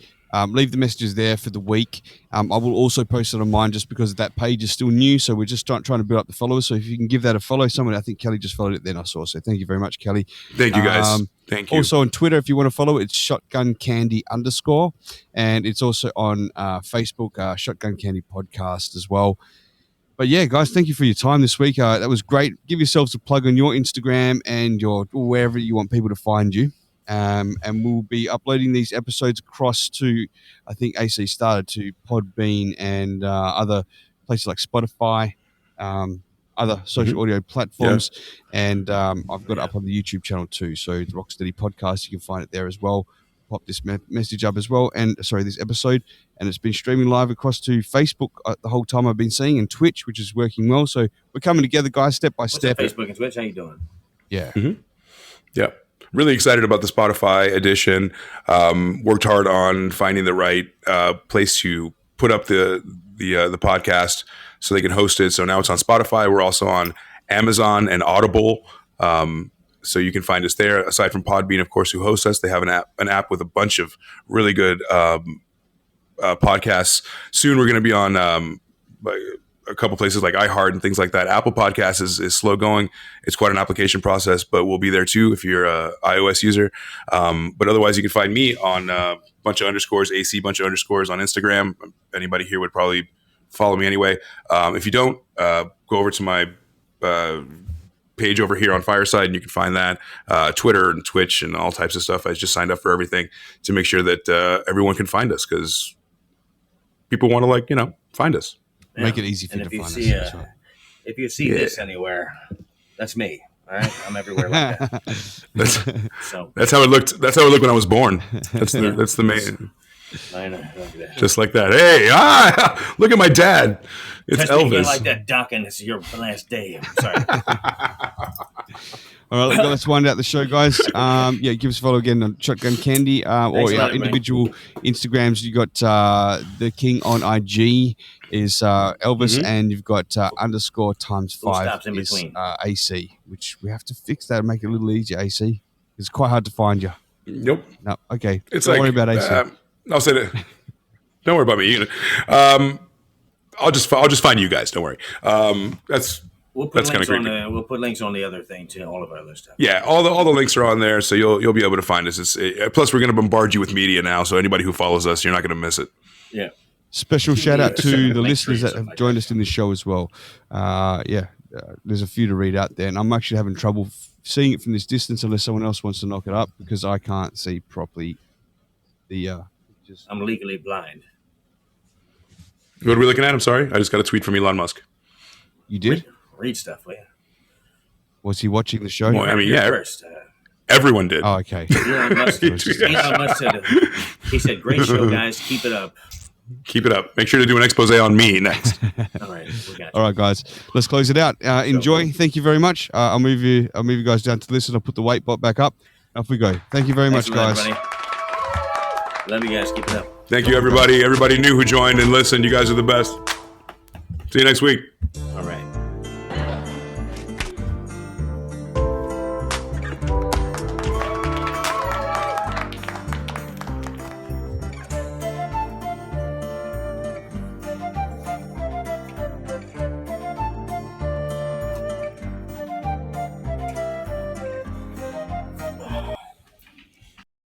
Leave the messages there for the week. I will also post it on mine just because that page is still new. So we're just trying to build up the followers. So if you can give that a follow, I think Kelly just followed it then I saw. So thank you very much, Kelly. Thank you guys. Thank you. Also on Twitter, if you want to follow, it's ShotgunCandy_. And it's also on Facebook, ShotgunCandyPodcast as well. But yeah, guys, thank you for your time this week. That was great. Give yourselves a plug on your Instagram and your wherever you want people to find you. And we'll be uploading these episodes across to, I think AC started to Podbean and other places like Spotify, other social audio platforms. Yeah. And I've got it up on the YouTube channel too. So the Rocstedi Podcast, you can find it there as well. Pop this message up as well. And this episode. And it's been streaming live across to Facebook the whole time I've been seeing, and Twitch, which is working well. So we're coming together, guys, step by step. Facebook and Twitch, how you doing? Yeah. Mm-hmm. Yeah. Really excited about the Spotify edition. Worked hard on finding the right place to put up the podcast so they can host it. So now it's on Spotify. We're also on Amazon and Audible. So you can find us there. Aside from Podbean, of course, who hosts us, they have an app with a bunch of really good podcasts. Soon we're going to be on a couple places like iHeart and things like that. Apple Podcasts is slow going. It's quite an application process, but we'll be there too if you're a iOS user. But otherwise, you can find me on a bunch of underscores, AC bunch of underscores on Instagram. Anybody here would probably follow me anyway. If you don't, go over to my page over here on Fireside, and you can find that. Twitter and Twitch and all types of stuff. I just signed up for everything to make sure that everyone can find us because people want to find us. Yeah. Make it easy for you to find us. If you see this anywhere, that's me. All right, I'm everywhere like that. That's how it looked. That's how it looked when I was born. That's the main. I know. Just like that. Hey, look at my dad. It's Elvis. Like that, Doc, and it's your last day. I'm sorry. All right, let's wind out the show, guys. Give us a follow again on Shotgun Candy or our individual Instagrams. You got the King on IG is Elvis, and you've got _5 in is between. AC, which we have to fix that and make it a little easier. AC, it's quite hard to find you. Nope. No. Okay. It's Don't worry about AC. I'll say that. Don't worry about me. I'll just find you guys. Don't worry. We'll put links on the other thing to all of our other stuff. Yeah, all the links are on there, so you'll be able to find us. Plus, we're going to bombard you with media now, so anybody who follows us, you're not going to miss it. Yeah. Special shout out to the listeners that have joined us in the show as well. There's a few to read out there, and I'm actually having trouble seeing it from this distance unless someone else wants to knock it up because I can't see properly. I'm legally blind. What are we looking at? I'm sorry, I just got a tweet from Elon Musk. You did? Read stuff, will you? Was he watching the show? Well, I mean, yeah. First, everyone did. Oh, okay. Elon Musk said, he said, "Great show, guys. Keep it up." Keep it up. Make sure to do an expose on me next. All right, we got you. All right, guys. Let's close it out. Enjoy. Thank you very much. I'll move you guys down to listen. I'll put the weight bot back up. Off we go. Thank you very much, guys. Everybody. Love you guys. Keep it up. Thank you, everybody. Everybody new who joined and listened. You guys are the best. See you next week. All right.